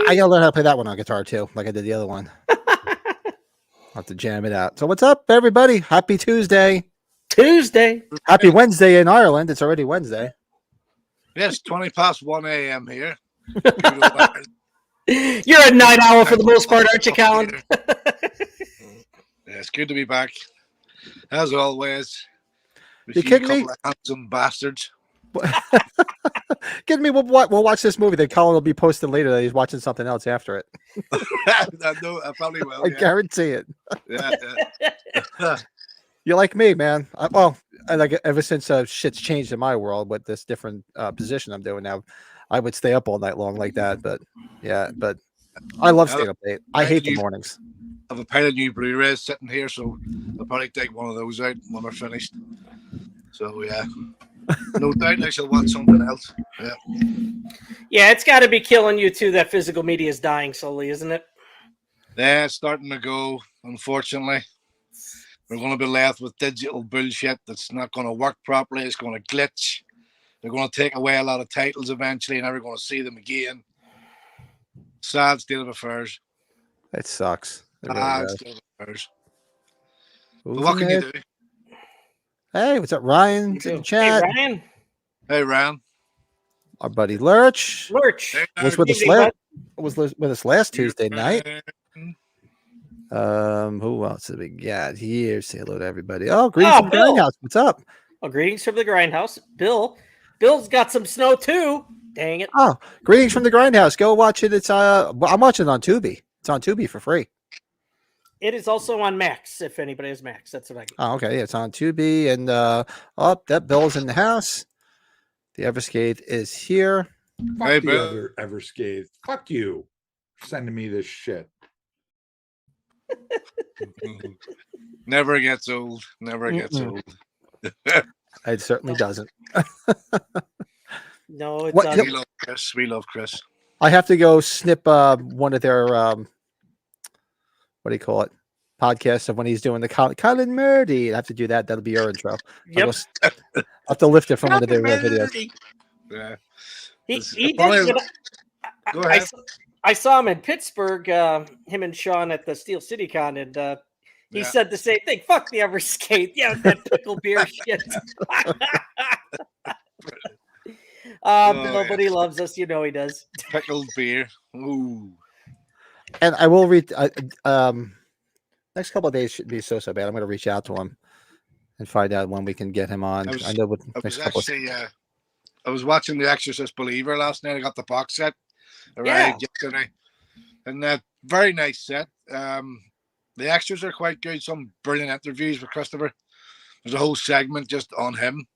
I gotta learn how to play that one on guitar too, like I did the other one. I'll have to jam it out. So what's up, everybody? Happy Tuesday. Happy Wednesday in Ireland. It's already Wednesday. Yes, 1 a.m. here. You're a night owl for the most part, aren't you, Colin? Yeah, it's good to be back. As always. You kidding me? Handsome bastards. Kidding me? We'll watch this movie. Then Colin will be posted later that he's watching something else after it. I probably will. I guarantee it. Yeah. You're like me, man. I like ever since shit's changed in my world with this different position I'm doing now, I would stay up all night long like that. But yeah, but I love staying up late. I hate the mornings. I have a pile of new Blu-rays sitting here, so I'll probably take one of those out when we're finished. So yeah, no doubt I shall watch something else. Yeah, it's got to be killing you too. That physical media is dying slowly, isn't it? Yeah, it's starting to go. Unfortunately, we're going to be left with digital bullshit that's not going to work properly. It's going to glitch. They're going to take away a lot of titles eventually, and never going to see them again. Sad state of affairs. It sucks. It really Sad does. state of affairs. But what can you do? Hey, what's up, Ryan? In the chat. Hey, Ryan. Hey, Ryan. Our buddy Lurch. Lurch. Was with us last Tuesday night. Who else did we got here? Say hello to everybody. Oh, greetings from the Grindhouse. What's up? Oh, greetings from the Grindhouse. Bill's got some snow too. Dang it. Oh, greetings from the Grindhouse. Go watch it. It's I'm watching it on Tubi. It's on Tubi for free. It is also on Max, if anybody has Max. That's what I get. Oh, okay. Yeah, it's on Tubi. And that Bill's in the house. The Everskate is here. Hey, The other Everskate. Fuck you for sending me this shit. Never gets old. Never gets old. It certainly doesn't. No, it What- doesn't. We love Chris. We love Chris. I have to go snip one of their what do you call it? Podcasts of when he's doing the Colin Murdy. I have to do that. That'll be your intro. Yep. I'll have to lift it from one of their videos. Yeah. He Funny- did. Go ahead. I saw him in Pittsburgh, him and Sean at the Steel City Con, and he said the same thing. Fuck the Everskate. Yeah, that pickle beer shit. Bill, but he loves us. You know he does. Pickled beer. Ooh. And I will read. Next couple of days should be so bad. I'm going to reach out to him and find out when we can get him on. I know what next couple. I was watching The Exorcist Believer last night. I got the box set arrived yesterday, and that very nice set. The extras are quite good. Some brilliant interviews with Christopher. There's a whole segment just on him.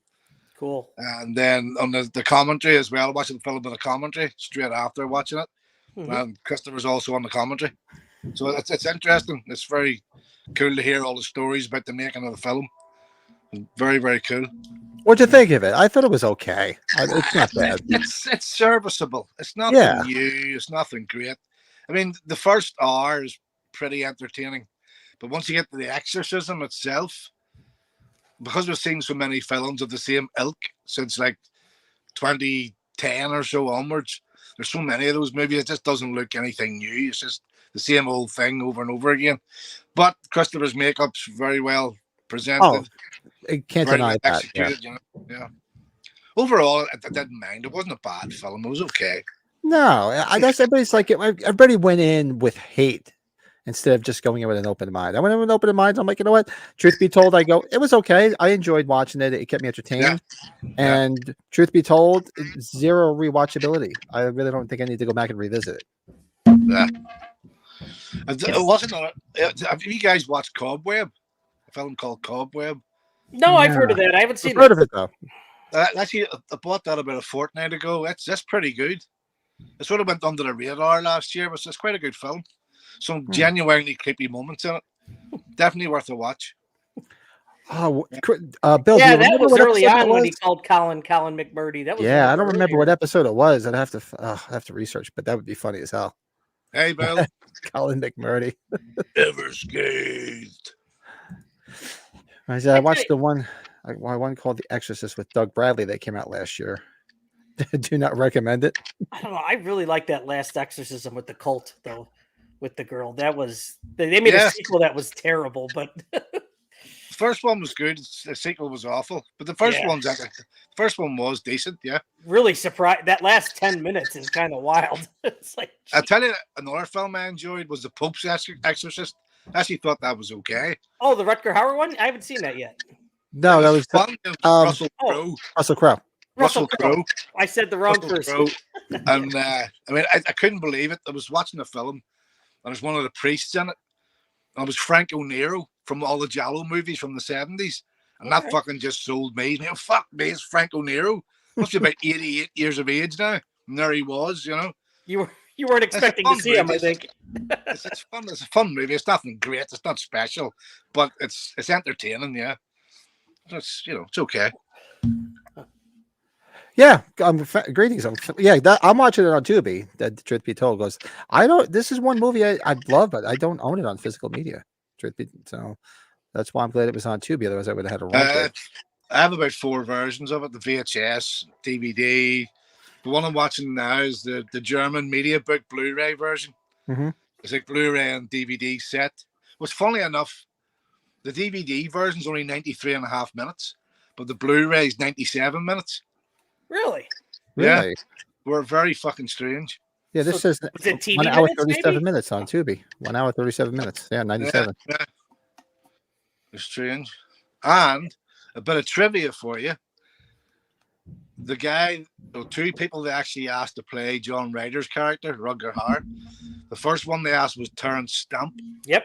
Cool. And then on the commentary as well, watching the film with the commentary straight after watching it. Mm-hmm. And Christopher's also on the commentary. So it's interesting. It's very cool to hear all the stories about the making of the film. Very, very cool. What'd you think of it? I thought it was okay. It's not bad. It's serviceable. It's nothing new. It's nothing great. I mean, the first hour is pretty entertaining. But once you get to the exorcism itself, because we've seen so many films of the same ilk since like 2010, 10 or so onwards. There's so many of those movies. It just doesn't look anything new. It's just the same old thing over and over again. But Christopher's makeup's very well presented. Oh, I can't very deny well that. Yeah. executed, you know. Yeah. Overall, I didn't mind. It wasn't a bad film. It was okay. No, that's everybody's like everybody went in with hate instead of just going in with an open mind. I went in with an open mind. I'm like, you know what? Truth be told, I go, it was okay. I enjoyed watching it. It kept me entertained. And truth be told, zero rewatchability. I really don't think I need to go back and revisit it. Yeah. It wasn't. Have you guys watched Cobweb? A film called Cobweb. No, I've heard of that. I haven't seen I've heard of it though. Actually, I bought that about a fortnight ago. That's pretty good. It sort of went under the radar last year, but it's quite a good film. Some genuinely creepy moments in it. Definitely worth a watch. Oh, Bill. Yeah, do you that remember was what early episode on it when he was? called Colin McMurdy. That was Yeah, I don't remember earlier. what episode it was. I'd have to research, but that would be funny as hell. Hey, Bill. Colin McMurdy. Ever scathed. I watched the one called The Exorcist with Doug Bradley that came out last year. Do not recommend it. I don't know. I really like that last exorcism with the cult, though, with the girl. That was they made a sequel that was terrible, but the first one was good. The sequel was awful, but the first one was decent. Yeah, really surprised. That last 10 minutes is kind of wild. It's like I tell you, another film I enjoyed was The Pope's Exorcist. I actually thought that was okay. Oh, the Rutger Hauer one? I haven't seen that yet. No, that was fun. Russell Crowe. Russell Crowe. Russell Crowe. I said the wrong person. And I mean, I couldn't believe it. I was watching the film, and there's one of the priests in it. And it was Franco Nero from all the Giallo movies from the 70s. And that fucking just sold me. You know, fuck me, it's Franco Nero. Must be about 88 years of age now. And there he was, you know. You weren't expecting to see him, I think. It's fun. It's a fun movie. It's nothing great. It's not special, but it's entertaining. Yeah, it's it's okay. Yeah, greetings. I'm watching it on Tubi. That truth be told, goes. This is one movie I'd love, but I don't own it on physical media. So that's why I'm glad it was on Tubi. Otherwise, I would have had to rent it. I have about 4 versions of it: the VHS, DVD. The one I'm watching now is the German media book Blu-ray version. Mm-hmm. It's like Blu-ray and DVD set. Which, funnily enough, the DVD version is only 93.5 minutes, but the Blu-ray is 97 minutes. Really? Yeah. We're very fucking strange. Yeah, this says was it TV 1 hour minutes, 37 maybe? minutes on Tubi. 1 hour 37 minutes. Yeah, 97. Yeah. It's strange. And a bit of trivia for you. The guy, or 2 people they actually asked to play John Ryder's character, Rutger Hauer. The first one they asked was Terrence Stamp. Yep.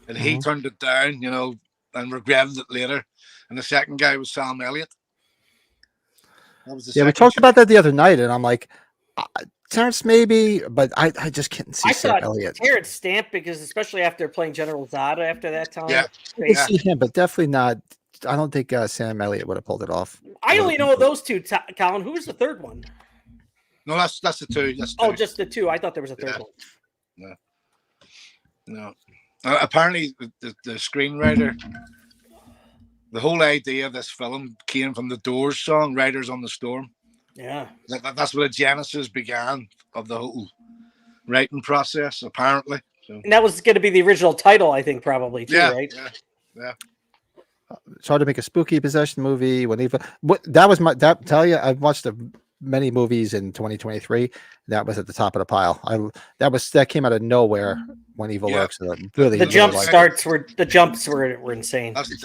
And he turned it down, and regretted it later. And the second guy was Sam Elliott. That was We talked about that the other night, and I'm like, Terrence maybe, but I just can't see Sam Elliott. Terrence Stamp, because especially after playing General Zod after that time. Yeah. I can see him, but definitely not. I don't think Sam Elliott would have pulled it off. I only know those 2, Colin. Who was the third one? No, that's the 2. That's Oh, just the 2. I thought there was a third one. No. Apparently, the screenwriter, the whole idea of this film came from the Doors song "Riders on the Storm." Yeah, that's where the genesis began of the whole writing process. Apparently, so. And that was going to be the original title, I think, probably too, right? Yeah. It's hard to make a spooky possession movie. Tell you, I've watched many movies in 2023. That was at the top of the pile. That came out of nowhere when Evil Lurks. Really, the jumps were insane. That's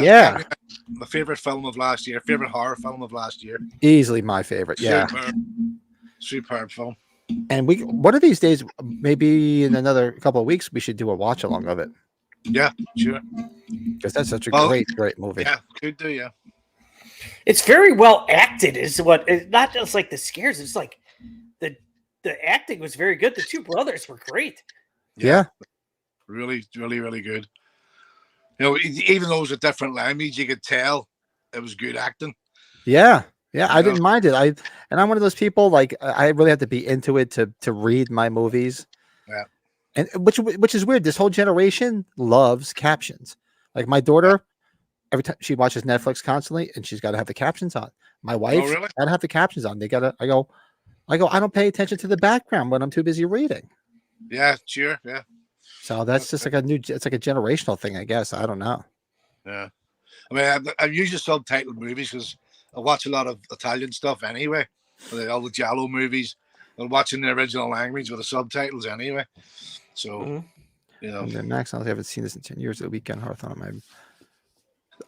my favorite film of last year. Favorite horror film of last year. Easily my favorite. Yeah, superb film. And one of these days, maybe in another couple of weeks, we should do a watch along of it. Yeah, sure. Because that's such a great movie. Yeah, could do. Yeah, it's very well acted. Is what? It's not just like the scares. It's like the acting was very good. The 2 brothers were great. Yeah. Really, really, really good. Even though it was a different language, you could tell it was good acting. Yeah. I didn't mind it. I'm one of those people, like, I really have to be into it to read my movies. Yeah. And which is weird. This whole generation loves captions. Like my daughter, every time she watches Netflix constantly, and she's got to have the captions on. My wife got to have the captions on. I go, I go, I don't pay attention to the background when I'm too busy reading. Yeah, sure. Yeah. So that's just like it's like a generational thing, I guess. I don't know. Yeah. I mean, I usually subtitle movies because I watch a lot of Italian stuff anyway. All the Giallo movies. I'm watching the original language with the subtitles anyway. So, you know. And then Max, I haven't seen this in 10 years. The Weekend Marathon on my.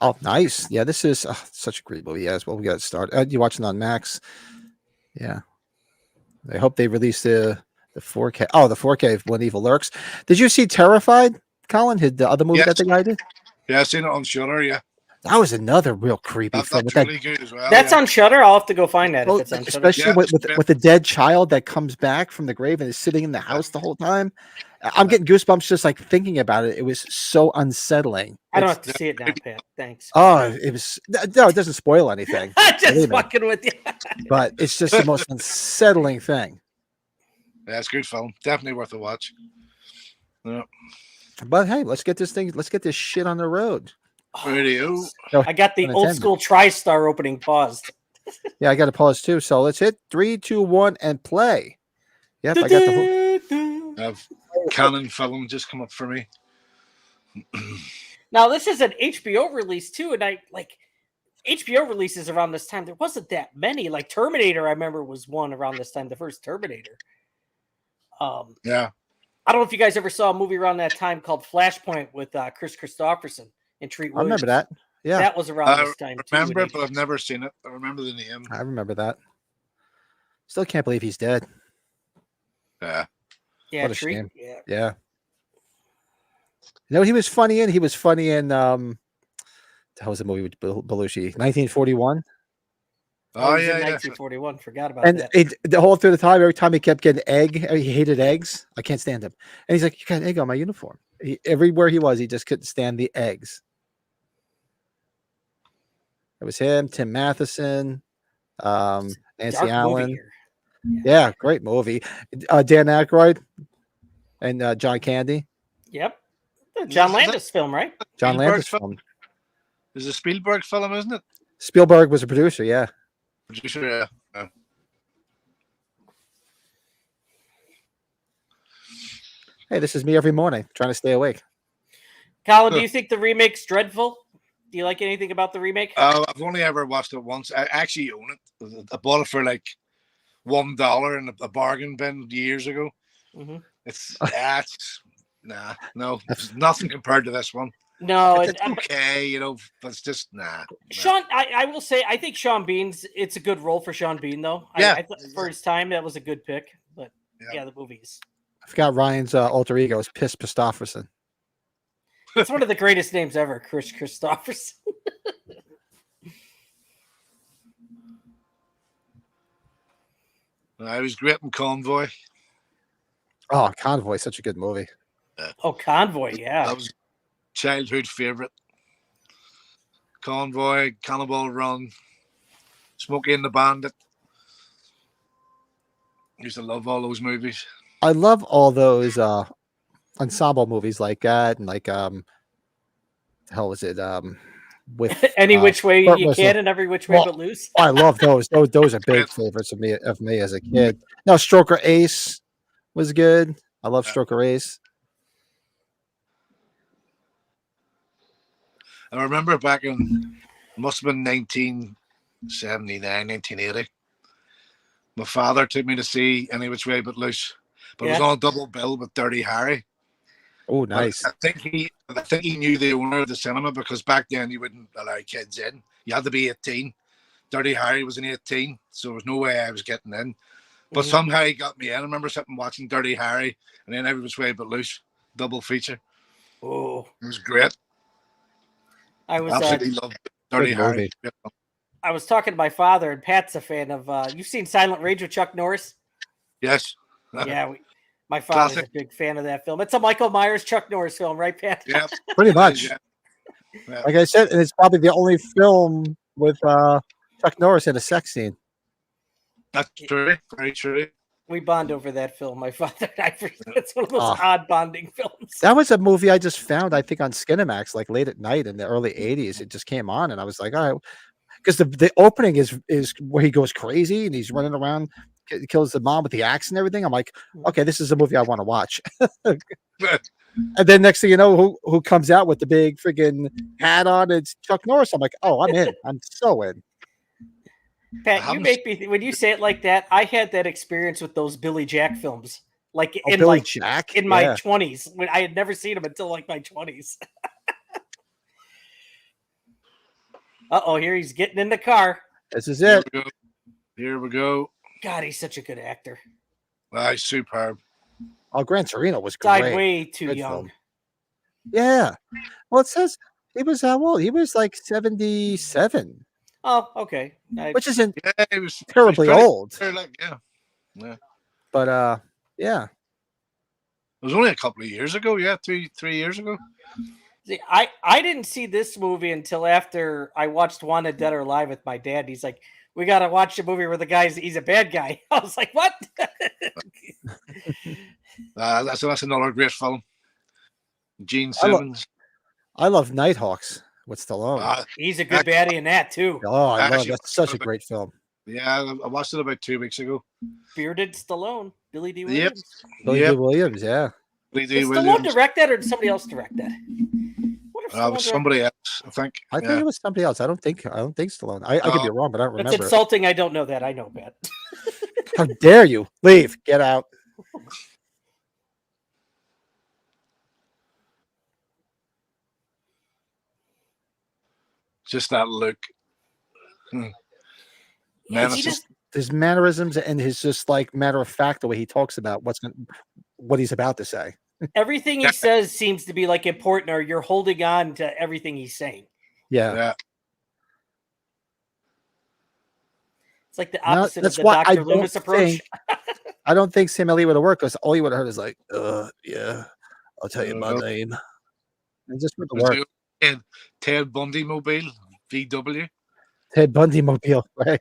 Oh, nice. Yeah, this is such a great movie. Yeah, as well. We got to start. You watching on Max? Yeah. I hope they release the 4K. Oh, the 4K of When Evil Lurks. Did you see Terrified, Colin? The other movie that the guy did? Yeah, I've seen it on Shudder. Yeah. That was another real creepy film. That's really good as well. That's on Shudder. I'll have to go find that. If it's on Shudder. Especially with the dead child that comes back from the grave and is sitting in the house the whole time. I'm getting goosebumps just like thinking about it. It was so unsettling. I don't have to see it now, Pat. Thanks. Oh, it was no, it doesn't spoil anything. Just fucking with you. But it's just the most unsettling thing. Yeah, it's a good film. Definitely worth a watch. Yeah. But hey, let's get this shit on the road. Radio. I got the old school TriStar opening paused. Yeah, I got to pause too. So let's hit 3, 2, 1, and play. Yep, I got the Canon film just come up for me. Now this is an HBO release too, and I like HBO releases around this time. There wasn't that many. Like Terminator, I remember was one around this time. The first Terminator. Yeah. I don't know if you guys ever saw a movie around that time called Flashpoint with Chris Christopherson and Treat Williams. I remember that. Yeah, that was around this time. I remember it, but I've never seen it. I remember the name. I remember that. Still can't believe he's dead. Yeah. Yeah, what a Treat. shame. Yeah. Yeah. You know what he was funny in? He was funny in how was the movie with Belushi? 1941. Oh yeah, 1941. Forgot about that. And the whole through the time, every time he kept getting egg, he hated eggs. I can't stand him. And he's like, "You got an egg on my uniform." Everywhere he was, he just couldn't stand the eggs. It was him, Tim Matheson, Nancy Dark Allen. movie. Yeah, great movie. Dan Aykroyd and John Candy. Yep. The John Landis film, right? John Spielberg Landis film? film. It's a Spielberg film, isn't it? Spielberg was a producer. Yeah. Producer, yeah. Hey, this is me every morning trying to stay awake. Colin, do you think the remake's dreadful? Do you like anything about the remake? I've only ever watched it once. I actually own it. I bought it for like $1 in a bargain bin years ago. Mm-hmm. It's it's nothing compared to this one. No, it's okay, you know, but it's just Sean, I will say, I think Sean Bean's. It's a good role for Sean Bean, though. Yeah, I thought for his time, that was a good pick. But yeah the movies. I forgot Ryan's alter ego is Piss Christopherson. It's one of the greatest names ever, Chris Christopherson. I was great in Convoy. Oh, Convoy, such a good movie. Oh, Convoy, yeah. That was childhood favorite. Convoy, Cannonball Run, Smokey and the Bandit. Used to love all those movies. I love all those ensemble movies like that, and like hell was it with Any Which Way Burt You Whistle. Can and Every Which Way But Loose. I love those. Those are big favorites of me as a kid. No, Stroker Ace was good. I love Stroker Ace. I remember back in, must have been 1979, 1980. My father took me to see Any Which Way But Loose, but it was on a double bill with Dirty Harry. Oh, nice. I think he knew the owner of the cinema because back then you wouldn't allow kids in. You had to be 18. Dirty Harry was an 18, so there was no way I was getting in. But somehow he got me in. I remember sitting watching Dirty Harry and then Every Which Way But Loose, double feature. Oh, it was great. I was absolutely loved Dirty Harry. I was talking to my father, and Pat's a fan of. You've seen Silent Rage with Chuck Norris? Yes. Yeah, my father's a big fan of that film. It's a Michael Myers, Chuck Norris film, right, Pat? Yeah, pretty much. Yeah. Like I said, and it's probably the only film with Chuck Norris in a sex scene. That's true. Very true. We bond over that film, my father and I. It's one of those odd bonding films. That was a movie I just found, I think, on Skinamax, like late at night in the early 80s. It just came on, and I was like, all right. Because the opening is where he goes crazy, and he's running around kills the mom with the axe and everything. I'm like, okay, this is a movie I want to watch. And then next thing you know, who comes out with the big freaking hat on? It's Chuck Norris. I'm like, oh, I'm in. I'm so in. Pat, you make me when you say it like that. I had that experience with those Billy Jack films, like in Billy like Jack? in my 20s when I had never seen them until like my 20s. Uh-oh, here he's getting in the car. This is it. Here we go. God, he's such a good actor. He's superb. Oh, Gran Torino was great. Died way too Good young. film. Yeah. Well, it says he was how old? He was like 77. Oh, okay. Which isn't he was terribly old. Yeah. But yeah. It was only a couple of years ago. Yeah, 3 years ago. See, I didn't see this movie until after I watched Wanted Dead or Alive with my dad. He's like, we got to watch a movie where he's a bad guy. I was like, what? That's another great film. Gene Simmons. I love Nighthawks with Stallone. He's a good baddie in that too. Oh, I love that's such a great film. Yeah, I watched it about 2 weeks ago. Bearded Stallone, Billy D. Williams. Billy D. Williams, yeah. Did Stallone direct that, or did somebody else direct that? It was somebody else, I think. I think it was somebody else. I don't think Stallone. I could be wrong, but I don't remember. That's insulting. I don't know that. I know that. How dare you? Leave. Get out. Just that look. Yeah, his mannerisms and his just like matter of fact the way he talks about what he's about to say. Everything he says seems to be like important, or you're holding on to everything he's saying. Yeah. It's like the opposite of the why Dr. Loomis approach. I don't think Sam Elliott would have worked because all you would have heard is like, yeah, I'll tell you my name. And just with the work. And Ted Bundy Mobile, VW. Ted Bundy Mobile, right?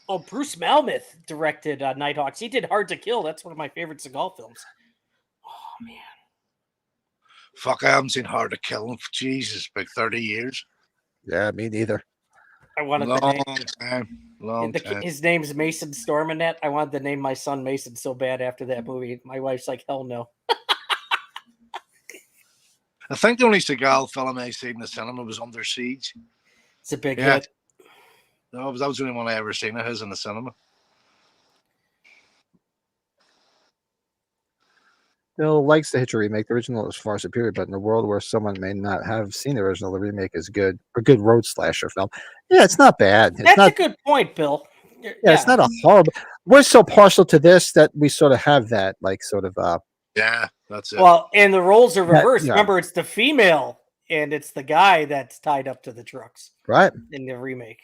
Oh, Bruce Malmuth directed Nighthawks. He did Hard to Kill. That's one of my favorite Seagal films. Oh, man. Fuck, I haven't seen Hard to Kill in, Jesus, about 30 years. Yeah, me neither. I wanted long time. His name's Mason Storm in that. I wanted to name my son Mason so bad after that movie. My wife's like, hell no. I think the only Seagal film I seen in the cinema was Under Siege. It's a big hit. No, that was the only one I ever seen of his in the cinema. Bill likes the Hitcher remake. The original is far superior, but in a world where someone may not have seen the original, the remake is good. A good road slasher film. Yeah, it's not bad. That's a good point, Bill. Yeah, it's not a horrible. We're so partial to this that we sort of have that, like, sort of. Yeah, that's it. Well, and the roles are reversed. Remember, it's the female and it's the guy that's tied up to the trucks. Right. In the remake.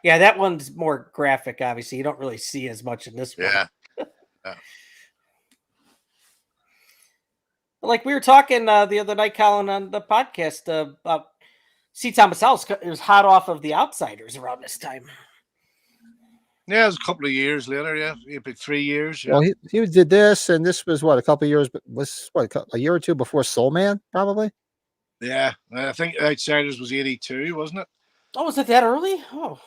Yeah, that one's more graphic, obviously. You don't really see as much in this one. Yeah. Like we were talking the other night, Colin, on the podcast about C. Thomas Howell. It was hot off of The Outsiders around this time. Yeah, it was a couple of years later. Yeah, about 3 years. Yeah. Well, he did this, and this was what, a couple of years, but was what, a year or two before Soul Man, probably. Yeah, I think Outsiders was 82, wasn't it? Oh, was it that early? Oh,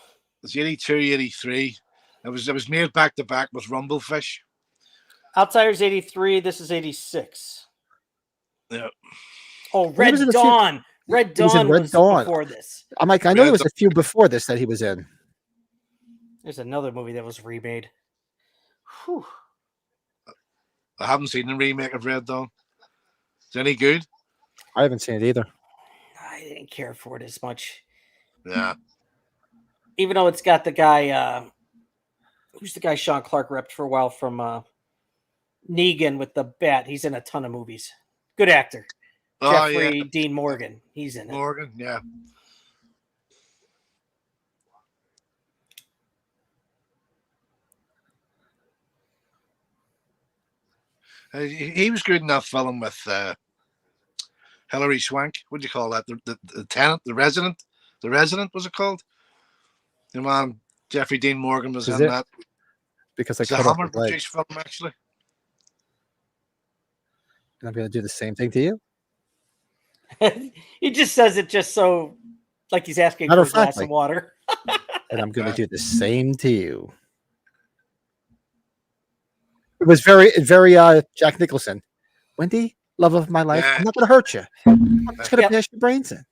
it's 82, 83. It was made back to back with Rumblefish. Outsiders 83. This is 86. Yeah. Oh, Red Dawn. Red Dawn was before this. I'm like, I know there was a few before this that he was in. There's another movie that was remade. Whew. I haven't seen the remake of Red Dawn. Is it any good? I haven't seen it either. I didn't care for it as much. Yeah. Even though it's got the guy, who's the guy Sean Clark repped for a while from Negan with the bat. He's in a ton of movies. Good actor. Jeffrey Dean Morgan. He's in it. Morgan, yeah. He was good in that film with Hilary Swank. What do you call that? The tenant, the resident. The resident was it called? Your man Jeffrey Dean Morgan was in that. Because I it's a Hammer produced film, actually. And I'm going to do the same thing to you. He just says it just so, like he's asking for Matter a of glass factly. of water. And I'm going to do the same to you. It was very Jack Nicholson. Wendy, love of my life, Yeah. I'm not going to hurt you. I'm just going to Yep. bash your brains in.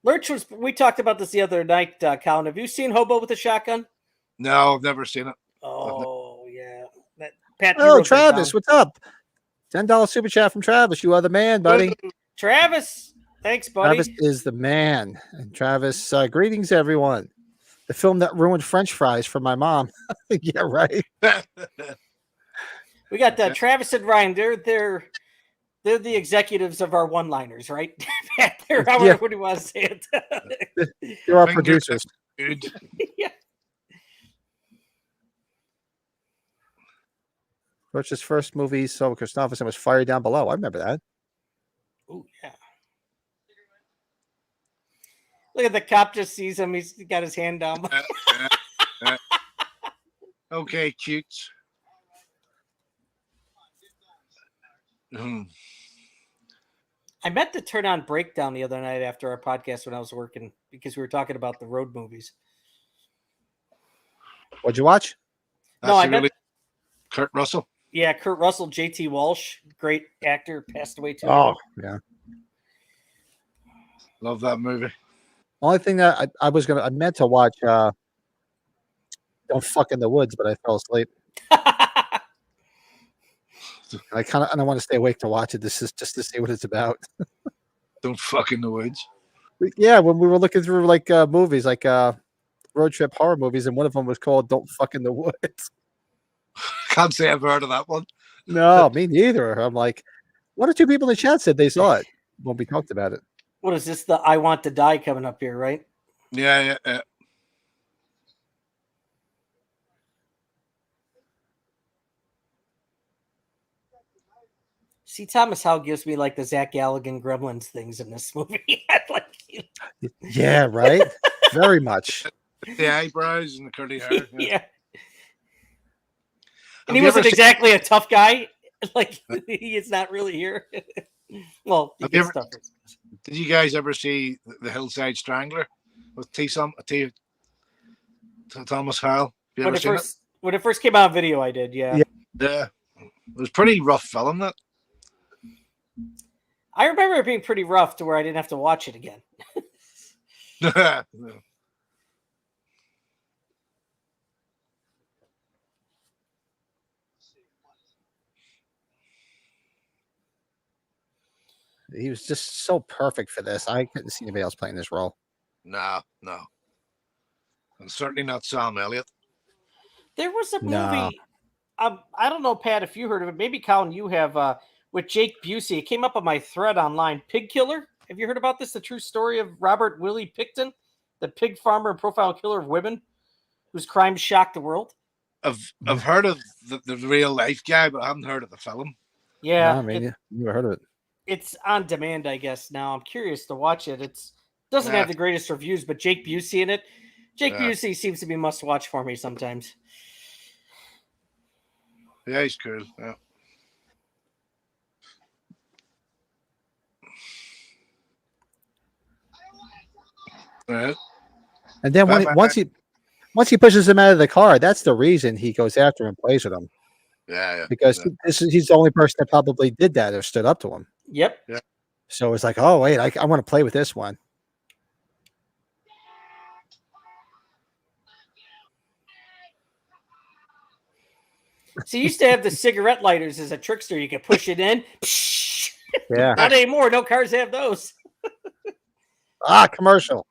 Lurch was. We talked about this the other night, Colin. Have you seen Hobo with a Shotgun? No, I've never seen it. Oh yeah, Pat. you Oh, wrote that Travis, down. what's up? $10 super chat from Travis. You are the man, buddy. Travis, thanks, buddy. Travis is the man. And Travis, greetings, everyone. The film that ruined French fries for my mom. Yeah, right. We got Travis and Ryan. They're the executives of our one-liners, right? Pat, Yeah. what do you want to say it? You're our Finger producers. Good. Yeah. Roach's first movie, so Christopherson was fired down below. I remember that. Oh yeah. Look at the cop just sees him. He's got his hand down. Yeah. Okay, cutes. I meant to turn on Breakdown the other night after our podcast when I was working because we were talking about the road movies. What'd you watch? No, I meant Kurt Russell. Yeah, Kurt Russell, J.T. Walsh, great actor, passed away too. Oh, yeah. Love that movie. Only thing that I meant to watch Don't Fuck in the Woods, but I fell asleep. I want to stay awake to watch it. This is just to see what it's about. Don't fuck in the woods. Yeah, when we were looking through like movies, like road trip horror movies, and one of them was called Don't Fuck in the Woods. Can't say I've heard of that one. No, me neither. I'm like, one or two people in the chat said they saw it when we talked about it. What is this? The I Want to Die coming up here, right? Yeah. See, Thomas Howell gives me like the Zach Galligan Gremlins things in this movie. Yeah, right. Very much. The eyebrows and the curly hair. Yeah. And he wasn't exactly a tough guy. Like he is not really here. Well, did you guys ever see the Hillside Strangler with Thomas Howell? When it first came out on video, I did. Yeah. Yeah. It was pretty rough film, that. I remember it being pretty rough to where I didn't have to watch it again. He was just so perfect for this. I couldn't see anybody else playing this role. No. And certainly not Sam Elliott. There was a movie. No. I don't know, Pat, if you heard of it. Maybe, Colin, you have with Jake Busey. It came up on my thread online. Pig Killer. Have you heard about this? The true story of Robert Willie Picton, the pig farmer and profile killer of women whose crimes shocked the world. I've heard of the real life guy, but I haven't heard of the film. Yeah. No, I mean, you never heard of it. It's on demand, I guess. Now I'm curious to watch it. It doesn't have the greatest reviews, but Jake Busey in it. Jake Busey seems to be must watch for me sometimes. Yeah, he's cool. Yeah. Right. And then once he pushes him out of the car, that's the reason he goes after him and plays with him. Yeah. Because he's the only person that probably did that or stood up to him. Yep. Yeah. So it's like, oh wait, I want to play with this one. So you used to have the cigarette lighters as a trickster. You could push it in. Yeah. Not anymore. No cars have those. Commercial.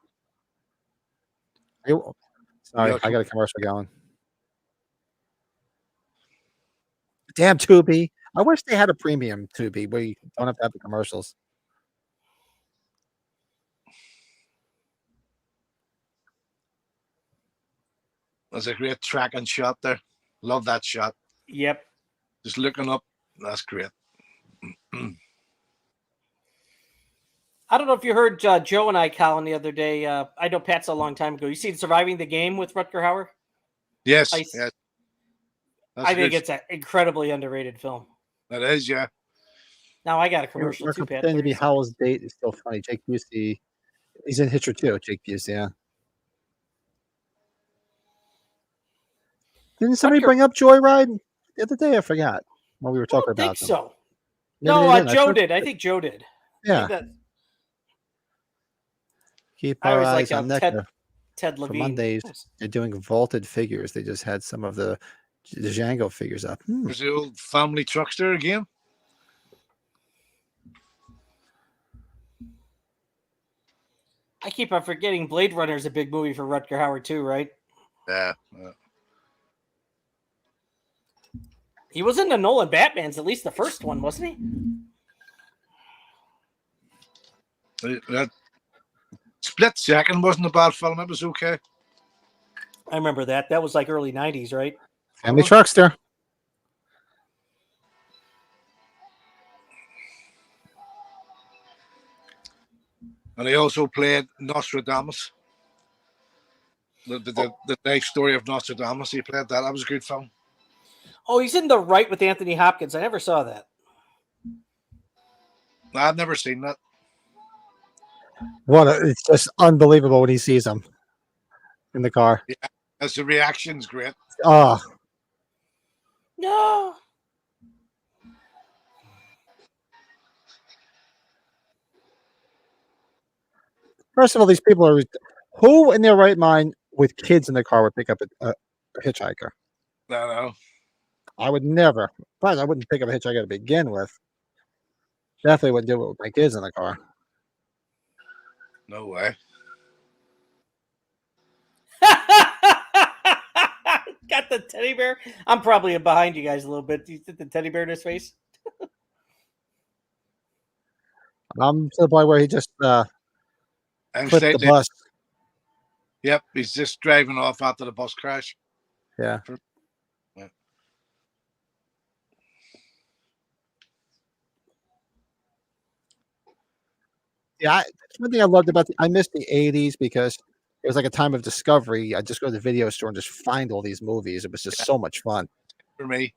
Sorry, I got a commercial going. Damn Tubi. I wish they had a premium Tubi where you don't have to have the commercials. That's a great tracking shot there. Love that shot. Yep. Just looking up. That's great. I don't know if you heard Joe and I, Colin, the other day. I know Pat's a long time ago. You seen Surviving the Game with Rutger Hauer? Yes. Yes. That's, I think it's an incredibly underrated film. that is, yeah. Now I got a commercial too, Pat. Pretending to be 30 seconds. Howell's date is still funny. Jake Busey, he's in Hitcher too. Jake Busey, yeah. Didn't somebody Rutger- bring up Joyride the other day? I forgot when we were I talking don't think about them. so. Maybe No, they didn't. Joe thought- did. I think Joe did. I Yeah. think that Keep I our always eyes like on Nectar. Ted For Levine. Mondays, they're doing vaulted figures. They just had some of the Django figures up. There's the old family truckster again. I keep on forgetting Blade Runner is a big movie for Rutger Hauer too, right? Yeah. He was in the Nolan Batmans, at least the first one, wasn't he? That Split Second wasn't a bad film. It was okay. I remember that. That was like early 90s, right? Family Truckster. And he also played Nostradamus. The life story of Nostradamus. He played that. That was a good film. Oh, he's in The Right with Anthony Hopkins. I never saw that. I've never seen that. It's just unbelievable when he sees them in the car. As the reaction's great. Oh, No. first of all, these people are who in their right mind with kids in the car would pick up a hitchhiker? No. I would never. First, I wouldn't pick up a hitchhiker to begin with. Definitely wouldn't do it with my kids in the car. No way. Got the teddy bear. I'm probably behind you guys a little bit. Do you see the teddy bear in his face? I'm to the point where he just I'm clipped the bus. Yep, he's just driving off after the bus crash. Yeah. Yeah, that's one thing I loved about I missed the 80s because it was like a time of discovery. I'd just go to the video store and just find all these movies. It was just so much fun. For me.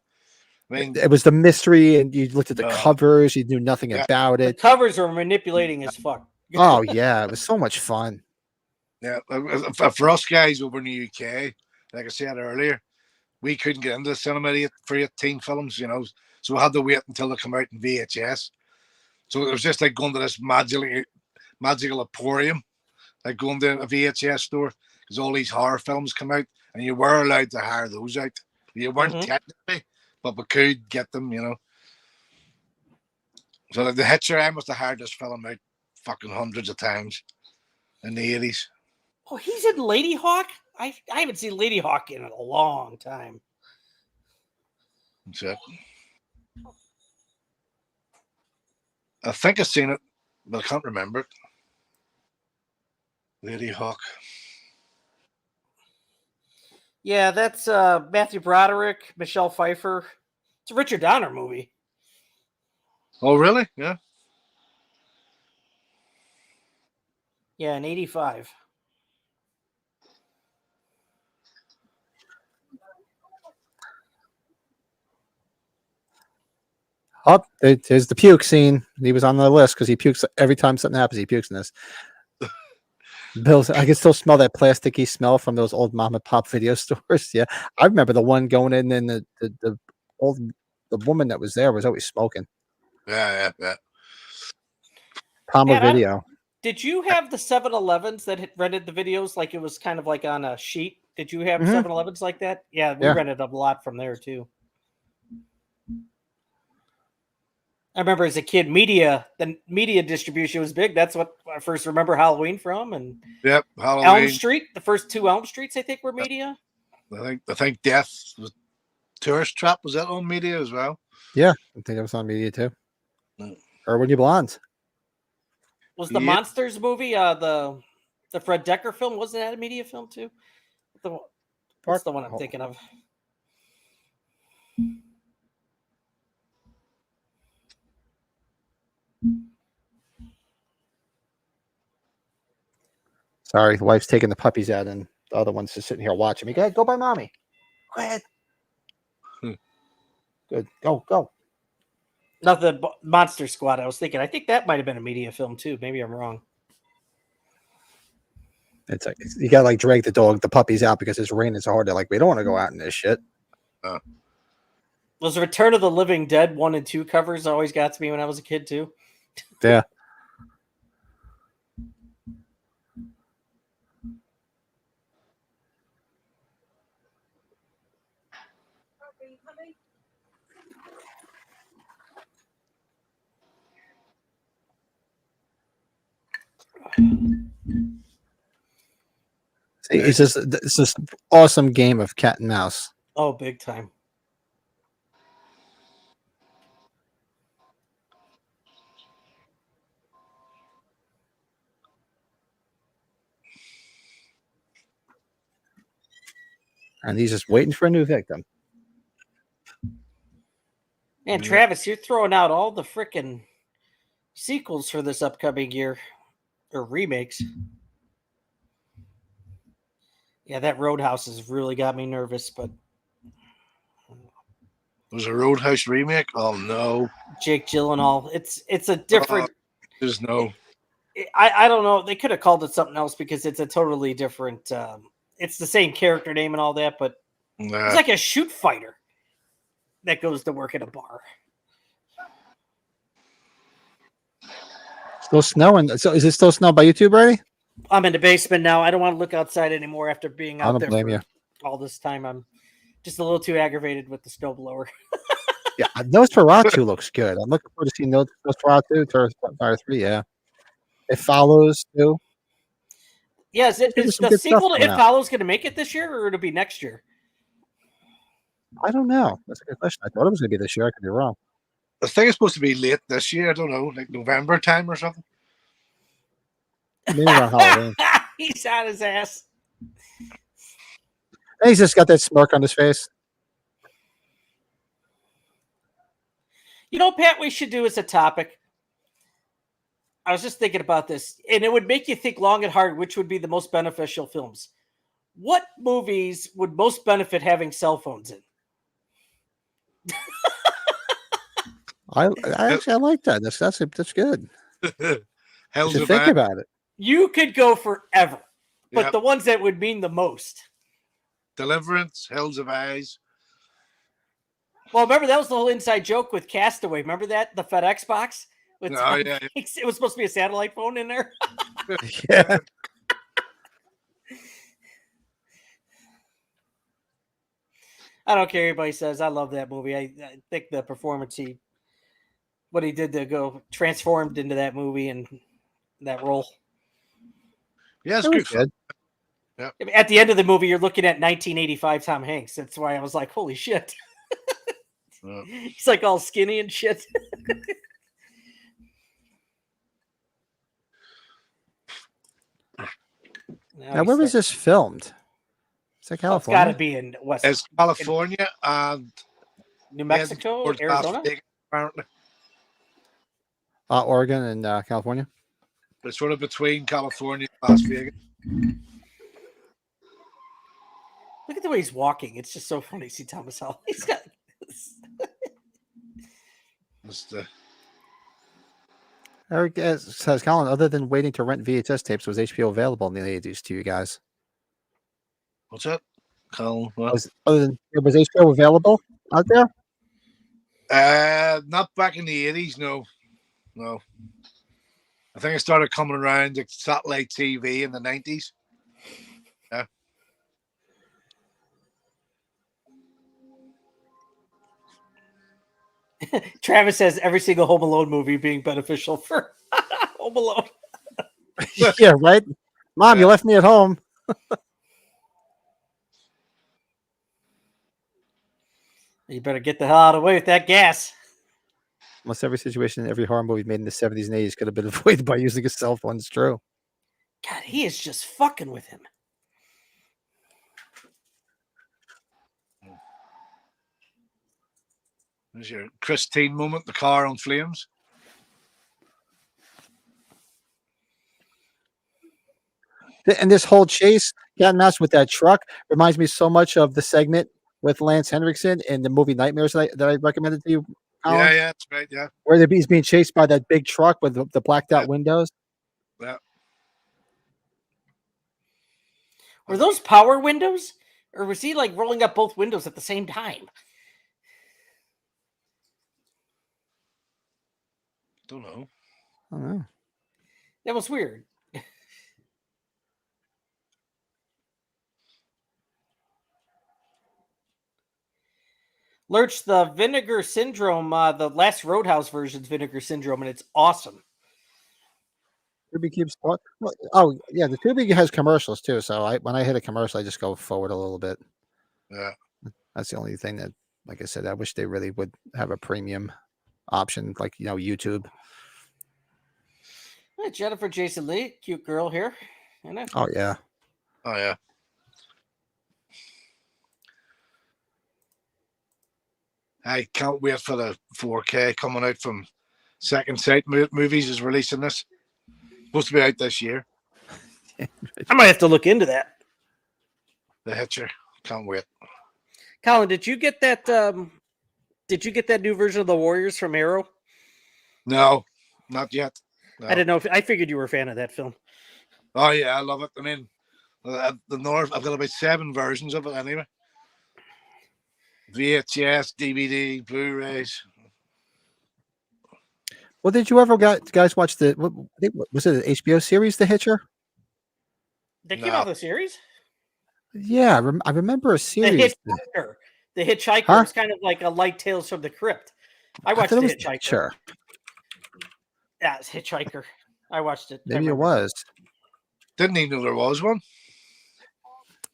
I mean, It was the mystery, and you looked at the covers, you knew nothing about The it. covers are manipulating as fuck. Oh, yeah, it was so much fun. yeah, for us guys over in the UK, like I said earlier, we couldn't get into the cinema for 18 films, so we had to wait until they come out in VHS. So it was just like going to this magical emporium, like going to a VHS store, because all these horror films come out, and you were allowed to hire those out. You weren't technically, but we could get them, So like the Hitcher, I must have hired this film out fucking hundreds of times in the 80s. Oh, he's in Lady Hawk? I haven't seen Lady Hawk in a long time. That's it. I think I've seen it, but I can't remember it. Lady Hawk. Yeah, that's Matthew Broderick, Michelle Pfeiffer. It's a Richard Donner movie. Oh, really? Yeah. Yeah, in 85. Oh, there's the puke scene. He was on the list because he pukes every time something happens. He pukes in this. Bill's, I can still smell that plasticky smell from those old mom and pop video stores. Yeah, I remember the one going in, and the woman that was there was always smoking. Yeah. Palmer Yeah, Video. Did you have the 7-Elevens that had rented the videos like it was kind of like on a sheet? Did you have 7-Elevens like that? Yeah, we rented a lot from there too. I remember as a kid, the media distribution was big. That's what I first remember Halloween from. And Yep, Halloween. Elm Street, the first two Elm Streets, I think, were media. I think Death was Tourist Trap. Was that on media as well? Yeah, I think that was on media too. Mm. Or When You Blonde. Was the Monsters movie, the Fred Decker film, wasn't that a media film too? What's the one I'm thinking of? Sorry, the wife's taking the puppies out, and the other one's just sitting here watching me. Go ahead, go by mommy. Go ahead. Good. Go. Not the Monster Squad. I was thinking. I think that might have been a media film too. Maybe I'm wrong. It's like you gotta like drag the puppies out because it's raining so hard. They're like, we don't want to go out in this shit. Those Return of the Living Dead 1 and 2 covers always got to me when I was a kid too. Yeah. See, it's this awesome game of cat and mouse. Oh, big time. And he's just waiting for a new victim. Man, Travis, you're throwing out all the freaking sequels for this upcoming year, or remakes. Yeah, that Roadhouse has really got me nervous, but There's a Roadhouse remake. Oh no, Jake Gyllenhaal. It's a different. there's no. I don't know. They could have called it something else because it's a totally different. It's the same character name and all that, but it's like a shoot fighter that goes to work at a bar. Still snowing. So is it still snowing by YouTube already? I'm in the basement now. I don't want to look outside anymore after being I out don't there blame for you. all this time. I'm just a little too aggravated with the snowblower. Yeah, Nosferatu looks good. I'm looking forward to seeing Nosferatu. Terrifier 3, yeah. It follows too. Yeah, is There's the some good sequel stuff to It coming out. Follows going to make it this year, or it'll be next year? I don't know. That's a good question. I thought it was going to be this year. I could be wrong. I think it's supposed to be late this year. I don't know, like November time or something. Maybe around Halloween. He's on his ass. And he's just got that smirk on his face. You know, Pat, we should do as a topic. I was just thinking about this, and it would make you think long and hard which would be the most beneficial films. What movies would most benefit having cell phones in? I like that. That's good. You Hell's should a think Bag. about it. You could go forever, but Yep. the ones that would mean the most. Deliverance, Hills of Eyes. Well, remember that was the whole inside joke with Castaway. Remember that, the FedEx box? With Oh, yeah. It was supposed to be a satellite phone in there. Yeah. I don't care what anybody says. I love that movie. I think the performance what he did to go transformed into that movie and that role. Yeah, it's It was good. good. I mean, at the end of the movie, you're looking at 1985 Tom Hanks. That's why I was like, holy shit. He's like all skinny and shit. Now, where was this filmed? It's like Oh, it's got California. to be in West It's California and New Mexico, towards Las Arizona. Vegas, apparently. Oregon and California. It's sort of between California and Las Vegas. Look at the way he's walking. It's just so funny to see Thomas Howell. He's got It's the, Eric says, Colin, other than waiting to rent VHS tapes, was HBO available in the 80s to you guys? what's that? Colin, what? Was HBO available out there? Not back in the 80s, no. No. I think it started coming around the satellite TV in the 90s. Yeah. Travis says every single Home Alone movie being beneficial for Home Alone. Yeah, right? Mom, you left me at home. You better get the hell out of the way with that gas. Almost every situation in every horror movie made in the 70s and 80s could have been avoided by using a cell phone. It's true. God, he is just fucking with him. There's your Christine moment, the car on flames. And this whole chase, cat and mouse with that truck, reminds me so much of the segment with Lance Henriksen in the movie Nightmares that I recommended to you Colin? Yeah, that's right. Yeah, Where he's being chased by that big truck with the blacked out Yeah. windows. yeah. Were those power windows, or was he like rolling up both windows at the same time? Don't know. I don't know. That was weird. Lurch, the Vinegar Syndrome, the last Roadhouse version's Vinegar Syndrome, and it's awesome. Tubi keeps. Oh yeah, the Tubi has commercials too. So when I hit a commercial, I just go forward a little bit. Yeah. That's the only thing that, like I said, I wish they really would have a premium option, like YouTube. Hey, Jennifer Jason Leigh, cute girl here. Oh yeah. Oh yeah. I can't wait for the 4K coming out from Second Sight Movies is releasing this. Supposed to be out this year. I might have to look into that. The Hitcher. Can't wait. Colin, did you get that? Did you get that new version of the Warriors from Arrow? No, not yet. No. I didn't know. I figured you were a fan of that film. Oh yeah, I love it. I mean, the North. I've got about 7 versions of it anyway. VHS, DVD, Blu-rays. Well, did you ever guys watch was it an HBO series, The Hitcher? They came No. out with a series. Yeah, I remember a series. The Hitchhiker Huh? was kind of like a light Tales from the Crypt. I watched thought The it was Hitchhiker. Hitcher. Yeah, it's Hitchhiker. I watched it. Maybe it was. Didn't even know there was one.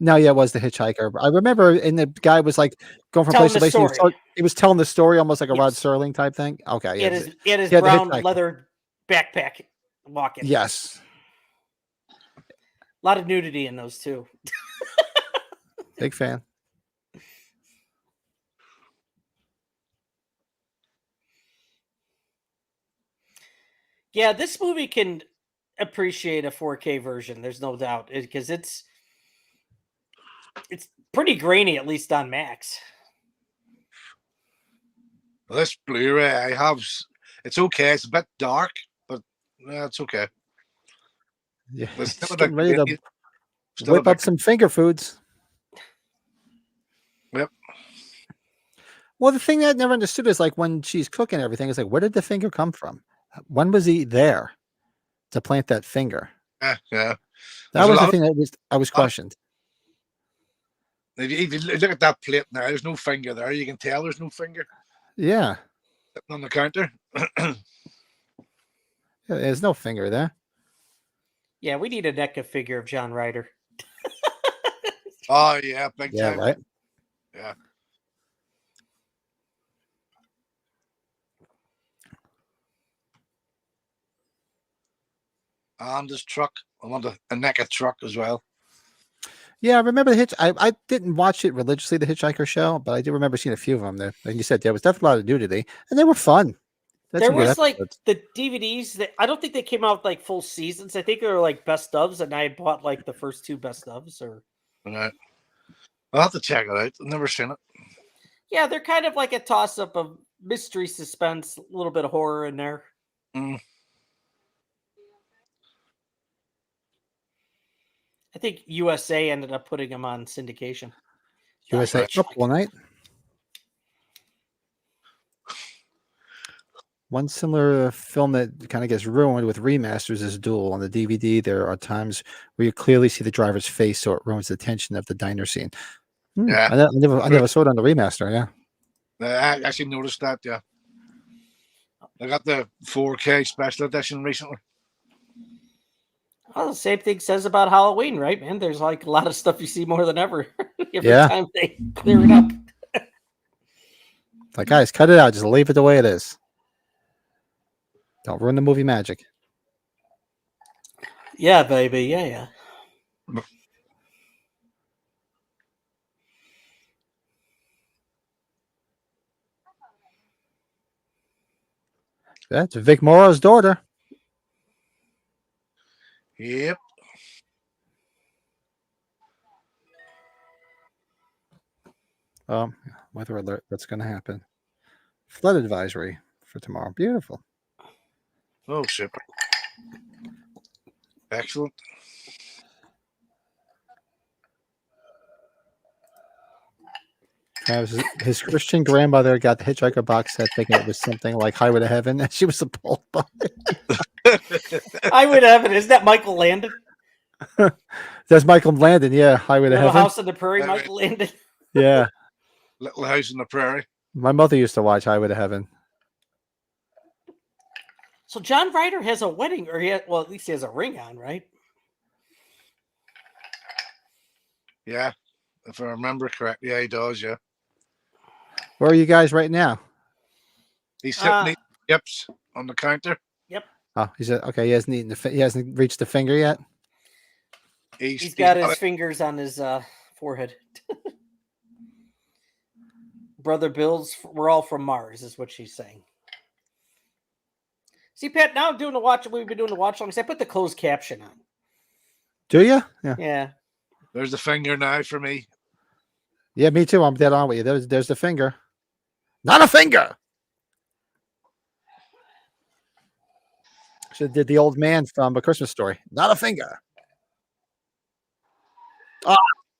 No, yeah, it was The Hitchhiker. I remember, and the guy was like going from Telling place to the place. story. He was telling the story almost like a Rod Yes. Serling type thing. Okay, He yeah. had his yeah, The brown Hitchhiker. leather backpack walking. Yes, A lot of nudity in those too. big fan. Yeah, this movie can appreciate a 4K version. There's no doubt because it's pretty grainy, at least on Max. This Blu-ray I have, it's okay. It's a bit dark, but it's okay. Yeah, It's just still a getting bit ready to grainy, still a whip up bit- some finger foods. Yep. Well, the thing that I never understood is like when she's cooking everything, it's like, where did the finger come from? When was he there to plant that finger? Yeah. That There's a was the lot thing that I was questioned. If you look at that plate now, there's no finger there. You can tell there's no finger Yeah. sitting on the counter. Yeah, there's no finger there. Yeah, we need a NECA figure of John Ryder. Oh yeah, big Yeah, time. right. Yeah. And this truck. I want a NECA truck as well. Yeah, I remember the Hitch. I didn't watch it religiously, the Hitchhiker show, but I do remember seeing a few of them there. Like you said, there was definitely a lot of nudity, and they were fun. That's There some good was like episodes. the DVDs that I don't think they came out like full seasons. I think they were like best ofs, and I had bought like the first 2 best ofs. Or Right. I'll have to check it out. I've never seen it. yeah, they're kind of like a toss up of mystery, suspense, a little bit of horror in there. Mm. I think USA ended up putting them on syndication. USA Hitchhiker. Up All Night. One similar film that kind of gets ruined with remasters is Duel. On the DVD, there are times where you clearly see the driver's face, so it ruins the tension of the diner scene. Yeah. I never saw it on the remaster. Yeah. I actually noticed that. Yeah. I got the 4K special edition recently. Well, the same thing says about Halloween, right, man? There's like a lot of stuff you see more than ever every Yeah. time they clear it up. Like, guys, cut it out. Just leave it the way it is. Don't ruin the movie magic. Yeah, baby. Yeah. That's Vic Morrow's daughter. Yep. Weather alert. What's going to happen? Flood advisory for tomorrow. Beautiful. Oh, super. Excellent. Travis, his Christian grandmother got the Hitchhiker box set thinking it was something like Highway to Heaven, and she was appalled by it. I would have it. Isn't that Michael Landon? There's Michael Landon, yeah, Highway to Little Heaven. House on the Prairie, Michael Landon. Yeah. Little House on the Prairie. My mother used to watch Highway to Heaven. So John Ryder has a wedding, or well, at least he has a ring on, right? Yeah, if I remember correctly, yeah, he does. Yeah, Where are you guys right now? he's sitting eating chips on the counter. Yep. Oh, okay. He hasn't eaten he hasn't reached the finger yet. He's got his fingers on his forehead. Brother Bill's, we're all from Mars, is what she's saying. See, Pat, now I'm doing the watch. We've been doing the watch longs. I put the closed caption on. Do you? Yeah. Yeah. There's the finger now for me. Yeah, me too. I'm dead on with you. There's the finger. Not a finger. Should have did the old man from A Christmas Story. Not a finger. Oh,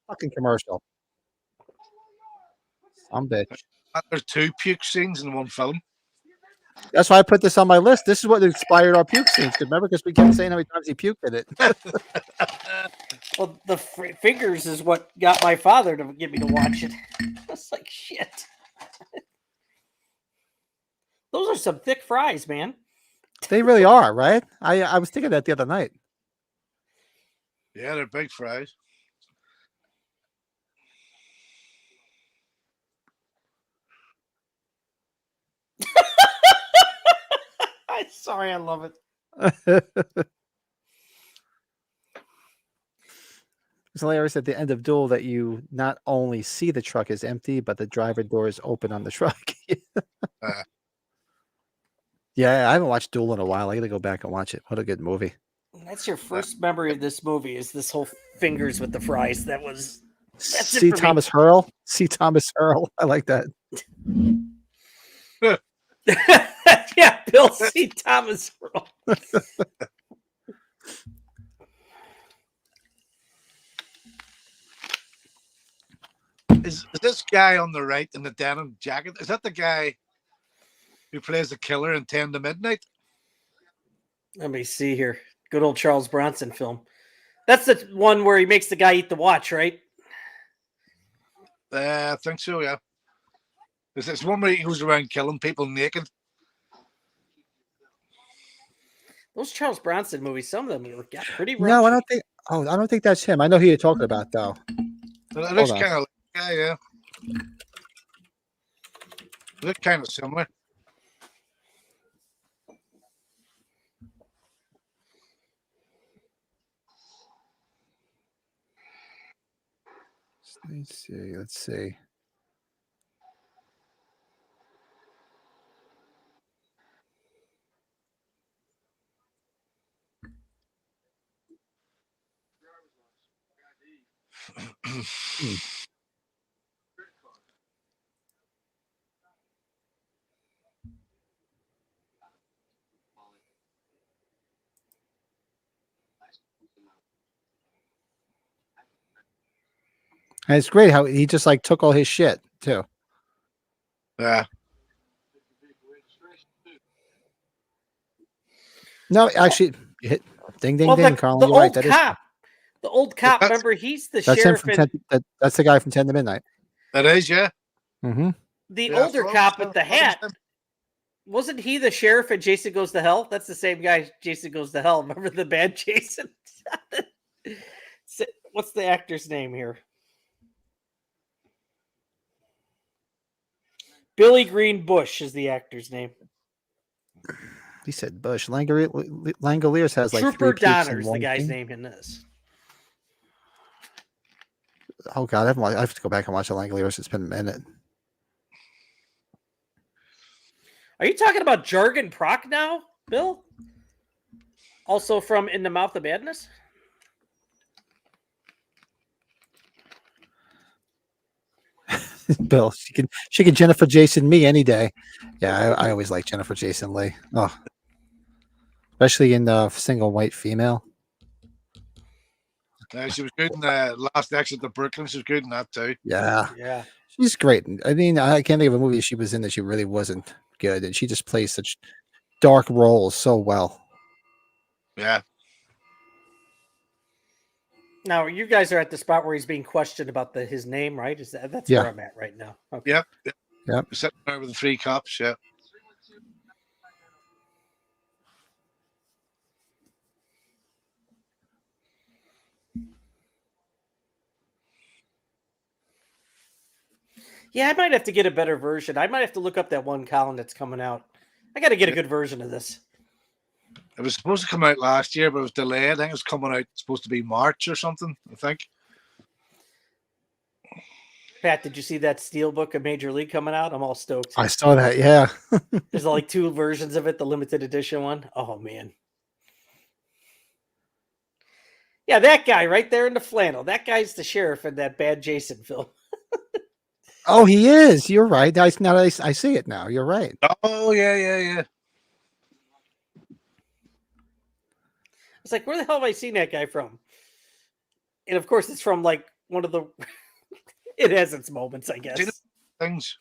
fucking commercial. I'm bitch. There's 2 puke scenes in one film. That's why I put this on my list. This is what inspired our puke scenes. Remember, because we kept saying how many times he puked in it. Well, the fingers is what got my father to get me to watch it. I was like, shit. Those are some thick fries, man. They really are, right? I was thinking that the other night. Yeah, they're big fries. I'm sorry, I love it. It's hilarious at the end of Duel that you not only see the truck is empty, but the driver door is open on the truck. Yeah, I haven't watched Duel in a while. I got to go back and watch it. What a good movie. That's your first memory of this movie, is this whole fingers with the fries. That's C. Thomas Hurl. C. Thomas Hurl. I like that. Yeah, Bill C. Thomas Hurl. Is this guy on the right in the denim jacket? Is that the guy who plays the killer in 10 to Midnight? Let me see here. Good old Charles Bronson film. That's the one where he makes the guy eat the watch, right? I think so, yeah. It's one where he goes around killing people naked. Those Charles Bronson movies, some of them were pretty rough. No, I don't think. Oh, I don't think that's him. I know who you're talking about, though. It looks kind of like, yeah. They look kind of similar. Let's see. Let's see. And it's great how he just like took all his shit too. Yeah. No, actually, hit ding ding Well, ding, the Carl. You're old right. That is cop. The old cop, That's- remember, he's the that's him sheriff. from 10, that's the guy from 10 to Midnight. It is, yeah. Mm-hmm. The Yeah, older folks, cop with the that was hat. him. Wasn't he the sheriff at Jason Goes to Hell? That's the same guy, Jason Goes to Hell. Remember the bad Jason? What's the actor's name here? Billy Green Bush is the actor's name. He said Bush. Langoliers has like Trooper 3 peaks in Donner's the one guy's thing. name in this. Oh God, I have to go back and watch the Langoliers. It's been a minute. Are you talking about Jargon Proc now, Bill? Also from In the Mouth of Madness? Bill, she can Jennifer Jason me any day. Yeah, I always like Jennifer Jason Leigh. Oh, especially in Single White Female. She was good in the Last Exit to Brooklyn. She was good in that too. Yeah, Yeah. she's great. I mean, I can't think of a movie she was in that she really wasn't good, and she just plays such dark roles so well. Yeah. Now you guys are at the spot where he's being questioned about his name, right? That's Yeah. where I'm at right now? Okay. Yep. Yep. We're sitting there with the 3 cops. Yeah. Yeah, I might have to get a better version. I might have to look up that one Colin that's coming out. I got to get a good version of this. It was supposed to come out last year, but it was delayed. I think it was coming out supposed to be March or something. I think. Pat, did you see that Steelbook of Major League coming out? I'm all stoked. I saw that. Yeah. There's like 2 versions of it, the limited edition one. Oh, man. Yeah, that guy right there in the flannel. That guy's the sheriff in that Bad Jason film. Oh, he is. You're right. I see it now. You're right. Oh yeah. It's like, where the hell have I seen that guy from? And of course, it's from like one of the. It has its moments, I guess. Things.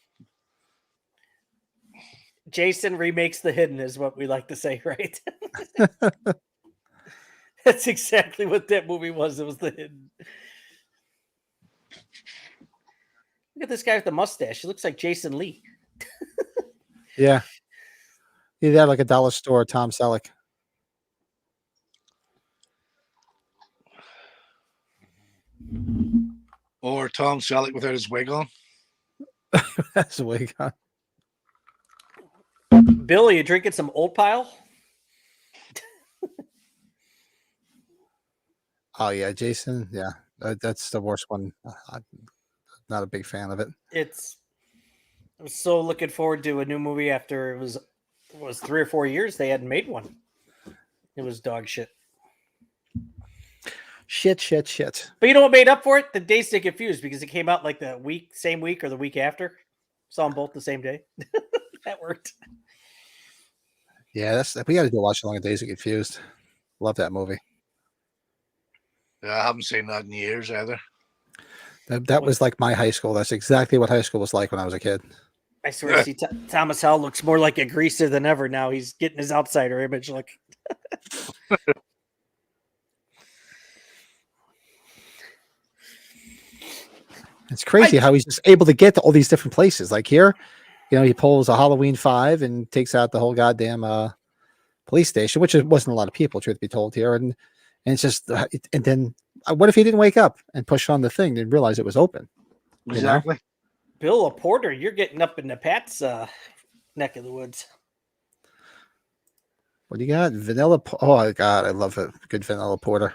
Jason remakes The Hidden, is what we like to say, right? That's exactly what that movie was. It was The Hidden. Look at this guy with the mustache. He looks like Jason Lee. Yeah. He had like a dollar store, Tom Selleck. Or Tom Selleck without his wig on. That's the way he got. Bill, are you drinking some Old Pile? Oh yeah, Jason. Yeah, that's the worst one. I'm not a big fan of it. I'm so looking forward to a new movie after it was 3 or 4 years they hadn't made one. It was dog shit. Shit. But you know what made up for it? The days stay confused because it came out like the same week or the week after. Saw them both the same day. That worked. Yeah, we got to go watch Long Days of Confused. Love that movie. Yeah, I haven't seen that in years either. That was like my high school. That's exactly what high school was like when I was a kid. I swear to see Thomas Howell looks more like a greaser than ever now. He's getting his outsider image look. It's crazy how he's just able to get to all these different places. Like here, he pulls a Halloween 5 and takes out the whole goddamn police station, which wasn't a lot of people, truth be told, here. And it's just, and then what if he didn't wake up and push on the thing and realize it was open? Exactly. Bill, a porter, you're getting up into Pat's neck of the woods. What do you got? Vanilla. Oh, God, I love a good vanilla porter.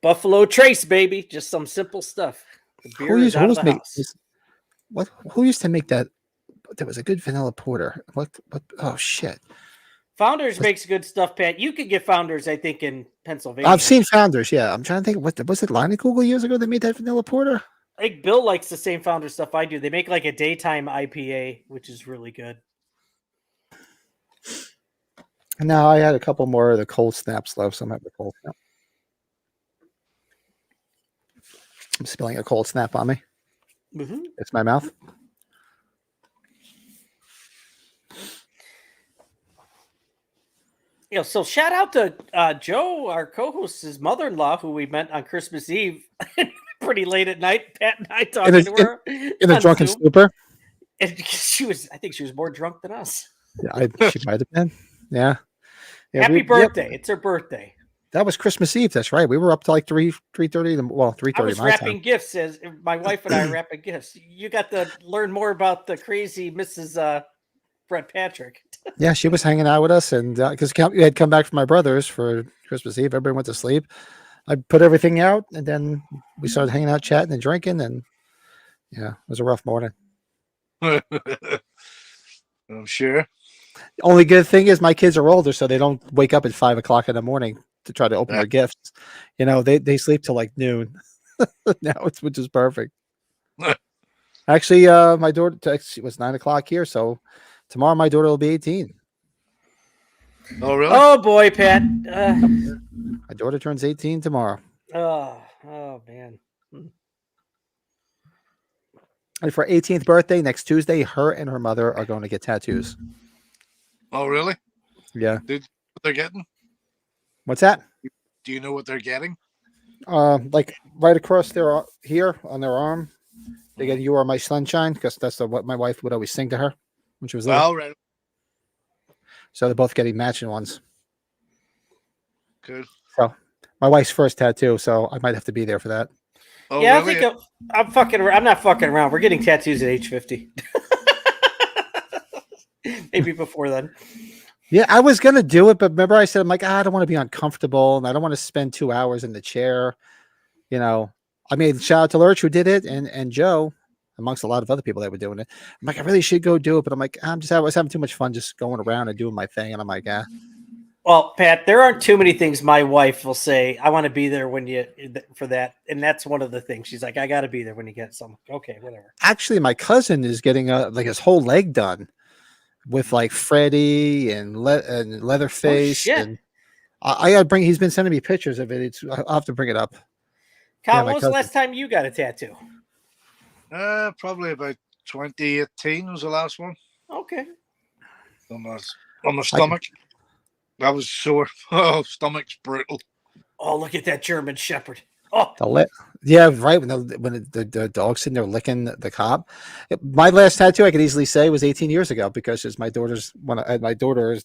Buffalo Trace, baby. Just some simple stuff. The beer is out of the house. Who used to make that? There was a good vanilla porter. What? Oh, shit. Founders makes good stuff, Pat. You could get Founders, I think, in Pennsylvania. I've seen Founders, yeah. I'm trying to think. Was it Line Google years ago that made that vanilla porter? I think Bill likes the same Founder stuff I do. They make like a daytime IPA, which is really good. No, I had a couple more of the cold snaps left. So I'm having a cold snap. I'm spilling a cold snap on me. Mm-hmm. It's my mouth. So shout out to Joe, our co-host's mother-in-law, who we met on Christmas Eve, pretty late at night. Pat and I talking to her in a drunken stupor. And I think she was more drunk than us. Yeah, she might have been. Yeah. Happy birthday! It's her birthday. That was Christmas Eve. That's right. We were up to like 3:30. Well, 3:30. I was wrapping gifts as my wife and I are wrapping gifts. You got to learn more about the crazy Mrs. Brett Patrick. Yeah, she was hanging out with us, and because we had come back from my brother's for Christmas Eve, everybody went to sleep. I put everything out, and then we started hanging out, chatting, and drinking, and yeah, it was a rough morning. I'm sure. The only good thing is my kids are older, so they don't wake up at 5 o'clock in the morning to try to open their gifts. They sleep till like noon now, which is perfect. Actually, my daughter, it was 9 o'clock here, so tomorrow my daughter will be 18. Oh, really? Oh boy, Pat. My daughter turns 18 tomorrow. Oh man. And for her 18th birthday next Tuesday, her and her mother are going to get tattoos. Oh, really? Yeah. What they're getting? What's that? Do you know what they're getting? Like right across their here on their arm, they get "You Are My Sunshine" because that's what my wife would always sing to her when she was little. Oh, right. So they're both getting matching ones. Good. So my wife's first tattoo, so I might have to be there for that. Oh, Yeah, really? I think I'm not fucking around. We're getting tattoos at age 50. Maybe before then. Yeah, I was gonna do it, but remember I said I'm like, I don't want to be uncomfortable and I don't want to spend 2 hours in the chair. You know, I mean, shout out to Lurch who did it and Joe, amongst a lot of other people that were doing it. I'm like, I really should go do it, but I'm like, I was having too much fun just going around and doing my thing, and I'm like, Well, Pat, there aren't too many things my wife will say. I want to be there when you for that, and that's one of the things. She's like, I got to be there when you get some. Okay, whatever. Actually, my cousin is getting like his whole leg done with like Freddy and Leatherface, and I gotta bring. He's been sending me pictures of it. I'll have to bring it up. Kyle, Yeah, when was the last time you got a tattoo? Probably about 2018 was the last one. Okay. On the stomach. That was sore. Oh, stomach's brutal. Oh, look at that German Shepherd. Oh, Yeah, right. When the dog's sitting there licking the cop. My last tattoo, I could easily say, was 18 years ago because it's my daughter's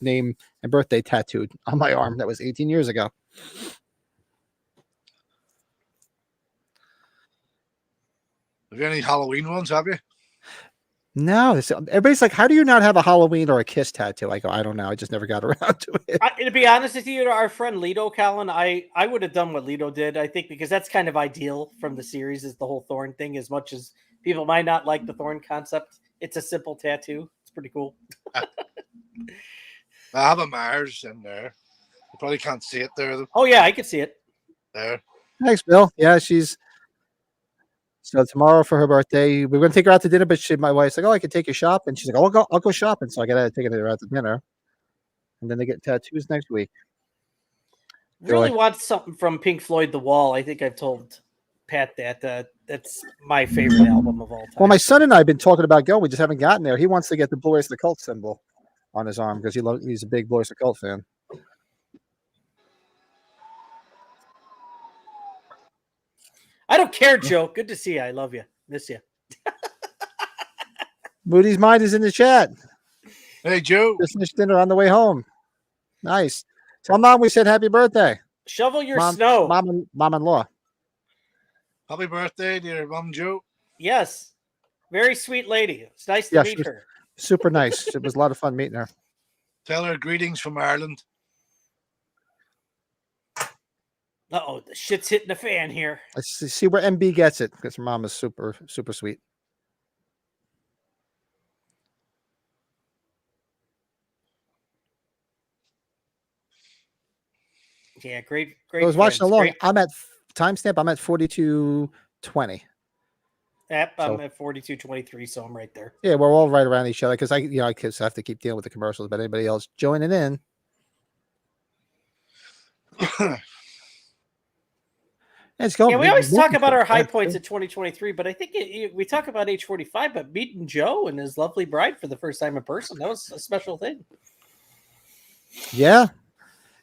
name and birthday tattooed on my arm. That was 18 years ago. Have you any Halloween ones? Have you? No, everybody's like, how do you not have a Halloween or a kiss tattoo? I go, I don't know. I just never got around to it. to be honest with you, our friend Leto, Colin, I would have done what Leto did. I think because that's kind of ideal from the series is the whole Thorn thing. As much as people might not like the Thorn concept, it's a simple tattoo. It's pretty cool. I have a Mars in there. You probably can't see it there. Oh yeah, I can see it. There. Thanks, Bill. Yeah, so tomorrow for her birthday, we're going to take her out to dinner, but my wife's like, oh, I can take you shopping. She's like, oh, I'll go shopping. So I got to take her out to dinner. And then they get tattoos next week. Really want something from Pink Floyd, The Wall. I think I've told Pat that that's my favorite album of all time. Well, my son and I have been talking about going. We just haven't gotten there. He wants to get the Blue Oyster Cult symbol on his arm because he's a big Blue Oyster Cult fan. I don't care, Joe. Good to see you. I love you. Miss you. Moody's mind is in the chat. Hey, Joe. Just finished dinner on the way home. Nice. Tell Mom we said happy birthday. Shovel your snow. Mom-in-law. Happy birthday, dear Mom Joe. Yes. Very sweet lady. It's nice to meet her. Super nice. It was a lot of fun meeting her. Tell her greetings from Ireland. Uh-oh, the shit's hitting the fan here. Let's see where MB gets it because her mom is super, super sweet. Yeah, great. I was watching along. I'm at timestamp. I'm at 42:20. Yep, I'm at 42:23, so I'm right there. Yeah, we're all right around each other because I have to keep dealing with the commercials. But anybody else joining in? Let's go. Yeah, we always talk about our high points at 2023, but I think we talk about age 45, but meeting Joe and his lovely bride for the first time in person, that was a special thing. Yeah,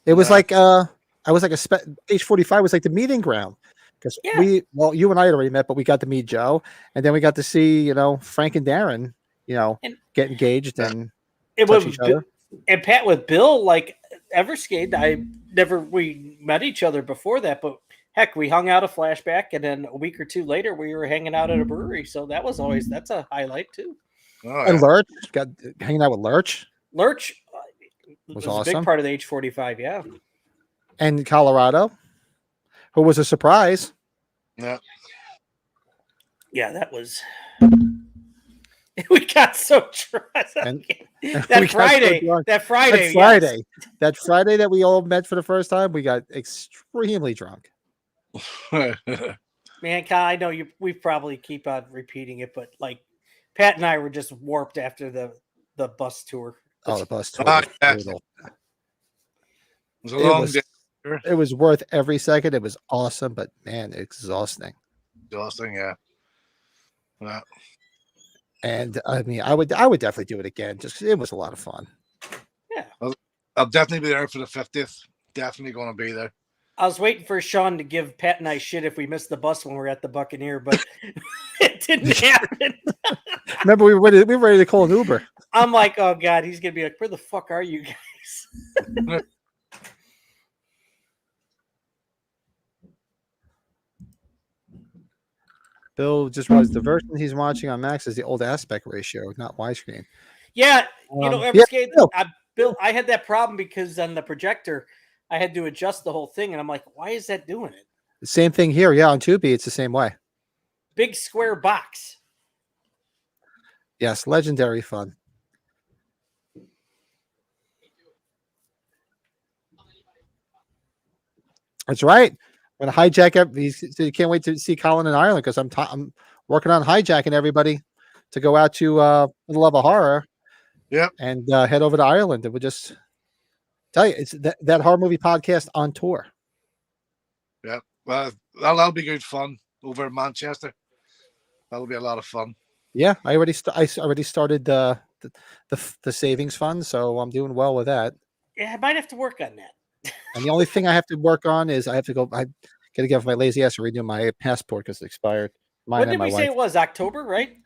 it was like age 45 was like the meeting ground because you and I had already met, but we got to meet Joe, and then we got to see Frank and Darren, get engaged and touch each other. And Pat with Bill, like Everskate, we met each other before that, but heck, we hung out a flashback, and then a week or two later, we were hanging out at a brewery. So that's a highlight too. Oh, yeah. And Lurch got hanging out with Lurch. Lurch was awesome. A big part of the age 45, yeah. And Colorado, who was a surprise. Yeah. Yeah, that was. We got so drunk. That Friday that we all met for the first time, we got extremely drunk. Yeah, Man, Kyle, I know we probably keep on repeating it, but like Pat and I were just warped after the bus tour. Oh, the bus tour Ah, was yeah. brutal. It was a It long was, day. it was worth every second. It was awesome, but man, exhausting. Exhausting, yeah. Yeah. And I mean, I would definitely do it again. Just 'cause it was a lot of fun. Yeah. I'll definitely be there for the 50th. Definitely going to be there. I was waiting for Sean to give Pat and I shit if we missed the bus when we were at the Buccaneer, but it didn't happen. Remember, we were ready to call an Uber. I'm like, oh God, he's gonna be like, where the fuck are you guys? Bill just realized the version he's watching on Max is the old aspect ratio, not widescreen. Yeah, you know, Bill, I had that problem because on the projector, I had to adjust the whole thing, and I'm like, why is that doing it? The same thing here. Yeah, on Tubi, it's the same way. Big square box. Yes, legendary fun. That's right. I'm gonna hijack so you can't wait to see Colin in Ireland because I'm working on hijacking everybody to go out to For the Love of Horror. Yep. And head over to Ireland. And we'll just tell you it's that horror movie podcast on tour. Yeah. Well, that'll be good fun over in Manchester. That'll be a lot of fun. Yeah, I already started the savings fund, so I'm doing well with that. Yeah, I might have to work on that. And the only thing I have to work on is I got to get off my lazy ass and renew my passport because it expired. When did we say it was? October, right?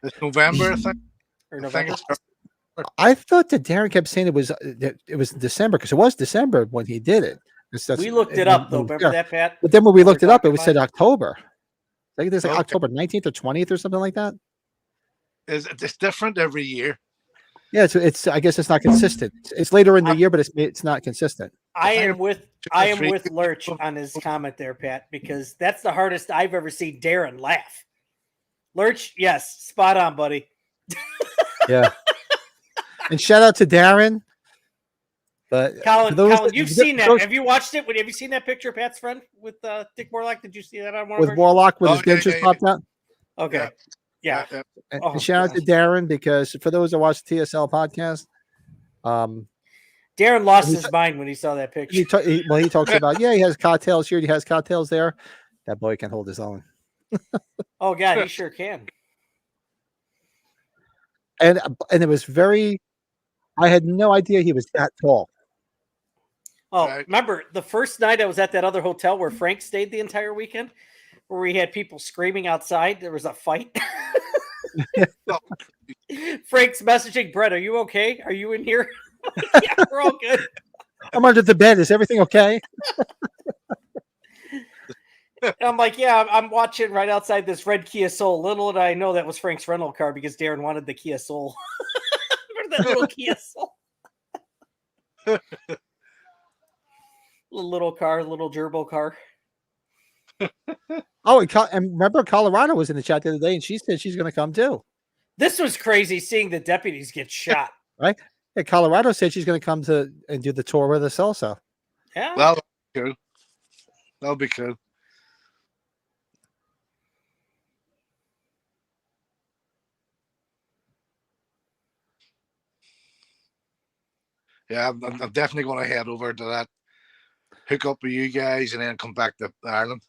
It's November, I think. Or November? I thought that Darren kept saying it was December because it was December when he did it. We looked it up though. Remember that, Pat? But then when we looked it up, it said October. I think there's like Okay. October 19th or 20th or something like that. It's different every year. Yeah, it's I guess it's not consistent. It's later in the year, but it's not consistent. I am with Lurch on his comment there, Pat, because that's the hardest I've ever seen Darren laugh. Lurch, yes, spot on, buddy. Yeah. And shout out to Darren. But Colin, you've seen that. Have you watched it? Have you seen that picture of Pat's friend with Dick Warlock? Did you see that on one with of Warlock with his yeah, dentures popped out? Okay. Yeah. And shout out to Darren because for those that watch the TSL podcast, Darren lost his mind when he saw that picture. He talks about he has cocktails here, he has cocktails there. That boy can hold his own. Oh God, he sure can. And it was I had no idea he was that tall. Oh, remember the first night I was at that other hotel where Frank stayed the entire weekend, where we had people screaming outside. There was a fight. Frank's messaging Brett, "Are you okay? Are you in here?" Yeah, we're all good. I'm under the bed. Is everything okay? And I'm like, yeah, I'm watching right outside this red Kia Soul. Little did I know that was Frank's rental car because Darren wanted the Kia Soul. Remember that little Kia Soul? little car, little gerbil car. Oh, and remember Colorado was in the chat the other day, and she said she's going to come too. This was crazy seeing the deputies get shot. Right? Yeah, Colorado said she's going to come and do the tour with us also. Yeah, that'll be cool. That'll be cool. Yeah, I'm definitely going to head over to that, hook up with you guys, and then come back to Ireland.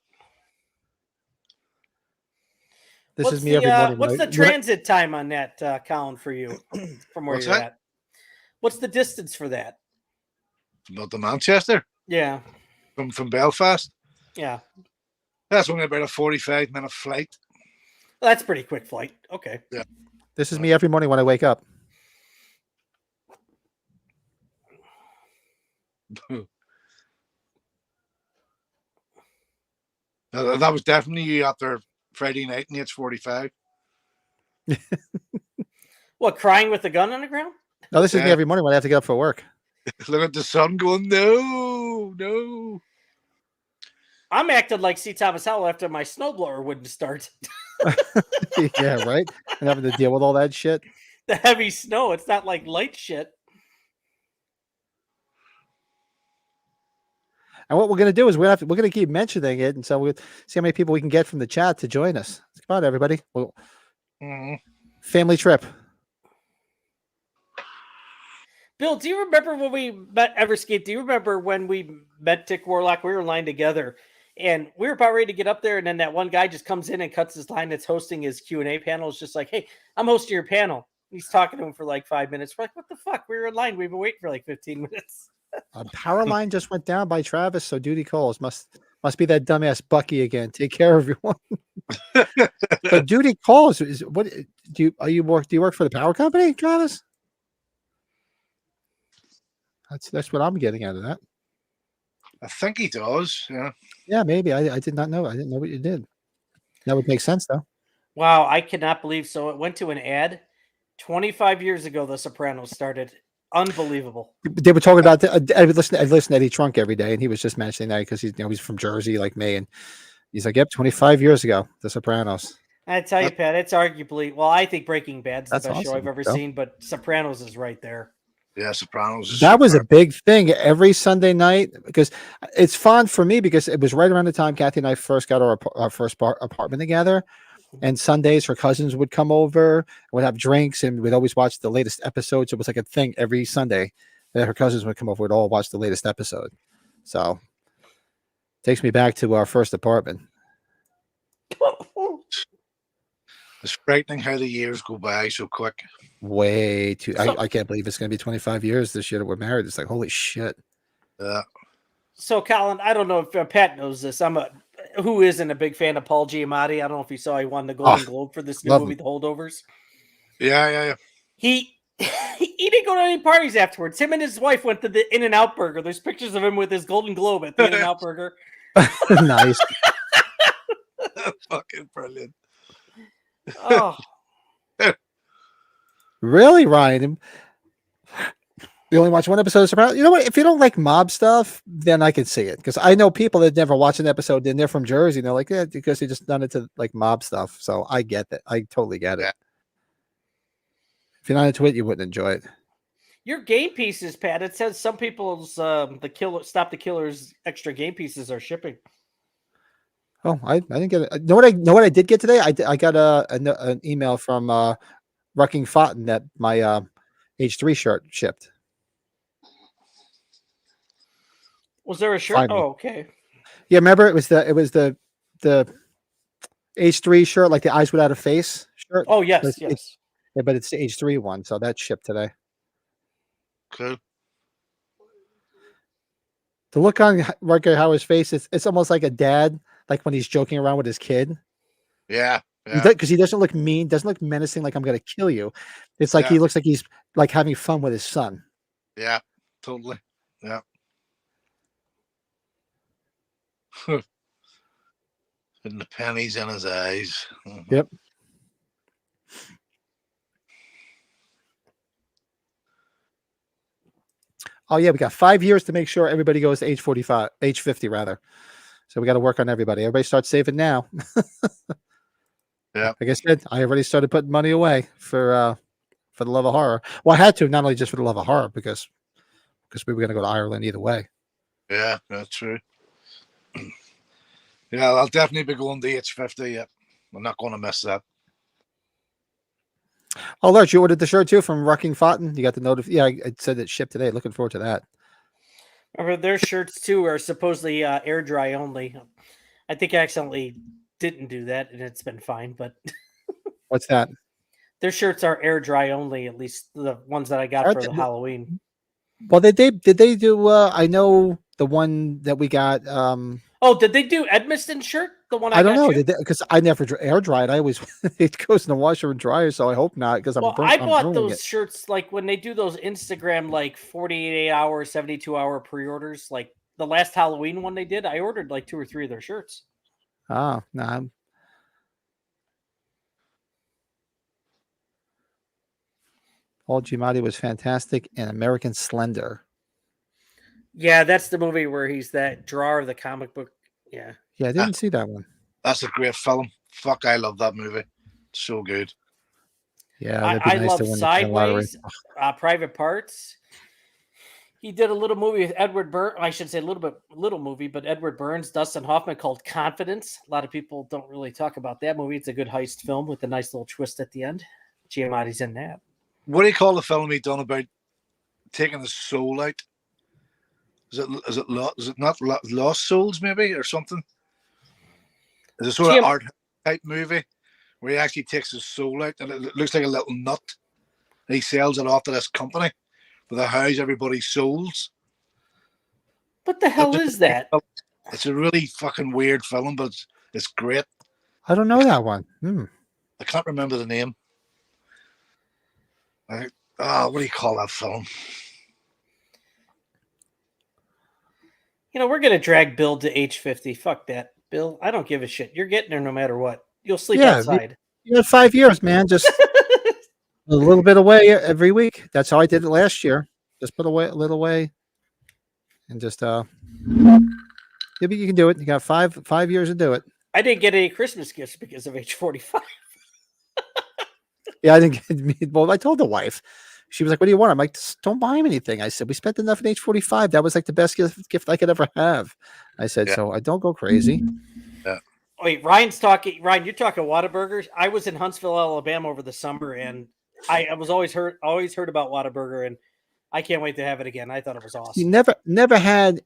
This is me every morning. What's the transit time on that, Colin, for you from where you're at? What's the distance for that? About to Manchester? Yeah. From Belfast? Yeah. That's only about a 45-minute flight. Well, that's a pretty quick flight. Okay. Yeah. This is me every morning when I wake up. That was definitely you after Friday night and it's 45. What, crying with a gun on the ground? No, this is me every morning when I have to get up for work. Look at the sun going, no. I'm acting like C. Thomas Howell after my snowblower wouldn't start. Yeah, right? And having to deal with all that shit. The heavy snow. It's not like light shit. And what we're going to do is we're going to keep mentioning it, and so we'll see how many people we can get from the chat to join us. Come on, everybody! Well, family trip. Bill, do you remember when we met Everscape? Do you remember when we met Dick Warlock? We were in line together, and we were about ready to get up there, and then that one guy just comes in and cuts his line that's hosting his Q&A panel. It's just like, hey, I'm hosting your panel. He's talking to him for like 5 minutes. We're like, what the fuck? We were in line. We've been waiting for like 15 minutes. A power line just went down by Travis, so duty calls. Must be that dumbass Bucky again. Take care, everyone. But duty calls is what do you work for the power company, Travis? That's what I'm getting out of that. I think he does. Yeah. Yeah, maybe. I did not know. I didn't know what you did. That would make sense, though. Wow, I cannot believe. So it went to an ad 25 years ago. The Sopranos started. Unbelievable. They were talking about. I listen to Eddie Trunk every day, and he was just mentioning that because he's from Jersey, like me, and he's like, "Yep, 25 years ago, The Sopranos." I tell you, Pat, it's arguably. Well, I think Breaking Bad's the That's best show awesome, I've ever Bill. seen, but Sopranos is right there. Yeah, Sopranos. Is That was a superb. big thing every Sunday night because it's fun for me because it was right around the time Kathy and I first got our first apartment together. And Sundays, her cousins would come over, would have drinks, and we'd always watch the latest episodes. It was like a thing every Sunday that her cousins would come over. We'd all watch the latest episode. So takes me back to our first apartment. It's frightening how the years go by so quick. Way too. So- I can't believe it's going to be 25 years this year that we're married. It's like, holy shit. Yeah. So, Colin, I don't know if Pat knows this. Who isn't a big fan of Paul Giamatti? I don't know if you saw he won the Golden Globe for this new love movie, him. The Holdovers. Yeah. He didn't go to any parties afterwards. Him and his wife went to the In-N-Out Burger. There's pictures of him with his Golden Globe at the In-N-Out Burger. Nice. Fucking brilliant. Oh, Really, Ryan? You only watch one episode of Sopranos? You know what? If you don't like mob stuff, then I can see it. Because I know people that never watch an episode, and they're from Jersey, and they're like, yeah, because they just done it to like mob stuff. So I get that. I totally get it. Yeah. If you're not into it, you wouldn't enjoy it. your game pieces, Pat. It says some people's Stop the Killers extra game pieces are shipping. Oh, I didn't get it. Know what I did get today? I got an email from Rutger Hauer that my H3 shirt shipped. Was there a shirt? Finally. Oh, okay. Yeah, remember it was the H3 shirt, like the eyes without a face shirt. Oh, yes, But yes. Yeah, but it's the H3 one, so that shipped today. Cool. The look on Rutger Hauer's face, it's almost like a dad, like when he's joking around with his kid. Yeah. Because he doesn't look mean, doesn't look menacing, like I'm going to kill you. It's like he looks like he's like having fun with his son. Yeah, totally. Yeah. And the pennies in his eyes. Yep. Oh yeah, we got 5 years to make sure everybody goes to age 50 rather. So we got to work on everybody. Everybody start saving now. Yeah. Like I said, I already started putting money away for the love of horror. Well, I had to, not only just for the love of horror, because we were going to go to Ireland either way. Yeah, that's true. Yeah, I'll definitely be going to age 50. Yeah, I'm not going to miss that. Oh, Lurch, you ordered the shirt too from Rutger Hauer. You got the notice. Yeah, it said it shipped today. Looking forward to that. Remember, their shirts too are supposedly air dry only. I think I accidentally didn't do that, and it's been fine. But What's that? their shirts are air dry only. At least the ones that I got for the Halloween. Well, did they do? I know the one that we got. Oh, did they do Edmiston's shirt? The one I don't got know you? because I never air dried. I always it goes in the washer and dryer, so I hope not because I'm. Well, I'm I bought ruining those it. shirts like when they do those Instagram like 48 hour, 72-hour pre-orders. Like the last Halloween one they did, I ordered like 2 or 3 of their shirts. Oh, no. Paul Giamatti was fantastic in American Slender. Yeah, that's the movie where he's that drawer of the comic book. Yeah. Yeah, I didn't see that one. That's a great film. Fuck, I love that movie. So good. Yeah, I that'd be nice love to win the lottery. Sideways, Private Parts. He did a little movie with Edward Burns. I should say little movie, but Edward Burns, Dustin Hoffman, called Confidence. A lot of people don't really talk about that movie. It's a good heist film with a nice little twist at the end. Giamatti's in that. What do you call the film he done about taking the soul out? Is it not Lost Souls maybe or something? It's a sort of art type movie where he actually takes his soul out and it looks like a little nut. And he sells it off to this company for the house everybody's souls. What the hell is that? It's a really fucking weird film, but it's great. I don't know that one. I can't remember the name. What do you call that film? You know, we're going to drag Bill to age 50. Fuck that. Bill, I don't give a shit. You're getting there no matter what. You'll sleep outside. You had 5 years, man. Just a little bit away every week. That's how I did it last year. Just put away a little away, and just you can do it. You got 5 years to do it. I didn't get any Christmas gifts because of age 45. Yeah, I didn't get me. Well, I told the wife. She was like, "What do you want?" I'm like, "Don't buy him anything." I said, "We spent enough at age 45. That was like the best gift I could ever have." I said, "So I don't go crazy." Yeah. Wait, Ryan's talking. Ryan, you're talking Whataburgers. I was in Huntsville, Alabama over the summer, and I was always heard about Whataburger, and I can't wait to have it again. I thought it was awesome. You never had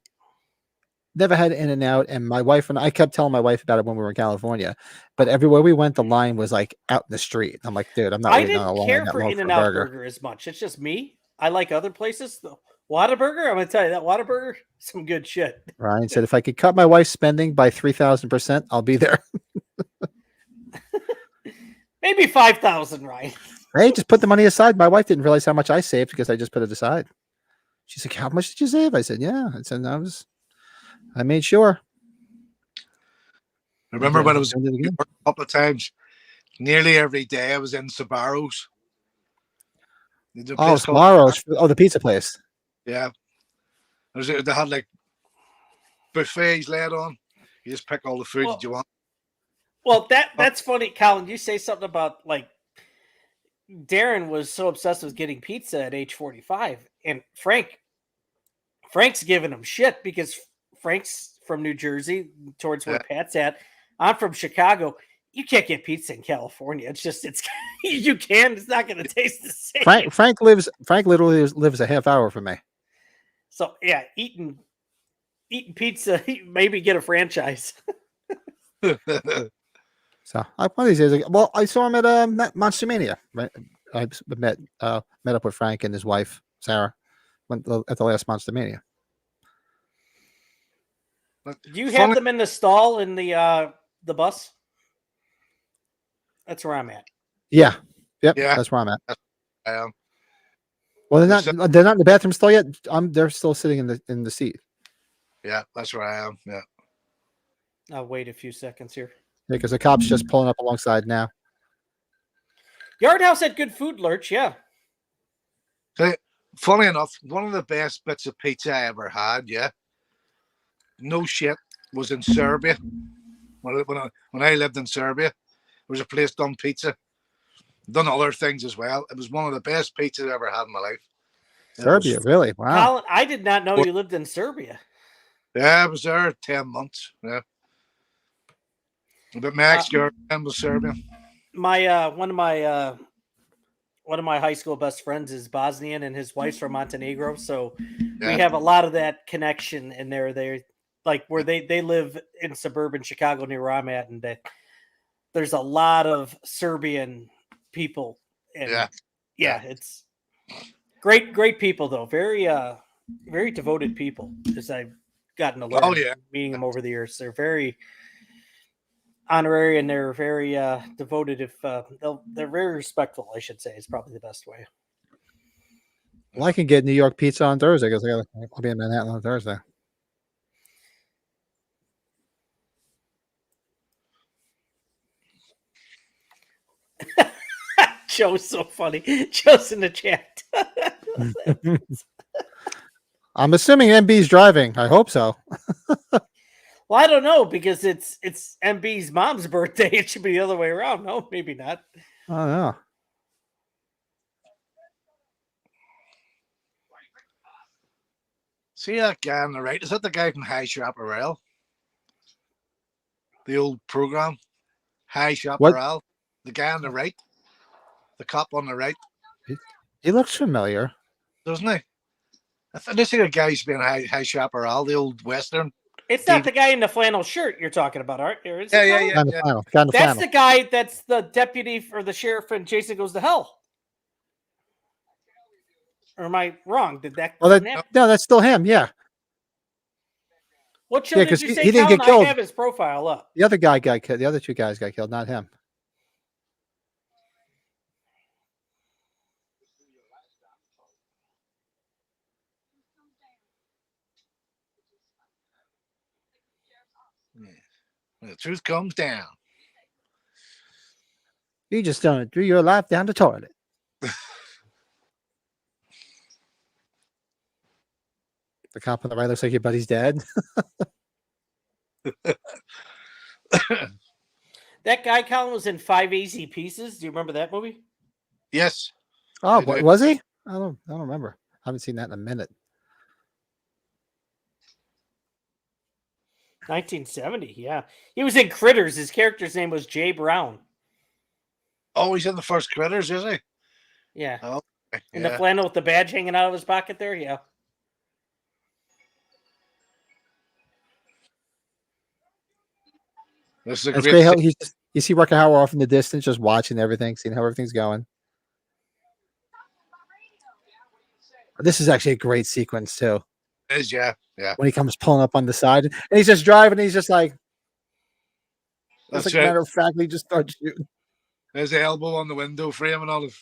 In-N-Out, and my wife and I kept telling my wife about it when we were in California. But everywhere we went, the line was like out in the street. I'm like, dude, I'm not. I didn't care for In-N-Out burger as much. It's just me. I like other places. The Whataburger, I'm gonna tell you that Whataburger, some good shit. Ryan said, if I could cut my wife's spending by 3,000%, I'll be there. Maybe 5,000, Ryan. Hey, just put the money aside. My wife didn't realize how much I saved because I just put it aside. She's like, "How much did you save?" I said, "Yeah." I said, I made sure. I remember when I was in New York a couple of times, nearly every day I was in Sbarro's. Oh, Sbarro's. Oh, the pizza place. Yeah. They had like buffets laid on. You just pick all the food that you want. Well, that's funny, Colin. You say something about like Darren was so obsessed with getting pizza at age 45, and Frank's giving him shit because Frank's from New Jersey, towards where Pat's at. I'm from Chicago. You can't get pizza in California. It's you can. It's not going to taste the same. Frank literally lives a half hour from me. So yeah, eating pizza, maybe get a franchise. So one of these days, well, I saw him at Monster Mania. Right, I met up with Frank and his wife Sarah at the last Monster Mania. Do you have them in the stall in the bus? That's where I'm at. Yeah. Yep. Yeah. That's where I'm at. I am. Well, they're not in the bathroom stall yet. They're still sitting in the seat. Yeah, that's where I am. Yeah. I'll wait a few seconds here. Yeah, because the cop's just pulling up alongside now. Yard House had good food, Lurch. Yeah. So, funny enough, one of the best bits of pizza I ever had, no shit, was in Serbia. When I lived in Serbia, there was a place done pizza. Done other things as well. It was one of the best pizzas I ever had in my life. Serbia, really? Wow. Colin, I did not know you lived in Serbia. Yeah, I was there 10 months. Yeah. But my ex-girlfriend was Serbian. One of my high school best friends is Bosnian, and his wife's from Montenegro. So we have a lot of that connection in there. They're like where they live in suburban Chicago near where I'm at, and there's a lot of Serbian people. And it's great people though. Very very devoted people, as I've gotten to learn meeting them over the years. They're very honorary and they're very devoted. They're very respectful, I should say, is probably the best way. Well, I can get New York pizza on Thursday because I'll be in Manhattan on Thursday. Joe's so funny. Joe's in the chat. I'm assuming MB's driving. I hope so. Well, I don't know because it's MB's mom's birthday. It should be the other way around. No, maybe not. I don't know. See that guy on the right? Is that the guy from High Chaparral? The old program, High Chaparral. The guy on the right, the cop on the right, He looks familiar. doesn't he? I think this is the guy who's been High Chaparral, the old Western. It's not the guy in the flannel shirt you're talking about, Art. Yeah. Guy in the flannel. Guy in the That's flannel. the guy that's the deputy for the sheriff in Jason Goes to Hell. Or am I wrong? Did that? Oh, no, that's still him. Yeah. What show Yeah, did 'cause you he say? didn't get Colin? killed. I have his profile up. The other guy got killed. The other two guys got killed, not him. When the truth comes down. You just done threw your life down the toilet. The cop on the right looks like your buddy's dad. That guy, Colin, was in 5 Easy Pieces. Do you remember that movie? Yes. Oh, I do. was he? I don't remember. I haven't seen that in a minute. 1970, yeah. He was in Critters. His character's name was Jay Brown. Oh, he's in the first Critters, is he? Yeah. Oh, okay. In the flannel with the badge hanging out of his pocket there, yeah. This is a It's great great how scene. you see Rutger Hauer off in the distance, just watching everything, seeing how everything's going. This is actually a great sequence too. It is, yeah. When he comes pulling up on the side, and he's just driving, and he's just like, That's like a right. matter of fact, he just starts shooting. There's the elbow on the window frame and all of.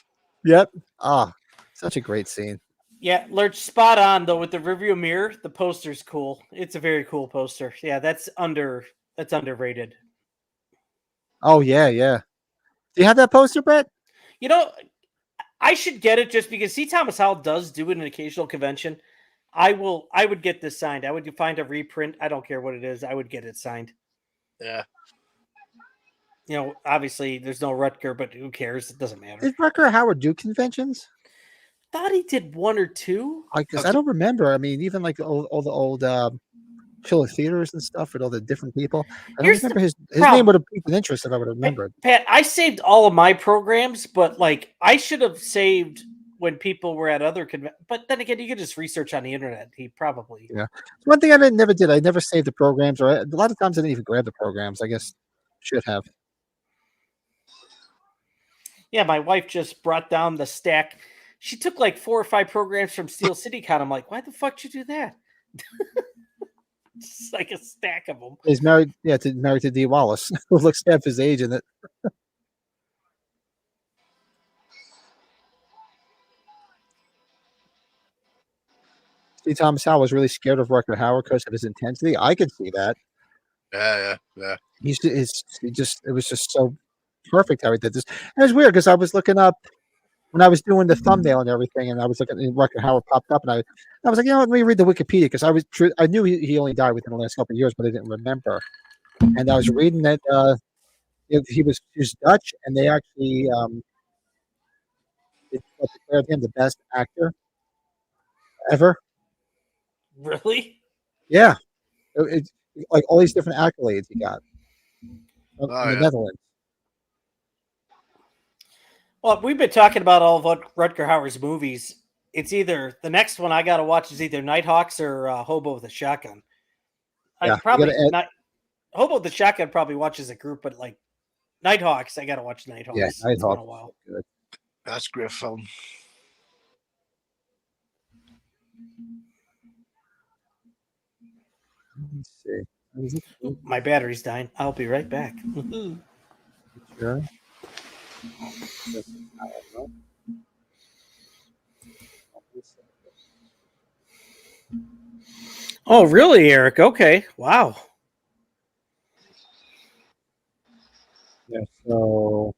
Yep. Ah, such a great scene. Yeah, Lurch, spot on though with the rearview mirror. The poster's cool. It's a very cool poster. Yeah, that's underrated. Oh yeah. Do you have that poster, Brett? You know, I should get it just because C. Thomas Howell does do an occasional convention. I would get this signed. I would find a reprint. I don't care what it is. I would get it signed. Yeah. You know, obviously there's no Rutger, but who cares? It doesn't matter. Did Rutger Hauer do conventions? Thought he did 1 or 2. Because I don't remember. I mean, even like all the old Chiller theaters and stuff with all the different people. I don't Here's the remember his problem. name would have piqued an interest if I would have remembered. Pat, I saved all of my programs, but like I should have saved when people were at other but then again, you could just research on the internet. He probably One thing I never did. I never saved the programs, or a lot of times I didn't even grab the programs. I guess should have. Yeah, my wife just brought down the stack. She took like 4 or 5 programs from Steel City Con. I'm like, why the fuck did you do that? It's like a stack of them. He's married, married to Dee Wallace, who looks half his age in it. See, Thomas Howell was really scared of Rutger Hauer because of his intensity. I could see that. Yeah. It was just so perfect how he did this. And it was weird because I was looking up when I was doing the thumbnail and everything, and I was looking at Rutger Hauer popped up, and I was like, let me read the Wikipedia because I knew he only died within the last couple of years, but I didn't remember. And I was reading that he was Dutch, and they actually declared him the best actor ever. Really? Yeah, it's like all these different accolades he got in the Netherlands. Well, we've been talking about all of Rutger Hauer's movies. It's either the next one I got to watch is either Nighthawks or Hobo with a Shotgun. Yeah, I probably not. Hobo with the Shotgun probably watch as a group, but like Nighthawks, I got to watch Nighthawks. Yeah, It's been Nighthawks. a while. Good. That's a great film. Let's see. Ooh, my battery's dying. I'll be right back. Sure. Oh, really, Eric? Okay. Wow. Yeah, so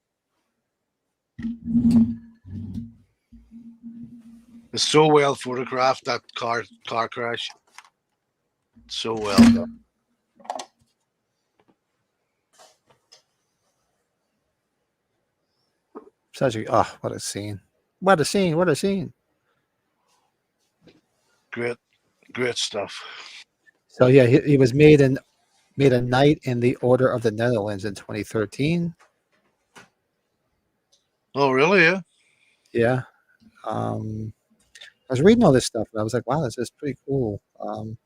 It's so well photographed, that car crash. So well done. such a what a scene. What a scene. Great Great stuff. So yeah, he was made a knight in the Order of the Netherlands in 2013. Oh, really? Yeah. Yeah. I was reading all this stuff and I was like, wow, this is pretty cool. Trying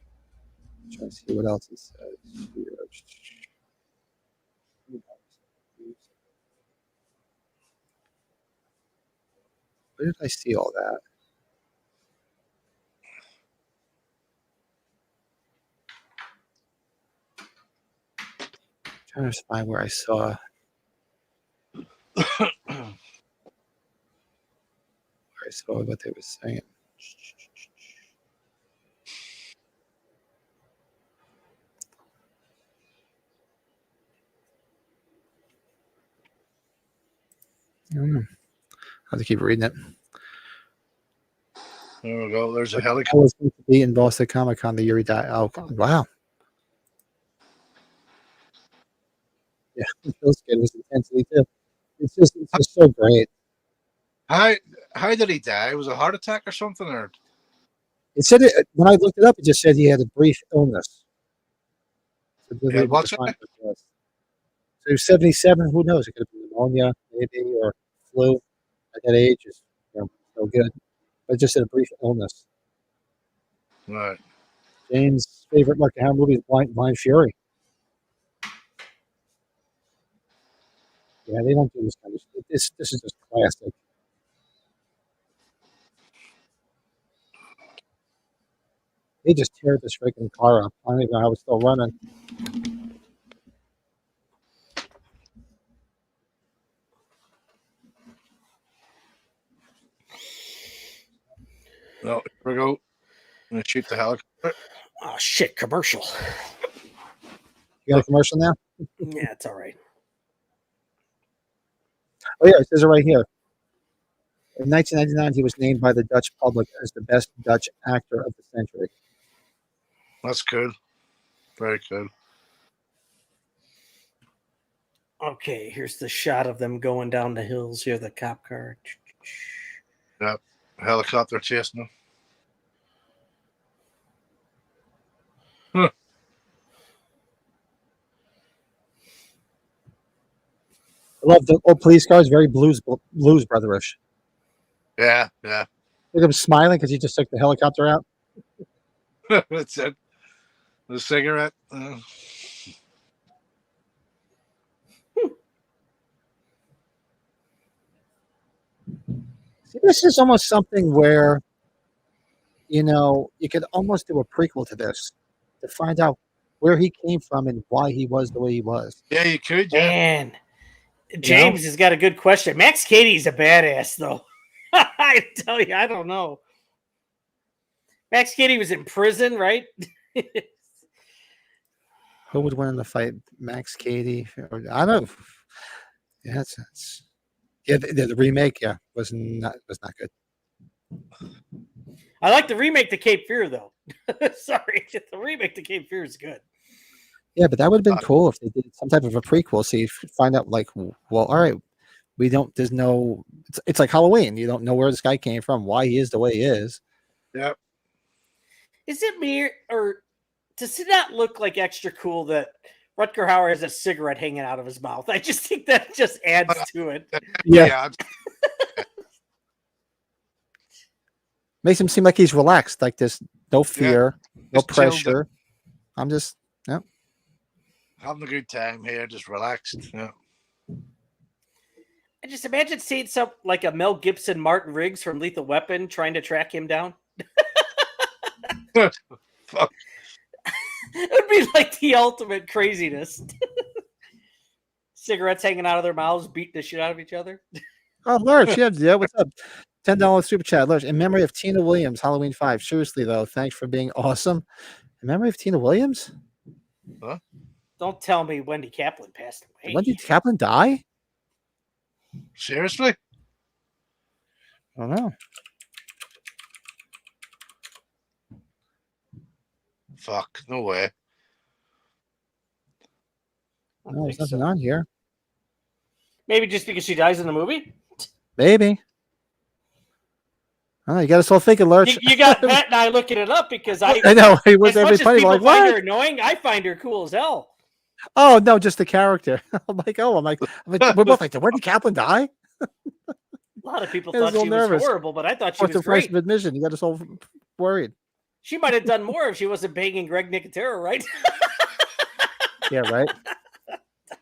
to see what else it says here. Where did I see all that? Trying to find where I saw what they were saying. I don't know. I have to keep reading it. There we go. There's a I helicopter. was going to be in Boston Comic Con the year he died. Oh, wow. Yeah, those kid was intensity too. It's just so great. How did he die? Was it a heart attack or something? Or It said it when I looked it up. It just said he had a brief illness. So yeah, what's it? So he was 77. Who knows? It could have been pneumonia, maybe, or flu. At that age, is no good. But it just said a brief illness. Right. James' favorite Rutger Hauer movie is Blind Fury. Yeah, they don't do this kind of stuff. This is just classic. They just tear this freaking car up. I don't even know how it's still running. Well, here we go. I'm gonna shoot the helicopter. Oh shit! Commercial. You got a commercial now? Yeah, it's all right. Oh, yeah, it says it right here. In 1999, he was named by the Dutch public as the best Dutch actor of the century. That's good. Very good. Okay, here's the shot of them going down the hills. Here, the cop car. Yep. Helicopter chasing them. Huh. I love the old police cars, very blues brotherish. Yeah, yeah. Look at him smiling because he just took the helicopter out. That's it. The cigarette. See, this is almost something where, you could almost do a prequel to this to find out where he came from and why he was the way he was. Yeah, you could. Yeah. Man, James has got a good question. Max Cady's a badass, though. I tell you, I don't know. Max Cady was in prison, right? Who would win in the fight? Max Cady? I don't know. Yeah, the remake. Yeah, was not good. I like the remake to Cape Fear, though. Sorry, the remake to Cape Fear is good. Yeah, but that would have been cool if they did some type of a prequel. So you find out, like, well, all right, we don't. There's no. It's like Halloween. You don't know where this guy came from, why he is the way he is. Yep. Is it me, or does it not look like extra cool that Rutger Hauer has a cigarette hanging out of his mouth? I just think that just adds to it. Yeah. Makes him seem like he's relaxed, like this, no fear, no Just chilled pressure. I'm just, having a good time here, just relaxed. Yeah. I just imagine seeing some like a Mel Gibson, Martin Riggs from Lethal Weapon trying to track him down. Fuck. It would be like the ultimate craziness. Cigarettes hanging out of their mouths, beating the shit out of each other. Oh, Lurch, yeah, what's up? $10 super chat, Lurch. In memory of Tina Williams, Halloween 5. Seriously though, thanks for being awesome. In memory of Tina Williams? Huh? Don't tell me Wendy Kaplan passed away. When did Kaplan die? Seriously? I don't know. Fuck, no way. No, there's nothing on here. Maybe just because she dies in the movie? Maybe. Oh, you got us all thinking, Lurch. You got Matt and I looking it up because I know. It was as much as everybody people like, find what? her annoying, I find her cool as hell. Oh, no, just the character. I'm like, we're both like, did Wendy Kaplan die? A lot of people I was thought all she nervous. was horrible, but I thought she What's was the price great. of admission? You got us all worried. She might have done more if she wasn't banging Greg Nicotero, right? Yeah, right.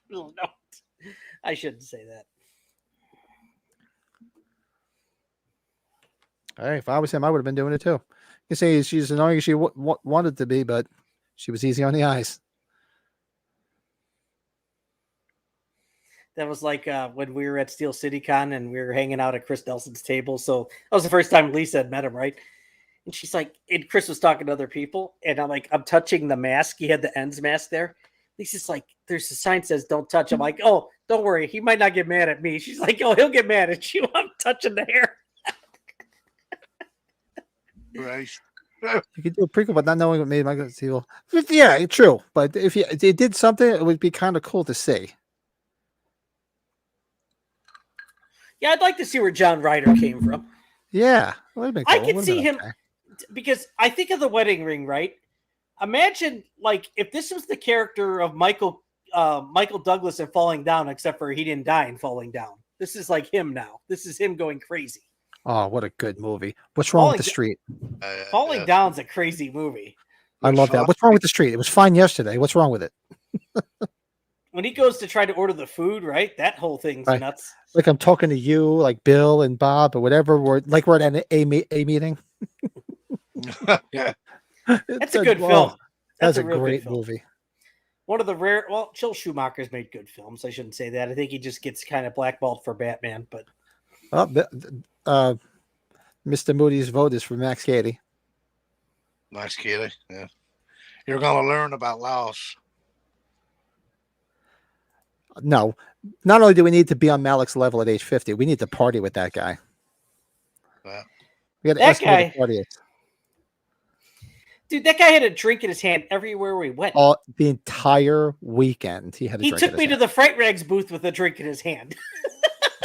No, I shouldn't say that. Hey, if I was him, I would have been doing it too. You say she's annoying as she wanted to be, but she was easy on the eyes. That was like when we were at Steel City Con and we were hanging out at Chris Nelson's table. So that was the first time Lisa had met him, right? And she's like, and Chris was talking to other people, and I'm like, I'm touching the mask. He had the ends mask there. Lisa's like, there's a sign that says don't touch. I'm like, oh, don't worry, he might not get mad at me. She's like, oh, he'll get mad at you. I'm touching the hair. Right. You could do a prequel, but not knowing what made Michael Steele. Yeah, true. But if they did something, it would be kind of cool to see. Yeah, I'd like to see where John Ryder came from. Yeah, cool. I could see him because I think of The Wedding Ring, right? Imagine like if this was the character of Michael Douglas in Falling Down, except for he didn't die in Falling Down. This is like him now. This is him going crazy. Oh, what a good movie! What's wrong with the street? Falling Down's a crazy movie. I love that. What's wrong with the street? It was fine yesterday. What's wrong with it? When he goes to try to order the food, right? That whole thing's nuts. Like I'm talking to you, like Bill and Bob or whatever. We're at a meeting. Yeah, that's a good film. That's a great movie. One of the rare. Well, Joel Schumacher's made good films. I shouldn't say that. I think he just gets kind of blackballed for Batman. But Mr. Moody's vote is for Max Cady. Max Cady. Yeah, you're gonna learn about Laos. No, not only do we need to be on Malik's level at age 50, we need to party with that guy. Yeah. We got to that guy. Party. Dude, that guy had a drink in his hand everywhere we went. The entire weekend, he had. He took me to the Fright Rags booth with a drink in his hand.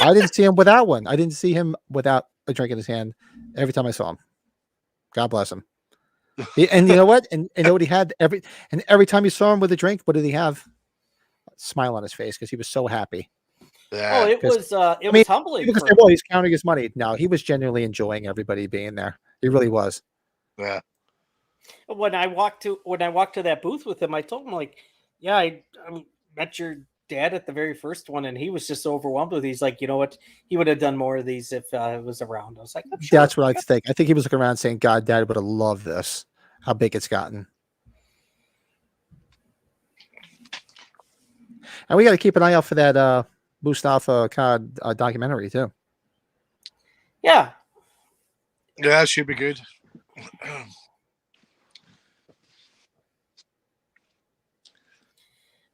I didn't see him without one. I didn't see him without a drink in his hand every time I saw him. God bless him. And you know what? And you know what he had every time you saw him with a drink, what did he have? A smile on his face because he was so happy. Yeah. Oh, it was humbling. People can say, well, he's counting his money. No, he was genuinely enjoying everybody being there. He really was. Yeah. When I walked to that booth with him, I told him like, yeah, I met your dad at the very first one, and he was just so overwhelmed with. He's like, you know what, he would have done more of these if it was around. I was like, I'm sure. That's what I think. I think he was looking around saying, God, Dad would have loved this. How big it's gotten. And we got to keep an eye out for that Mustafa Khan documentary too. Yeah. Yeah, it should be good.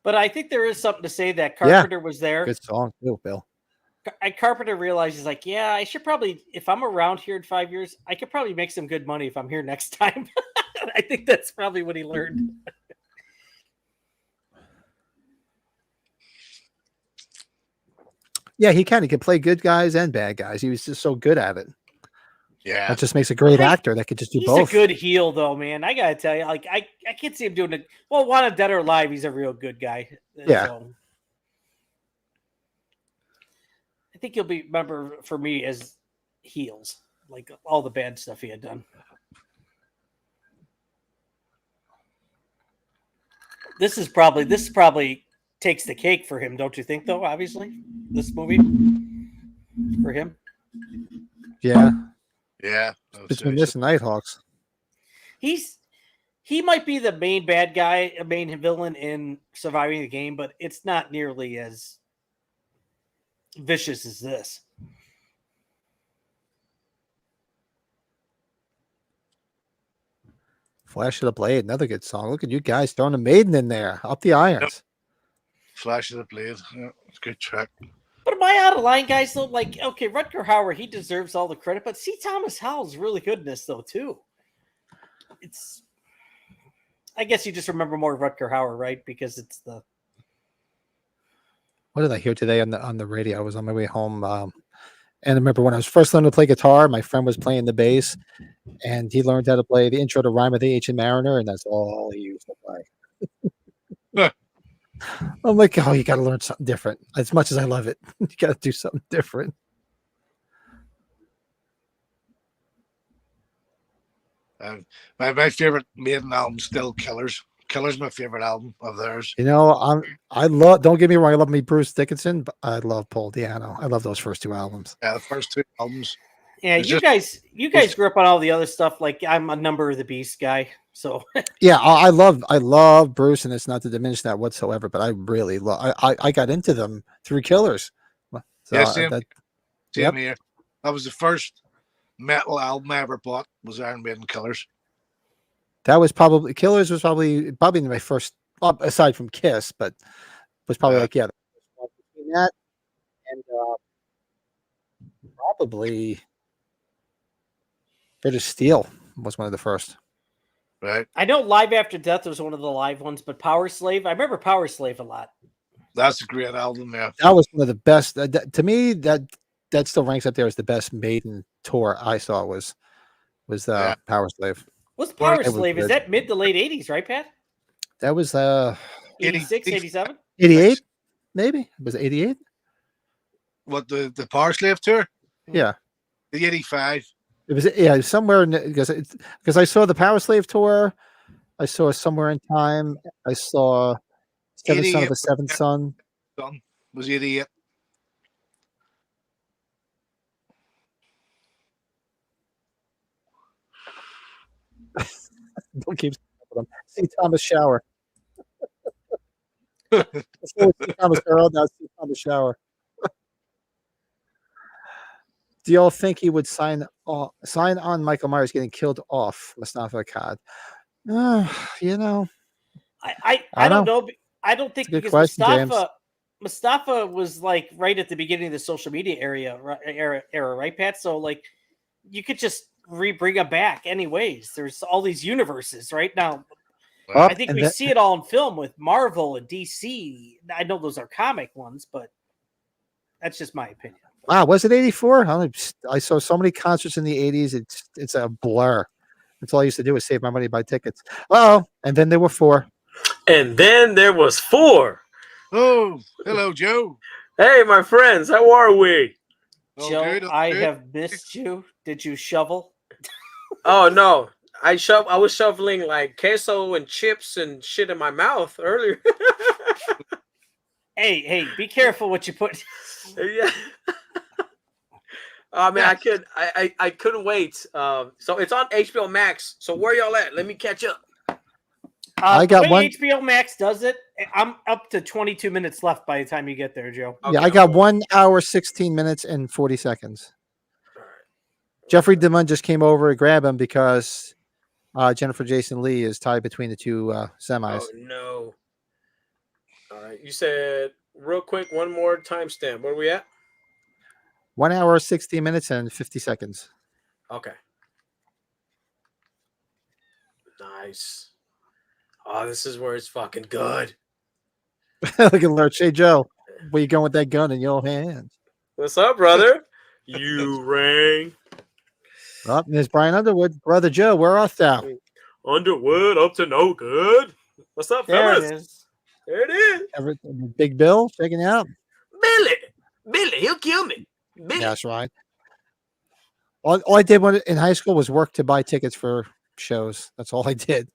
But I think there is something to say that Carpenter was there. Good song too, Bill. Carpenter realizes like, yeah, I should probably, if I'm around here in 5 years, I could probably make some good money if I'm here next time. I think that's probably what he learned. Yeah, he can play good guys and bad guys. He was just so good at it. Yeah, that just makes a great actor that could just do both. He's a good heel, though, man. I gotta tell you, like I can't see him doing it. Well, Wanted Dead or Alive, he's a real good guy. Yeah. So, I think he'll be remembered for me as heels, like all the bad stuff he had done. This is probably takes the cake for him, don't you think? Though, obviously, this movie for him. Yeah. Yeah. Between this and Nighthawks. He might be the main bad guy, a main villain in Surviving the Game, but it's not nearly as vicious as this. Flash of the Blade, another good song. Look at you guys throwing a Maiden in there. Up the irons. Yep. Flash of the Blade. Yeah, it's a good track. But am I out of line, guys? Though, like, okay, Rutger Hauer, he deserves all the credit, but C. Thomas Howell's really good in this, though, too. I guess you just remember more Rutger Hauer, right? Because it's the. What did I hear today on the radio? I was on my way home, And I remember when I was first learning to play guitar, my friend was playing the bass, and he learned how to play the intro to Rhyme of the Ancient Mariner, and that's all he used to play. I'm like, oh, you got to learn something different. As much as I love it, you got to do something different. My favorite Maiden album still Killers. Killers my favorite album of theirs. You know, I love. Don't get me wrong, I love me Bruce Dickinson, but I love Paul Di'Anno. I love those first 2 albums. Yeah, the first 2 albums. Yeah, It's you guys grew up on all the other stuff. Like I'm a Number of the Beast guy, so Yeah, I love Bruce, and it's not to diminish that whatsoever, but I really love. I got into them through Killers. So Yeah, same yep. here. That was the first metal album I ever bought. Was Iron Maiden Killers. That was probably Killers was probably my first, aside from Kiss, but was probably like between that and probably British Steel was one of the first. Right. I know Live After Death was one of the live ones, but Power Slave, I remember Power Slave a lot. That's a great album. Yeah, that was one of the best. To me, that still ranks up there as the best Maiden tour I saw was Power Slave. What's Power It was Slave? Is good. that mid to late 80s, right, Pat? That was 86, 87? 88, maybe. Was it 88? What the Power Slave tour? Yeah. The 85. It was somewhere because I saw the Power Slave tour. I saw Somewhere in Time. I saw Seventh Son of the Seventh Son. Was 88. Don't keep see Thomas Shower. See Thomas Earl, now see Thomas Shower. Do y'all think he would sign on Michael Myers getting killed off Mustafa Akkad? You know, I don't know. I don't think good because question, Mustafa was like right at the beginning of the social media era, right, Pat? So like you could just bring him back anyways. There's all these universes right now. I think we see it all in film with Marvel and DC. I know those are comic ones, but that's just my opinion. Wow, was it 84? I saw so many concerts in the 80s. It's a blur. That's all I used to do was save my money, buy tickets. Oh, and then there were 4. And then there was 4. Oh, hello, Joe. Hey, my friends, how are we? Joe, I have missed you. Did you shovel? Oh no, I was shoveling like queso and chips and shit in my mouth earlier. Hey, be careful what you put. Yeah. I mean, I couldn't wait. So it's on HBO Max. So where y'all at? Let me catch up. I got one. HBO Max does it. I'm up to 22 minutes left by the time you get there, Joe. Yeah, I got 1 hour, 16 minutes, and 40 seconds. Jeffrey DeMunn just came over to grab him because Jennifer Jason Leigh is tied between the 2 semis. Oh no! All right, you said real quick one more timestamp. Where are we at? 1 hour, 16 minutes, and 50 seconds. Okay. Nice. Oh, this is where it's fucking good. Look at Lurch. Hey, Joe, where you going with that gun in your hand? What's up, brother? You rang. Oh, and there's Brian Underwood. Brother Joe, where art thou? Underwood up to no good. What's up, There fellas? it is. There it is. Big Bill checking out. Billy, he'll kill me. Billy. Yeah, that's right. All I did in high school was work to buy tickets for shows. That's all I did.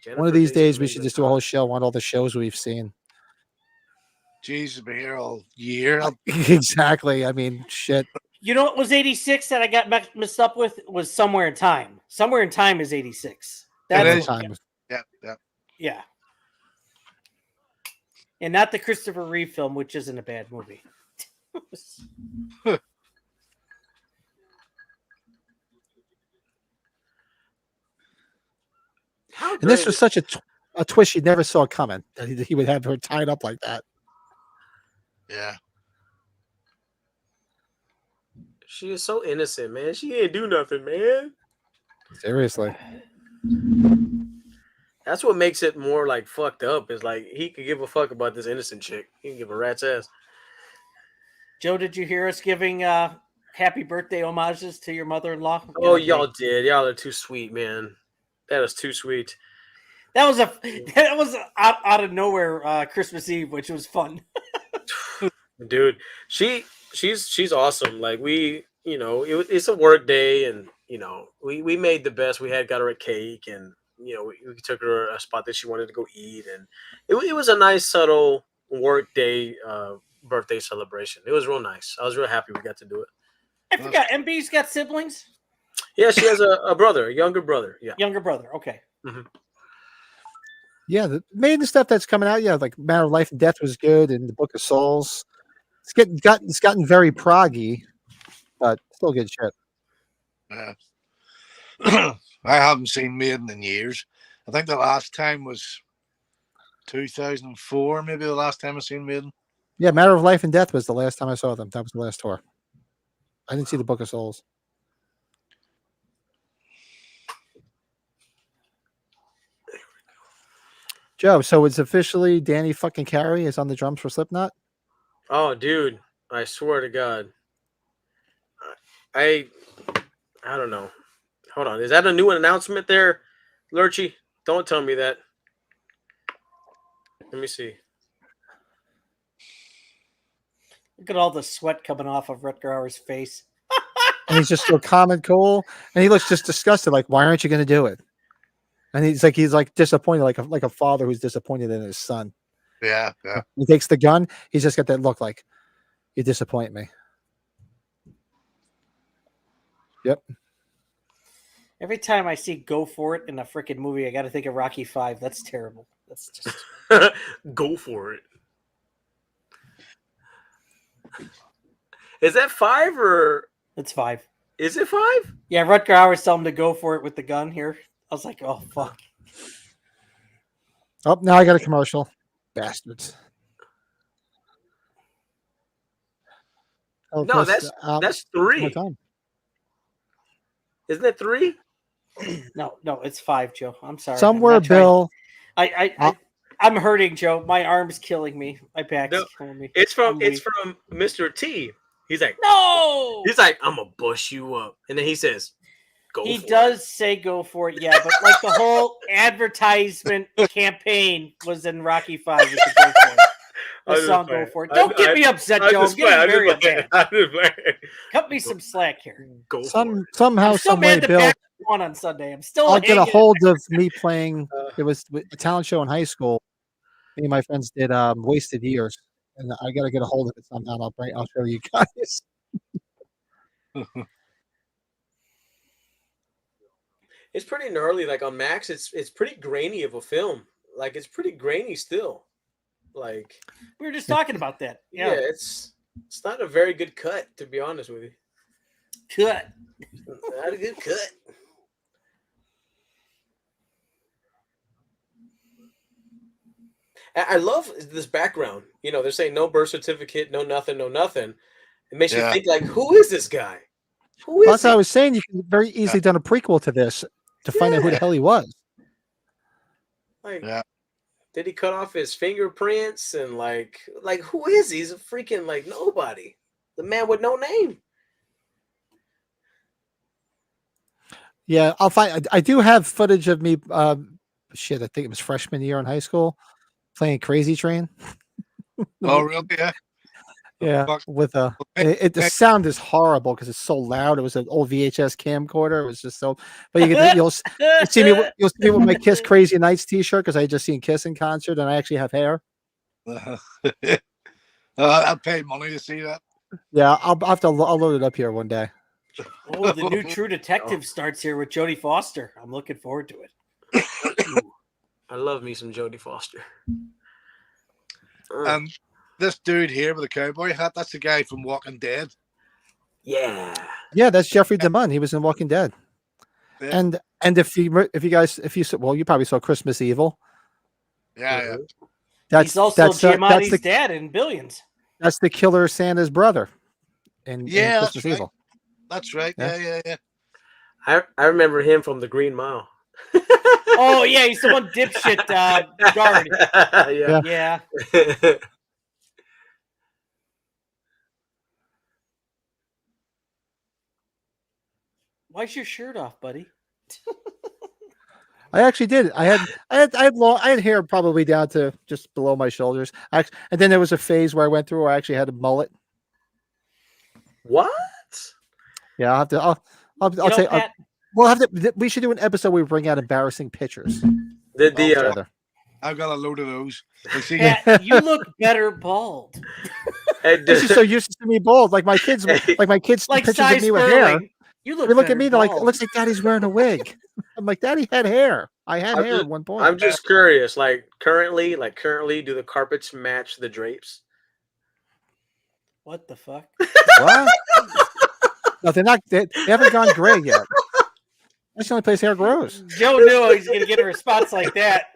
Damn. One of these days, we should just do a whole show on all the shows we've seen. Jesus, been here all year. Exactly. I mean, shit. You know what was 86 that I got mixed up with was Somewhere in Time. Somewhere in Time is 86. That's time. Yeah. And not the Christopher Reeve film, which isn't a bad movie. And this was such a twist you never saw coming, that he would have her tied up like that. Yeah. She is so innocent, man. She didn't do nothing, man. Seriously. That's what makes it more like fucked up. Is like he could give a fuck about this innocent chick. He can give a rat's ass. Joe, did you hear us giving happy birthday homages to your mother-in-law? Oh, y'all did. Y'all are too sweet, man. That is too sweet. That was out of nowhere Christmas Eve, which was fun. Dude, she's awesome. Like it's a work day, and we made the best we had. Got her a cake, and we took her a spot that she wanted to go eat, and it was a nice subtle work day birthday celebration. It was real nice. I was real happy we got to do it. I forgot. MB's got siblings. Yeah, she has a brother, a younger brother. Yeah, younger brother. Okay. Mm-hmm. Yeah, the main stuff that's coming out, like Matter of Life and Death was good, and the Book of Souls. It's gotten very proggy, but still good shit. Yeah. I haven't seen Maiden in years. I think the last time was 2004, maybe the last time I seen Maiden. Yeah, Matter of Life and Death was the last time I saw them. That was the last tour. I didn't see the Book of Souls. Joe, so it's officially Danny fucking Carey is on the drums for Slipknot? Oh, dude, I swear to God. I don't know. Hold on. Is that a new announcement there, Lurchy? Don't tell me that. Let me see. Look at all the sweat coming off of Rutger Hauer's face. And he's just so calm and cool. And he looks just disgusted, like, why aren't you going to do it? And he's like disappointed, like a father who's disappointed in his son. Yeah. He takes the gun. He's just got that look like, you disappoint me. Yep. Every time I see "Go For It" in a freaking movie, I got to think of Rocky V. That's terrible. That's just Go for it. Is that 5 or? It's 5. Is it 5? Yeah, Rutger Hauer's telling him to go for it with the gun here. I was like, oh fuck. Oh, now I got a commercial. Bastards. Oh, No, Chris, that's one 3. more time. Isn't it 3? No, it's 5, Joe. I'm sorry. Somewhere, Bill. I'm hurting, Joe. My arm's killing me. My back's killing me. It's from Mr. T. He's like, no. He's like, I'm gonna bush you up, and then he says, "Go." He for does it. say "go for it," yeah, but like the whole advertisement campaign was in Rocky V. With the "Go for it." The song "Go for it." Don't get me upset, Joe. I'm getting very upset. Cut me some slack here. Go somehow, I'm still some way, mad the Bill. back won on Sunday. I'm still. I'll get a hanging. hold of me playing. It was a talent show in high school. Me and my friends did Wasted Years, and I got to get a hold of it somehow. I'll show you guys. It's pretty gnarly. Like on Max, it's pretty grainy of a film. Like it's pretty grainy still. Like we were just talking about that. Yeah, it's not a very good cut, to be honest with you. Cut. Not a good cut. I love this background. They're saying no birth certificate, no nothing, no nothing. It makes you think like, who is this guy? Who is That's what I was saying. You could very easily done a prequel to this to find out who the hell he was. Like, did he cut off his fingerprints and like who is he? He's a freaking like nobody. The man with no name. Yeah, I'll find. I do have footage of me. I think it was freshman year in high school, playing Crazy Train. Oh, really? Yeah. Yeah, with the sound is horrible because it's so loud. It was an old VHS camcorder. It was just so. But you'll see me with my Kiss Crazy Nights T-shirt because I had just seen Kiss in concert and I actually have hair. I paid money to see that. Yeah, I'll load it up here one day. Oh, the new True Detective starts here with Jodie Foster. I'm looking forward to it. I love me some Jodie Foster. This dude here with the cowboy hat, that's the guy from Walking Dead. Yeah, that's Jeffrey DeMunn. He was in Walking Dead. Yeah. And if you probably saw Christmas Evil. Yeah. He's also Giamatti's dad in Billions. That's the killer Santa's brother in Christmas Evil. That's right. Yeah. I remember him from The Green Mile. Oh yeah, he's the one dipshit guard. Yeah. Why's your shirt off, buddy? I actually did. I had hair probably down to just below my shoulders. And then there was a phase where I went through where I actually had a mullet. What? Yeah, I'll have to. I'll say. Pat, We'll have to. We should do an episode where we bring out embarrassing pictures. The I've got a load of those. You see, Pat, you look better bald. This is so used to me bald. Like my kids, Like pictures of Cy me with hair. Sperling. You look. They look at better me. They're like, "It bald. looks like Daddy's wearing a wig." I'm like, "Daddy had hair. I had hair at one point." I'm just curious. Like currently, do the carpets match the drapes? What the fuck? What? No, they're not. They haven't gone gray yet. That's the only place hair grows. Joe knew he's gonna get a response like that.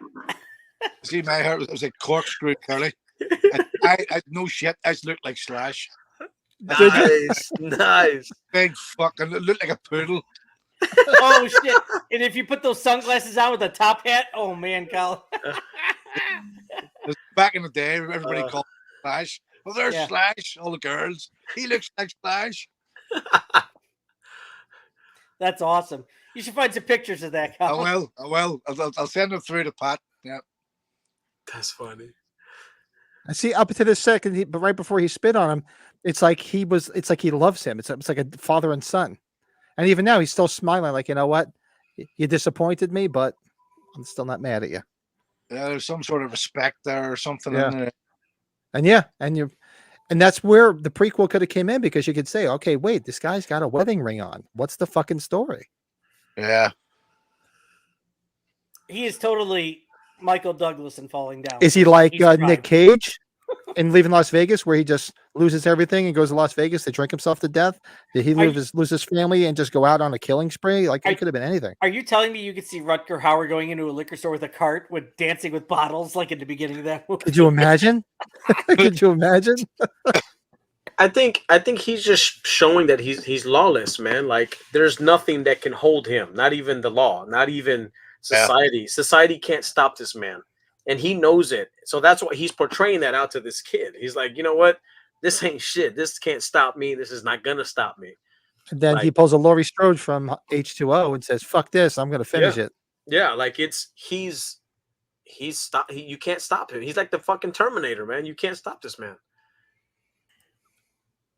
see, my hair was like corkscrew curly. I no shit. I just looked like Slash. Nice, nice. Big fucking looked like a poodle. Oh shit! And if you put those sunglasses on with a top hat, oh man, Colin. Back in the day, everybody called him Slash. Well, there's Yeah. Slash. All the girls. He looks like Slash. That's awesome. You should find some pictures of that, I Colin. will. I'll send them through to Pat. Yeah. That's funny. I see up to the second, but right before he spit on him, it's like he loves him. It's like a father and son. And even now, he's still smiling, like, you know what? You disappointed me, but I'm still not mad at you. Yeah, there's some sort of respect there or something Yeah. in there. And that's where the prequel could have came in, because you could say, okay, wait, this guy's got a wedding ring on. What's the fucking story? Yeah. He is totally Michael Douglas in Falling Down. Is he like He's Nick prime. Cage in Leaving Las Vegas, where he just loses everything and goes to Las Vegas to drink himself to death? Did he lose his family and just go out on a killing spree? Like, it could have been anything. Are you telling me you could see Rutger Hauer going into a liquor store with a cart with dancing with bottles like at the beginning of that movie? Could you imagine? Could you imagine? I think he's just showing that he's lawless, man. Like there's nothing that can hold him, not even the law, not even society. Yeah. Society can't stop this man. And he knows it. So that's why he's portraying that out to this kid. He's like, you know what? This ain't shit. This can't stop me. This is not gonna stop me. And then he pulls a Laurie Strode from H2O and says, "Fuck this! I'm gonna finish it." Yeah, like you can't stop him. He's like the fucking Terminator, man. You can't stop this man.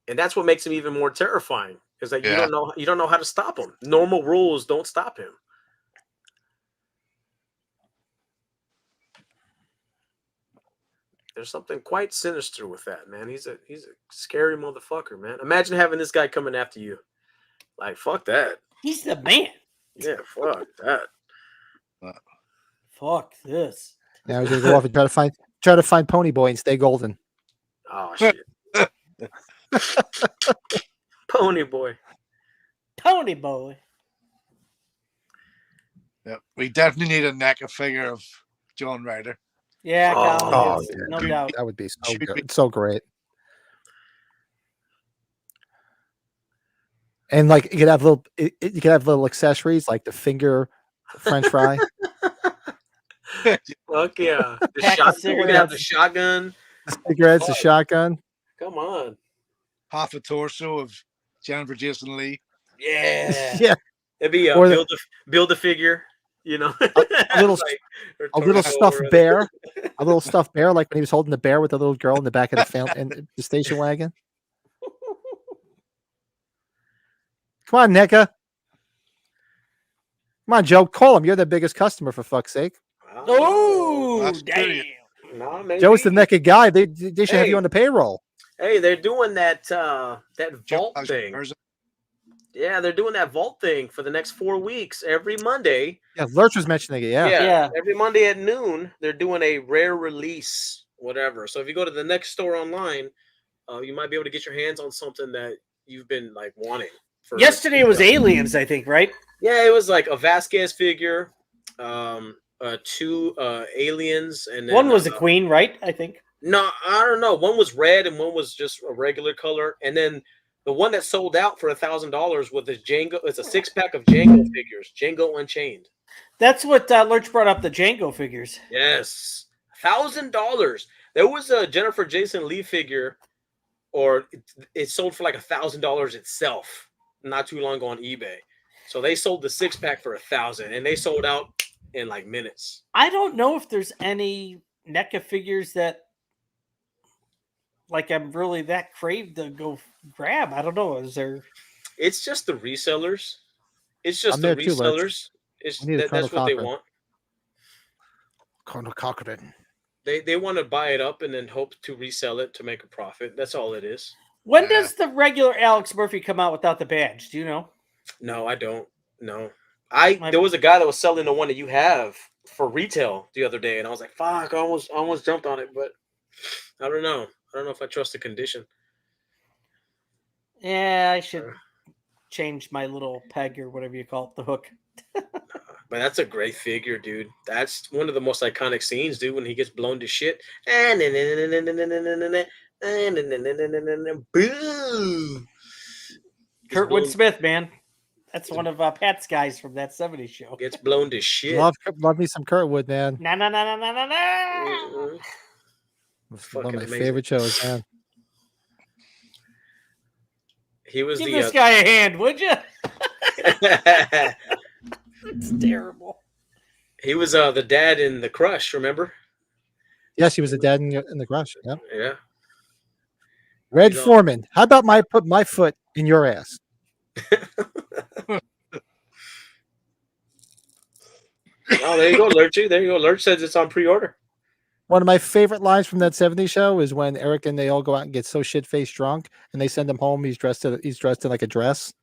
And that's what makes him even more terrifying. Is that you don't know how to stop him. Normal rules don't stop him. There's something quite sinister with that, man. He's a scary motherfucker, man. Imagine having this guy coming after you. Like, fuck that. He's the man. Yeah, fuck that. Fuck this. Now he's gonna go off and try to find Pony Boy and stay golden. Oh shit. Pony Boy. Pony Boy. Yeah, we definitely need a NECA figure of John Ryder. Yeah, Colin, yeah. no doubt. That would be so good. So great. And like you could have little accessories like the finger French fry. Fuck yeah. We're gonna have the shotgun. The cigarettes, the shotgun. Come on. Half a torso of Jennifer Jason Leigh. Yeah. Yeah. It'd be build a figure, you know. a little stuffed bear. A little stuffed bear, like when he was holding the bear with the little girl in the back of the station wagon. Come on, NECA. Come on, Joe. Call him. You're the biggest customer, for fuck's sake. Oh, damn. No, maybe. Joe's the NECA guy. They should have you on the payroll. Hey, they're doing that vault thing. Yeah, they're doing that vault thing for the next 4 weeks. Every Monday. Yeah, Lurch was mentioning it. Yeah. Every Monday at noon, they're doing a rare release, whatever. So if you go to the next store online, you might be able to get your hands on something that you've been like wanting. Yesterday it was Aliens, I think, right? Yeah, it was like a Vasquez figure, 2 aliens, and then, one was a queen, right? I think. No, I don't know. One was red and one was just a regular color, and then the one that sold out for $1,000 was the Django. It's a 6-pack of Django figures, Django Unchained. That's what Lurch brought up, the Django figures. Yes, $1,000. There was a Jennifer Jason Leigh figure, or it sold for like $1,000 itself not too long ago on eBay. So they sold the 6-pack for 1,000, and they sold out in like minutes. I don't know if there's any NECA figures that like I'm really that craved to go grab. I don't know. Is there? It's just the resellers. It's just I'm the there too, Lurch. resellers. It's We need a that's Colonel what they Cochran. want. Colonel Cochran. They want to buy it up and then hope to resell it to make a profit. That's all it is. When does the regular Alex Murphy come out without the badge? Do you know? No, I don't. No. There was a guy that was selling the one that you have for retail the other day, and I was like, fuck, I almost jumped on it, but I don't know. I don't know if I trust the condition. Yeah, I should change my little peg or whatever you call it, the hook. But that's a great figure, dude. That's one of the most iconic scenes, dude, when he gets blown to shit. Boom. Kurtwood Smith, man. That's one of Pat's guys from that 70s show. Gets blown to shit. Love me some Kurtwood, man. Na na na na na na na. One of my amazing. favorite shows, man. He was Give the this guy a hand, would you? It's terrible. He was the dad in The Crush, remember? Yes, he was a dad in the Crush. Yeah. Yeah. Red He's Foreman. How about put my foot in your ass? Oh, there you go, Lurchy. There you go. Lurch says it's on pre-order. One of my favorite lines from that 70s show is when Eric and they all go out and get so shit-faced drunk, and they send him home. He's dressed in like a dress,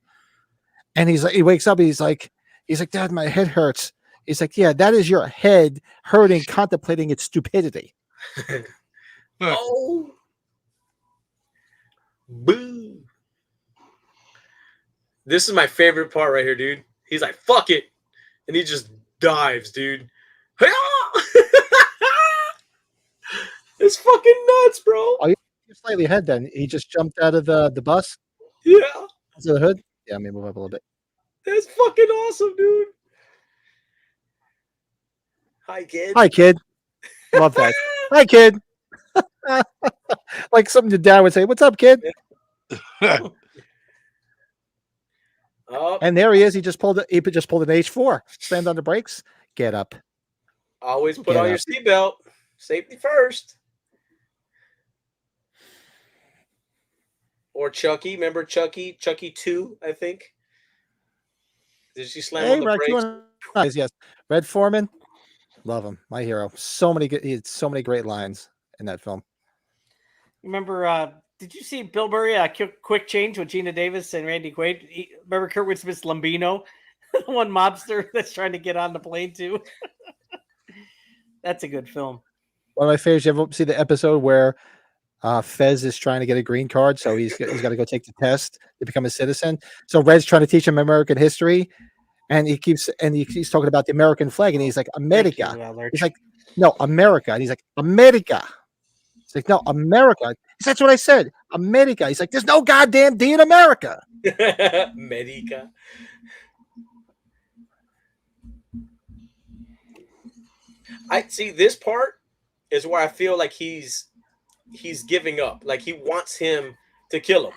and he wakes up and he's like, Dad, my head hurts. He's like, yeah, that is your head hurting, contemplating its stupidity. Oh, boo! This is my favorite part right here, dude. He's like, "Fuck it," and he just dives, dude. It's fucking nuts, bro. Oh, you're slightly ahead then. He just jumped out of the bus Yeah, into the hood. Yeah, let me move up a little bit. that's fucking awesome, dude. Hi, kid. Hi, kid. Love that. Hi, kid. Like something your dad would say. What's up, kid? Oh, And there he is. He just pulled an H4. Stand on the brakes. Get up. always put Get on your up. seatbelt. Safety first. Or Chucky. Remember Chucky? Chucky 2, I think. Did she slam on the Rick, brakes? yes. Red Foreman. Love him. My hero. He had so many great lines in that film. Remember, did you see Bill Murray, Quick Change with Gina Davis and Randy Quaid? Remember Kurtwood Smith's Lambino? The one mobster that's trying to get on the plane, too? That's a good film. One of my favorites. You ever see the episode where Fez is trying to get a green card, so he's got to go take the test to become a citizen. So Red's trying to teach him American history, and he's talking about the American flag, and he's like, America. He's like, no, America. And he's like, America. He's like, no, America. That's what I said. America. He's like, there's no goddamn D in America. Medica. I see this part is where I feel like he's giving up. Like he wants him to kill him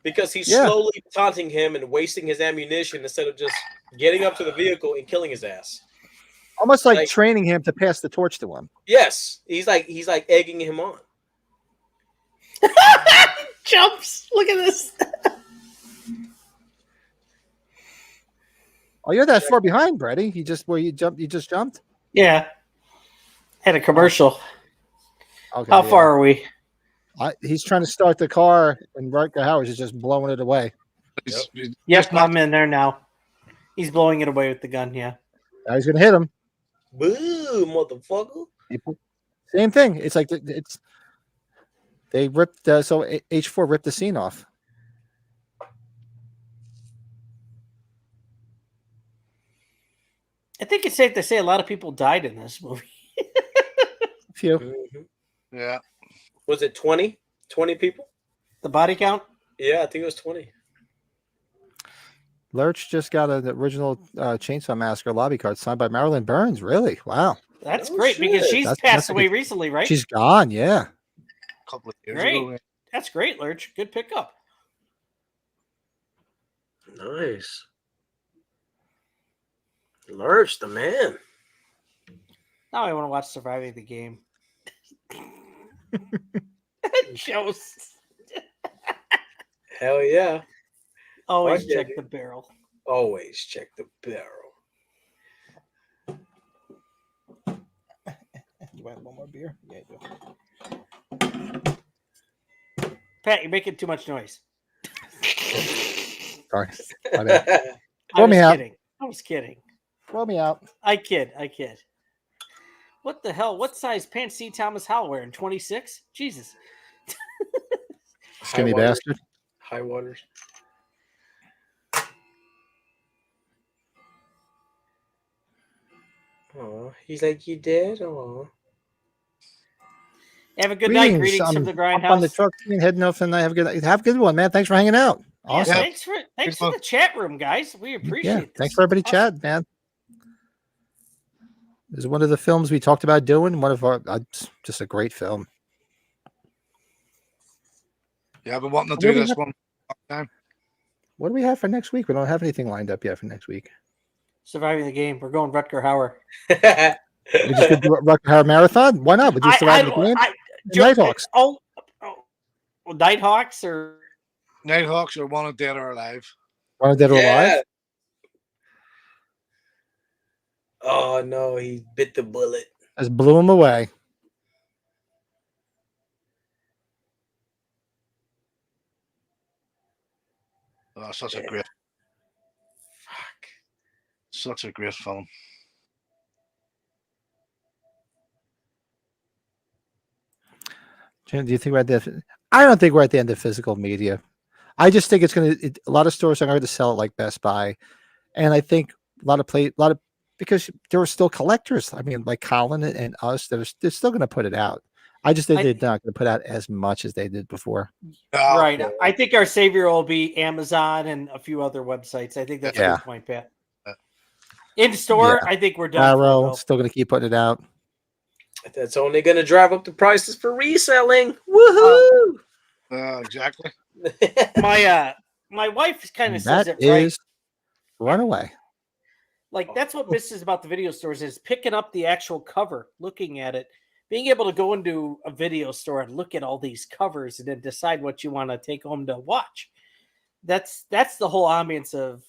because he's slowly taunting him and wasting his ammunition instead of just getting up to the vehicle and killing his ass. Almost like training him to pass the torch to him. Yes, he's like egging him on. Jumps! Look at this. Oh, you're that far behind, Brady. You just jumped? Yeah. Had a commercial. Okay, How far are we? He's trying to start the car, and Rutger Hauer is just blowing it away. Yep, I'm in there now. He's blowing it away with the gun, yeah. Now he's going to hit him. Boo, motherfucker. Same thing. It's like they ripped, so H4 ripped the scene off. I think it's safe to say a lot of people died in this movie. A few. Mm-hmm. Yeah. Was it 20? 20 people? The body count? Yeah, I think it was 20. Lurch just got an original Chainsaw Massacre lobby card signed by Marilyn Burns. Really? Wow. That's Oh, great because shit. she's passed away recently, right? She's gone, yeah. A couple of years Great. ago. That's great, Lurch. Good pickup. Nice. Lurch, the man. Now I want to watch Surviving the Game. Shows. Hell yeah. Always Okay, check dude. the barrel. Always check the barrel. You want one more beer? Yeah, I do. Pat, you're making too much noise. Sorry. My bad. I Throw was me out. kidding. I was kidding. Throw me out. I kid. What the hell? What size pants C. Thomas Howell wearing? 26? Jesus. Skinny waters. bastard. High waters. Oh, he's like, you dead? Oh. Have a good night. Greetings I'm from the up on the grindhouse. truck heading off, and have a good one, man. Thanks for hanging out. Yeah, Awesome. thanks for the chat room, guys. We appreciate this. Thanks for everybody Awesome. chatting, man. This is one of the films we talked about doing. One of our just a great film. Yeah, I've been wanting to do this one. What do we have for next week? We don't have anything lined up yet for next week. Surviving the Game. We're going Rutger Hauer. We just could do a Rutger Hauer marathon. Why not? We do Surviving the Game. Nighthawks. Well, Nighthawks or Nighthawks are Wanted Dead or Alive. Wanted Dead or Alive. Oh no, he bit the bullet. Just blew him away. Oh, such a great. Fuck. Such a great film. Jim, do you think we're at the? I don't think we're at the end of physical media. I just think it's going to. A lot of stores are going to sell it like Best Buy, and I think a lot of because there are still collectors. I mean, like Colin and us, they're still going to put it out. I just think they're not going to put out as much as they did before. Oh, right. I think our savior will be Amazon and a few other websites. I think that's a good point, Pat. In store, I think we're done. Arrow still going to keep putting it out. That's only going to drive up the prices for reselling. Woohoo! Exactly. My wife kind of says it right. Runaway. Like that's what misses about the video stores is picking up the actual cover, looking at it, being able to go into a video store and look at all these covers and then decide what you want to take home to watch. That's the whole ambience of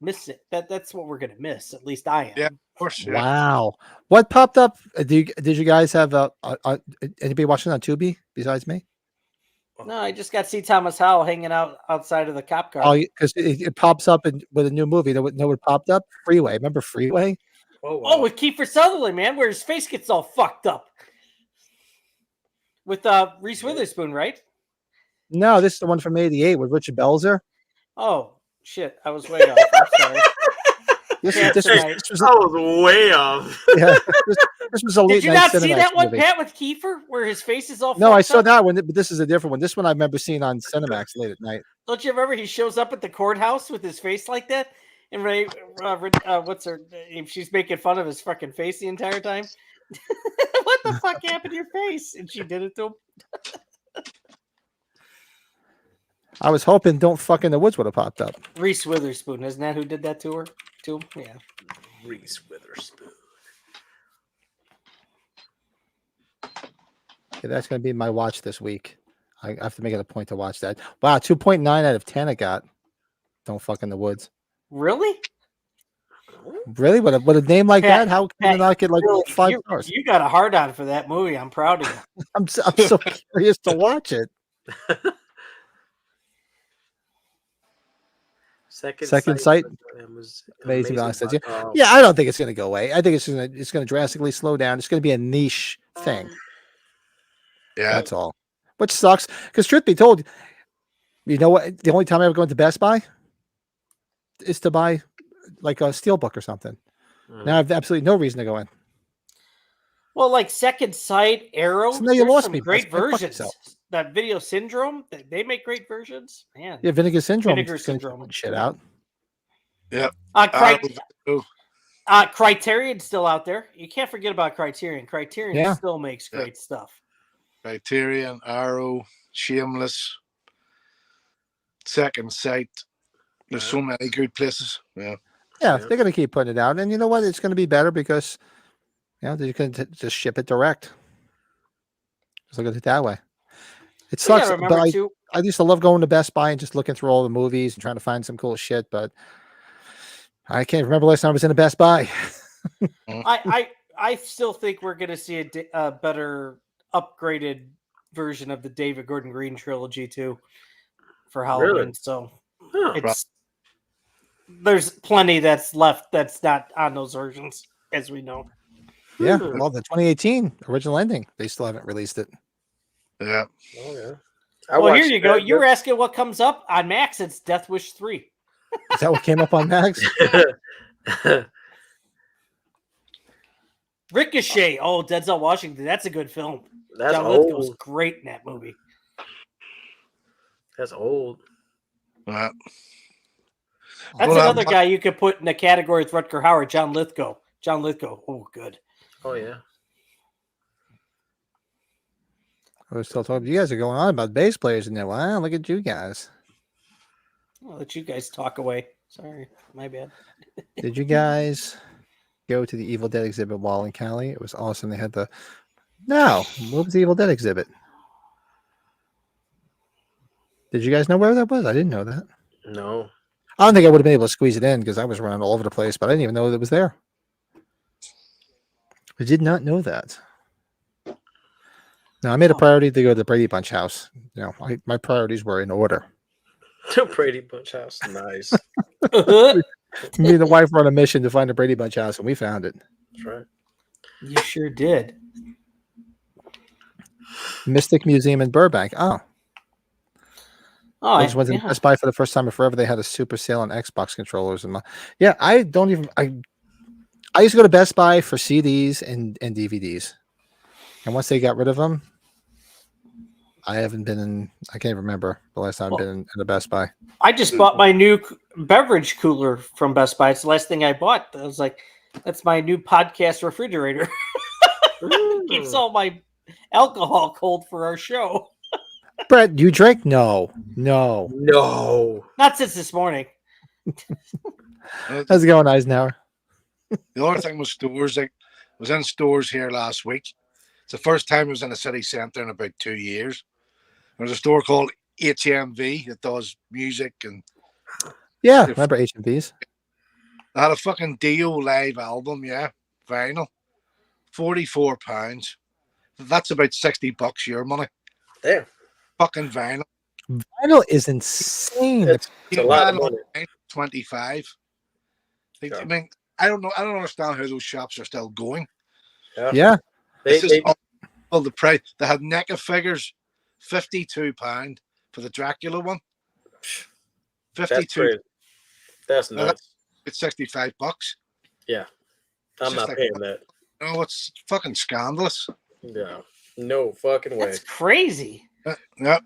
miss it. That's what we're gonna miss. At least I am. Yeah, of course. Yeah. Wow. What popped up? Did you guys have anybody watching on Tubi besides me? No, I just got C. Thomas Howell hanging out outside of the cop car. Oh, because it pops up with a new movie. Know what popped up? Freeway. Remember Freeway? Oh, with Kiefer Sutherland, man, where his face gets all fucked up. With Reese Witherspoon, right? No, this is the one from '88 with Richard Belzer. Oh shit, I was way off. I'm sorry. This was I was way off. Yeah, this was a late. Did you not see that one, Pat, with Kiefer, where his face is all? No, I saw up? that one, but this is a different one. This one I remember seeing on Cinemax late at night. Don't you remember he shows up at the courthouse with his face like that? And Ray, what's her name? She's making fun of his fucking face the entire time. What the fuck happened to your face? And she did it to him. I was hoping "Don't Fuck in the Woods" would have popped up. Reese Witherspoon, isn't that who did that to her? Too? Yeah. Reese Witherspoon. Okay, that's going to be my watch this week. I have to make it a point to watch that. Wow, 2.9 out of 10 I got. Don't Fuck in the Woods. Really? Really? With a name like Pat, that? How can I not get like 5 stars? You got a hard on for that movie. I'm proud of you. I'm so curious to watch it. Second Sight. Was Amazing. amazing. Yeah, I don't think it's going to go away. I think it's going to drastically slow down. It's going to be a niche thing. Yeah, that's all. Which sucks because, truth be told, you know what? The only time I ever go into Best Buy is to buy like a Steelbook or something. Now I have absolutely no reason to go in. Well, like Second Sight, Arrow. So now you lost me. Great Fuck versions. yourself. That Video Syndrome. They make great versions. Man. Yeah, Vinegar Syndrome. Vinegar Syndrome. Shit out. Yeah. Criterion's still out there. You can't forget about Criterion. Criterion still makes great stuff. Criterion, Arrow, Shameless, Second Sight. There's so many good places. Yeah. Yeah, Yeah. they're going to keep putting it out, and you know what? It's going to be better because they can just ship it direct. Just look at it that way. It You gotta sucks, remember but too. I used to love going to Best Buy and just looking through all the movies and trying to find some cool shit. But I can't remember last time I was in a Best Buy. I still think we're gonna see a better upgraded version of the David Gordon Green trilogy too for Halloween. Really? So Huh. there's plenty that's left that's not on those versions, as we know. Yeah, Hmm. well, the 2018 original ending, they still haven't released it. Yeah. Oh yeah. Well, here you go. You were asking what comes up on Max. It's Death Wish 3. Is that what came up on Max? Ricochet. Oh, Denzel Washington. That's a good film. That's John Lithgow's old. great in that movie. That's old. Yeah. That's Well, another guy you could put in the category with Rutger Hauer, John Lithgow. John Lithgow. Oh, good. Oh yeah. I was still talking. You guys are going on about bass players in there. Wow, look at you guys. I'll let you guys talk away. Sorry, my bad. Did you guys go to the Evil Dead exhibit while in Cali? It was awesome. They had the what was the Evil Dead exhibit? Did you guys know where that was? I didn't know that. No. I don't think I would have been able to squeeze it in because I was running all over the place, but I didn't even know that it was there. I did not know that. No, I made a priority to go to the Brady Bunch house. My priorities were in order. Brady Bunch house. Nice. Me and the wife were on a mission to find the Brady Bunch house, and we found it. That's right. You sure did. Mystic Museum in Burbank. Oh, Oh, I just went to Best Buy for the first time in forever. They had a super sale on Xbox controllers, and I don't even. I used to go to Best Buy for CDs and DVDs, and once they got rid of them, I haven't been in. I can't remember the last time I've been in a Best Buy. I just bought my new beverage cooler from Best Buy. It's the last thing I bought. I was like, that's my new podcast refrigerator. Keeps all my alcohol cold for our show. Brett, you drink? No. Not since this morning. How's it going, Eisenhower? The other thing was stores. I was in stores here last week. It's the first time I was in a city centre in about 2 years. There's a store called HMV that does music, and Yeah, remember HMVs? I had a fucking Dio live album, vinyl, £44. That's about $60 your money. Damn. Fucking vinyl. Vinyl is insane. It's a lot of money. 25. Sure. I mean, I don't know. I don't understand how those shops are still going. Yeah. It's just all the price. They had NECA figures, £52 for the Dracula one. 52. That's nuts. It's $65. Yeah. I'm just not like- paying that. Oh, it's fucking scandalous. Yeah. No fucking way. That's crazy. Yeah.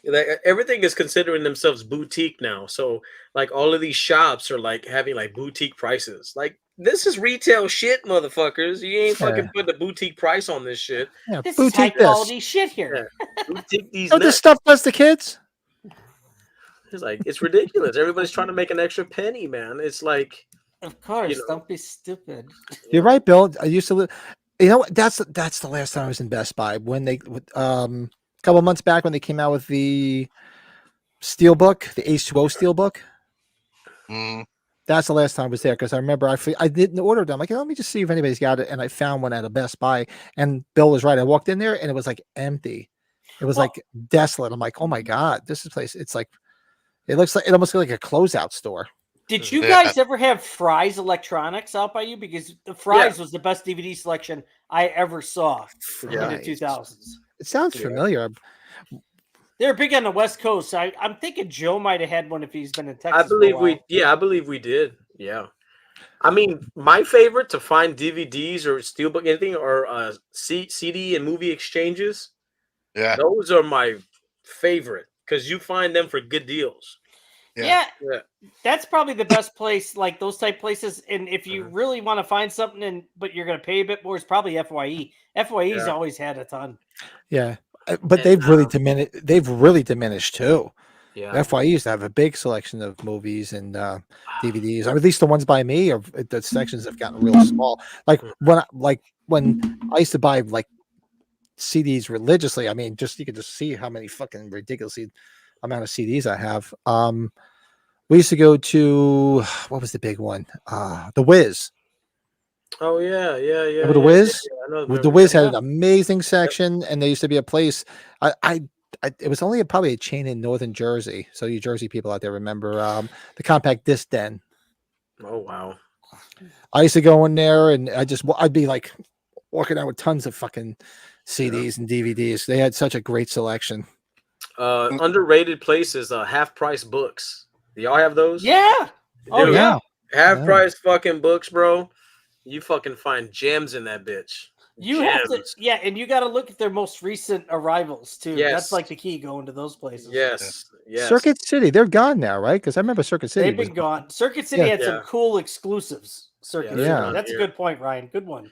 Like, everything is considering themselves boutique now. So like all of these shops are like having like boutique prices. Like this is retail shit, motherfuckers. You ain't fucking putting a boutique price on this shit. Yeah, This is high boutique this. quality shit here. Boutique these You know what this nuts. stuff does to kids? It's like it's ridiculous. Everybody's trying to make an extra penny, man. It's like Of course, You know. don't be stupid. You're right, Bill. I used to live. You know what? That's the last time I was in Best Buy when they a couple of months back when they came out with the Steelbook, the H2O Steelbook. Mm. That's the last time I was there because I remember I didn't order them. Like, let me just see if anybody's got it, and I found one at a Best Buy. And Bill was right. I walked in there and it was like empty. It was like desolate. I'm like, oh my god, this is place. It's like it almost looks like a closeout store. Did you Yeah. guys ever have Fry's Electronics out by you? Because the Fry's was the best DVD selection I ever saw in the Fry's. 2000s. It sounds familiar. They're big on the West Coast. So I'm thinking Joe might have had one if he's been in Texas. I believe I believe we did. Yeah. I mean, my favorite to find DVDs or Steelbook anything or CD and movie exchanges. Yeah. Those are my favorite because you find them for good deals. Yeah. Yeah. That's probably the best place, like those type places. And if you really want to find something, but you're going to pay a bit more, it's probably FYE. FYE's always had a ton. Yeah, but they've really diminished. They've really diminished too. Yeah. FYE used to have a big selection of movies and DVDs, or at least the ones by me, or the sections have gotten real small. Like when I used to buy like CDs religiously, I mean, just you could just see how many fucking ridiculously amount of CDs I have. We used to go to what was the big one? The Wiz. Oh yeah. Remember the Wiz? I know, The remember Wiz that. had an amazing section, and there used to be a place. It was only probably a chain in northern Jersey. So you Jersey people out there remember the Compact Disc Den. Oh wow. I used to go in there, and I'd be like walking out with tons of fucking CDs and DVDs. They had such a great selection. Underrated places, Half Price Books. Do y'all have those? Yeah. Oh Dude, yeah. Half Price fucking books, bro. You fucking find gems in that bitch. You have to, and you got to look at their most recent arrivals too. Yes. That's like the key, going to those places. Yes. Circuit City, they're gone now, right? Because I remember Circuit City. They've been gone. Circuit City had some cool exclusives. Circuit City. That's a good point, Ryan. Good one.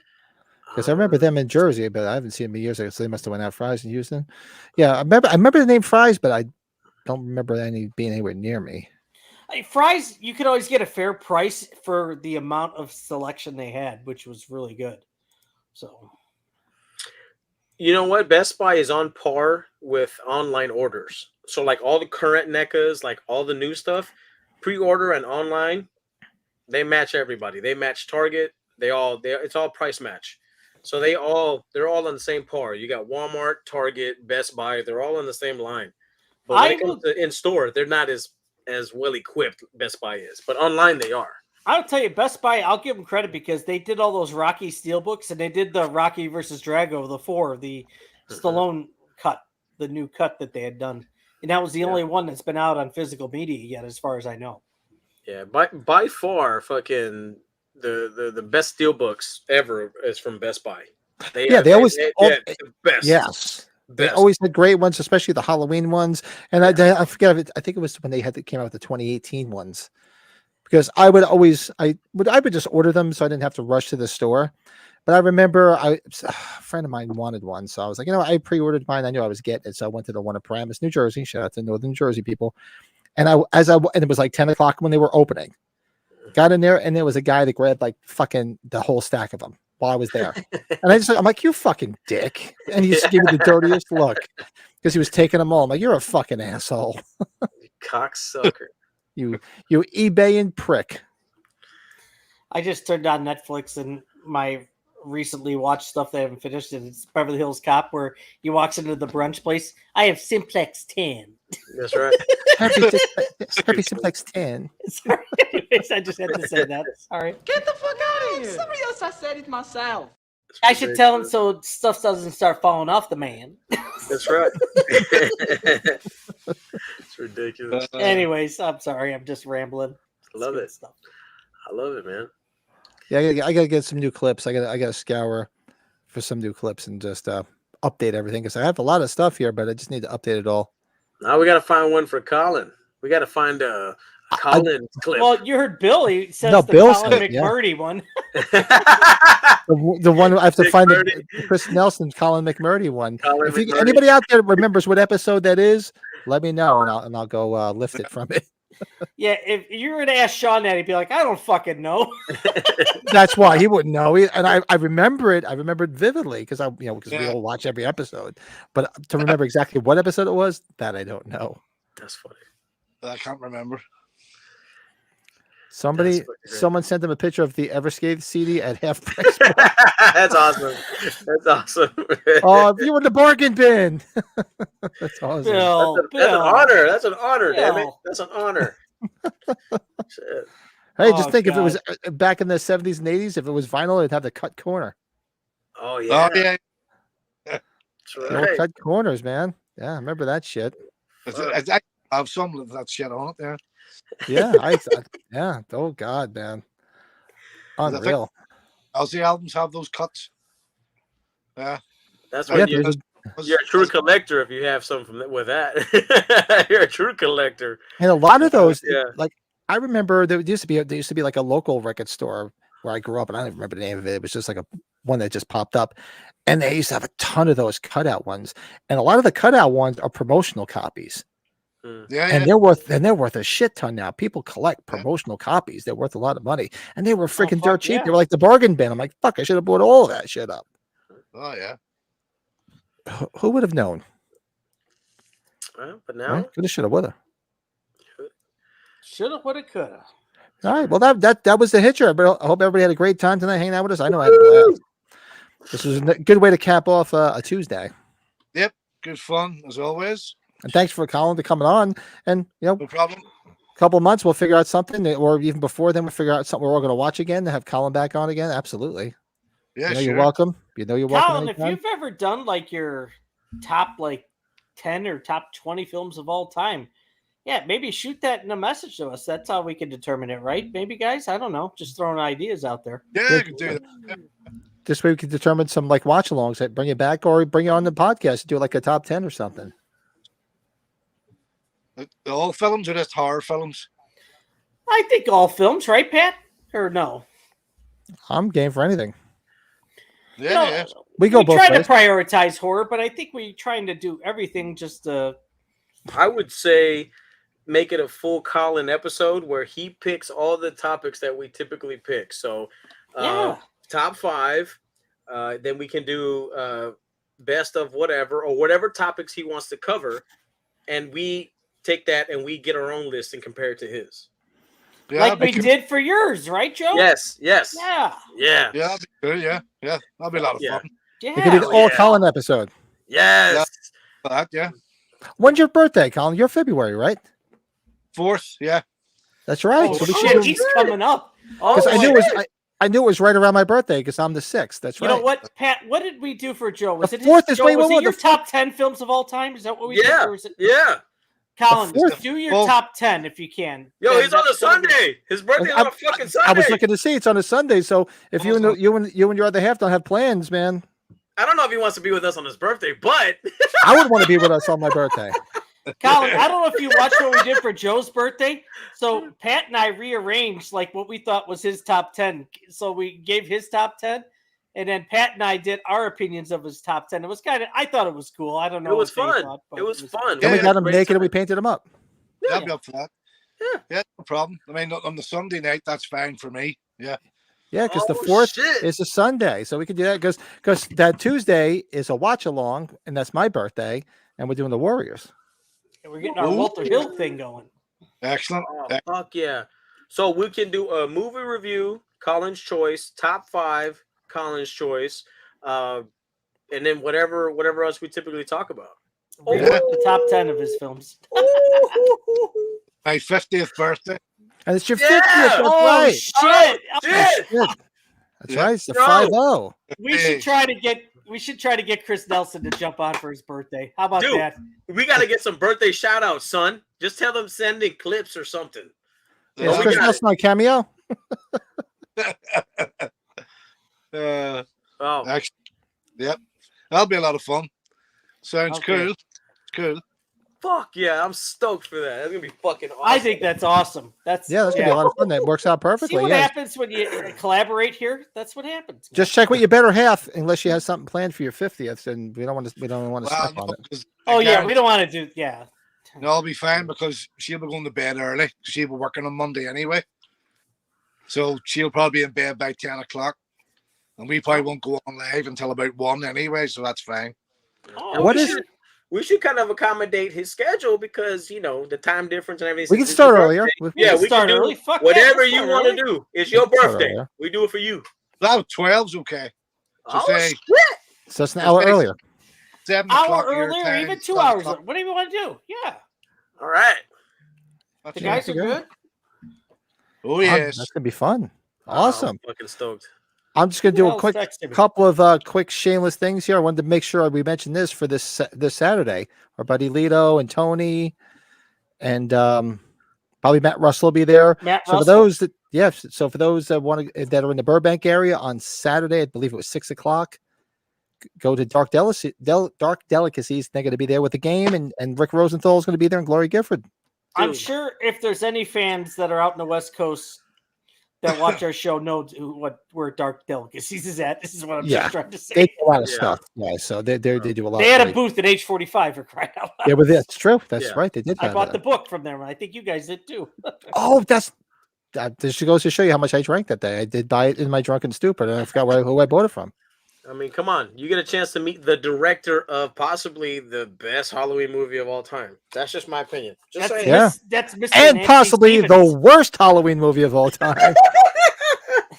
Because I remember them in Jersey, but I haven't seen them in years ago, so they must have went out Fry's in Houston. Yeah, I remember the name Fry's, but I don't remember any being anywhere near me. Hey, Fry's, you could always get a fair price for the amount of selection they had, which was really good. So, you know what? Best Buy is on par with online orders. So, like all the current NECAs, like all the new stuff, pre-order and online, they match everybody. They match Target. It's all price match. So they're all on the same par. You got Walmart, Target, Best Buy. They're all on the same line. But when it comes to in store, they're not as well equipped. Best Buy is, but online they are. I'll tell you, Best Buy, I'll give them credit because they did all those Rocky Steelbooks, and they did the Rocky versus Drago, the 4, the Stallone cut, the new cut that they had done, and that was the only one that's been out on physical media yet, as far as I know. Yeah, by far, fucking. The best steelbooks ever is from Best Buy. They always the best. Yes, they always had great ones, especially the Halloween ones. And I forget, I think it was when they came out with the 2018 ones. Because I would just order them so I didn't have to rush to the store. But I remember a friend of mine wanted one, so I was like, I pre-ordered mine. I knew I was getting it, so I went to the one in Paramus, New Jersey. Shout out to Northern Jersey people. And it was like 10 o'clock when they were opening. Got in there, and there was a guy that grabbed like fucking the whole stack of them while I was there. And I'm like, you fucking dick. And he just gave me the dirtiest look because he was taking them all. I'm like, you're a fucking asshole. Cocksucker. you eBaying prick. I just turned on Netflix, and my recently watched stuff that I haven't finished, and it's Beverly Hills Cop, where he walks into the brunch place. I have Simplex 10. That's right. Happy Simplex 10. Sorry. I just had to say that. Sorry. Get the fuck out of here. Somebody else, I said it myself. I should tell him so stuff doesn't start falling off the man. That's right. It's ridiculous. Anyways, I'm sorry. I'm just rambling. I love it. Stuff. I love it, man. Yeah, I gotta get some new clips. I gotta scour for some new clips and just update everything because I have a lot of stuff here, but I just need to update it all. Now we gotta find one for Colin. We gotta find a Colin clip. Well, you heard Bill. He says the Bill Colin McMurdy one. the one I have to find the Chris Nelson, Colin McMurdy one. If anybody out there remembers what episode that is, let me know and I'll go lift it from it. Yeah, if you were to ask Sean that, he'd be like, I don't fucking know. That's why he wouldn't know. And I remember it. I remember it vividly because we all watch every episode. But to remember exactly what episode it was, that I don't know. That's funny. I can't remember. Someone sent them a picture of the Everscape CD at half price. That's awesome. That's awesome. Oh, you were in the bargain bin. That's awesome. Bill, that's an honor. That's an honor, Bill. damn it. That's an honor. Shit. Hey, just think if it was back in the 70s and 80s, if it was vinyl, it'd have the cut corner. Oh, yeah. Oh, yeah. That's No right. cut corners, man. Yeah, I remember that shit. I have some of that shit on it there. Yeah, yeah. Oh God, man. Unreal. All the albums have those cuts. Yeah. That's when you're a true collector if you have something with that. You're a true collector. And a lot of those, Yeah. like I remember there used to be like a local record store where I grew up, and I don't even remember the name of it. It was just like a one that just popped up, and they used to have a ton of those cutout ones, and a lot of the cutout ones are promotional copies. Yeah, And they're worth a shit ton now. People collect promotional copies. They're worth a lot of money, and they were freaking fuck dirt cheap. yeah. They were like the bargain bin. I'm like, fuck, I should have bought all of that shit up. Oh yeah. Who would have known? Well, but Right? now, Coulda, shoulda, woulda. Shoulda, woulda, coulda. All right. Well, that was the Hitcher. But I hope everybody had a great time tonight hanging out with us. I know I had a blast. This was a good way to cap off a Tuesday. Yep. Good fun as always. And thanks for Colin to coming on. And No problem. a couple of months we'll figure out something, or even before then we'll figure out something we're all going to watch again to have Colin back on again. Absolutely. Yeah, You know, sure. you're welcome. You know you're welcome. Colin, if anytime. you've ever done like your top 10 or top 20 films of all time, yeah, maybe shoot that in a message to us. That's how we can determine it, right? Maybe, guys. I don't know. Just throwing ideas out there. Yeah, I can do that. This way we can determine some like watch alongs that bring you back, or bring you on the podcast, do like a top 10 or something. All films or just horror films? I think all films, right, Pat? Or no? I'm game for anything. Yeah, No, yeah. We go both try ways. to prioritize horror, but I think we're trying to do everything just to. I would say make it a full Colin episode where he picks all the topics that we typically pick. So, Yeah. top 5. Then we can do best of whatever, or whatever topics he wants to cover, and we take that and we get our own list and compare it to his. Yeah, Like we did for yours, right, Joe? Yes. Yeah. Yeah. Yeah, that'd be good. Yeah. That'll be a lot of Yeah. fun. It could be the Yeah. all Colin episode. Yes. Yeah. When's your birthday, Colin? You're February, right? 4th, yeah. That's right. Oh, So we shit, should he's coming up. Oh, because I knew it shit. was I knew it was right around my birthday because I'm the 6th. That's You right. know what, Pat? What did we do for Joe? Was The it fourth his, is- Joe, wait, was wait, it wait, your the top 10 films of all time? Is that what we did? Yeah. Or was it... Yeah. Colin, The fourth- do your Oh. top 10 if you can. Yo, Then he's on a that's gonna be- Sunday. His birthday's on a fucking Sunday. I was looking to see it's on a Sunday. So if you and Also- you and your other half don't have plans, man, I don't know if he wants to be with us on his birthday, but I would want to be with us on my birthday. Colin, I don't know if you watched what we did for Joe's birthday. So Pat and I rearranged like what we thought was his top 10. So we gave his top 10, and then Pat and I did our opinions of his top 10. It was kind of, I thought it was cool. I don't know. it was what they fun. thought, but It was fun. Then we Yeah, got them Great naked and time. we painted them up. Yeah, I'd be up for that. Yeah, no problem. I mean, on the Sunday night, that's fine for me. Yeah. Yeah, because the Oh, 4th shit. is a Sunday, so we can do that because that Tuesday is a watch along, and that's my birthday, and we're doing the Warriors. We're getting our Ooh. Walter Hill thing going. Excellent. Oh, fuck yeah. So we can do a movie review, Colin's choice, top 5, Colin's choice, and then whatever else we typically talk about. We Yeah. wrote the top 10 of his films. My 50th birthday. And it's your Yeah! 50th. That's Oh, right. shit. Shit! Shit. That's Yeah. right. It's the Yo. 5-0. We should try to get Chris Nelson to jump on for his birthday. How about Dude. that? We got to get some birthday shout outs, son. Just tell them send in clips or something. Is we Chris got Nelson on cameo? Oh, Excellent. Yep. That'll be a lot of fun. Sounds Okay. cool. Cool. fuck yeah. I'm stoked for that. That's going to be fucking awesome. I think that's awesome. That's Yeah, that's gonna be a lot of fun. That works out See perfectly. what Yeah. happens when you collaborate here? That's what happens. Just check with your better half, unless you have something planned for your 50th, and we don't want to Well, step no, on it. 'cause Oh yeah, again, we don't want to do. Yeah, No, I'll be fine because she'll be going to bed early. She'll be working on Monday anyway. So she'll probably be in bed by 10 o'clock. And we probably won't go on live until about 1 anyway, so that's fine. Oh, And What we is- should- We should kind of accommodate his schedule because, the time difference and everything. We can Since it's start his earlier. birthday. We Yeah, can we start can do early. Fuck yeah, whatever let's you start want to early. do. It's your We can start birthday. earlier. We do it for you. That 12's okay. So Oh, say shit. So it's an hour Thanks. earlier. 7 Hour o'clock your earlier, time, even 2 7 hours. o'clock. Whatever you want to do. Yeah, All right. That's the it. guys are good. Oh, Fun. yes. That's gonna be fun. Oh, Awesome. I'm fucking stoked. I'm just gonna do a Who quick else texted me? couple of quick shameless things here. I wanted to make sure we mentioned this for this Saturday. Our buddy Lito and Tony and probably Matt Russell will be there. Matt So for Russell. those that for those that that are in the Burbank area on Saturday, I believe it was 6 o'clock. Go to Dark Delicacies. They're going to be there with the game, and Rick Rosenthal is going to be there, and Gloria Gifford. I'm Dude. sure if there's any fans that are out in the West Coast that watch our show know where Dark Delicacies is at. This is what I'm Yeah. just trying to say. They do a lot of Yeah. stuff. Yeah, so they do a lot. They had a great- booth at H45 for crying out loud. Yeah, but that's true. That's Yeah. right. They did. I Have bought the that. book from them. I think you guys did too. Oh, this goes to show you how much I drank that day. I did buy it in my drunken stupor, and I forgot who I bought it from. I mean, come on. You get a chance to meet the director of possibly the best Halloween movie of all time. That's just my opinion. Just That's, saying. Yeah. that's Mr. And Nancy possibly Stevens. the worst Halloween movie of all time.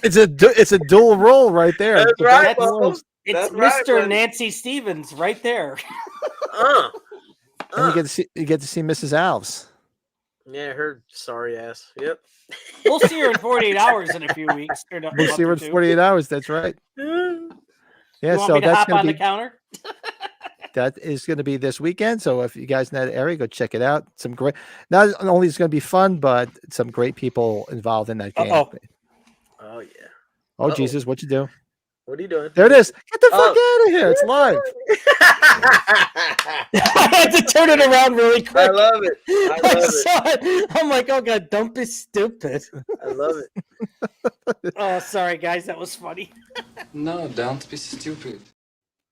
it's a dual role right there. That's The right, best Bubba. was- It's That's right, Mr. buddy. Nancy Stevens right there. And you get to see Mrs. Alves. Yeah, her sorry ass. Yep. We'll see her in 48 hours in a few weeks. Or a We'll month see her or in two. 48 hours. That's right. Yeah, You want so me to that's hop gonna on the be counter? that is going to be this weekend. So if you guys in that area, go check it out. Some great. Not only is it going to be fun, but some great people involved in that game. Uh-oh. Oh yeah. Oh Uh-oh. Jesus, what you do? What are you doing? There it is. Get the fuck Oh. out of here! It's live. I had to turn it around really quick. I love it. I I love it. saw it. I'm like, oh god, don't be stupid. I love it. Oh, sorry guys, that was funny. No, don't be stupid.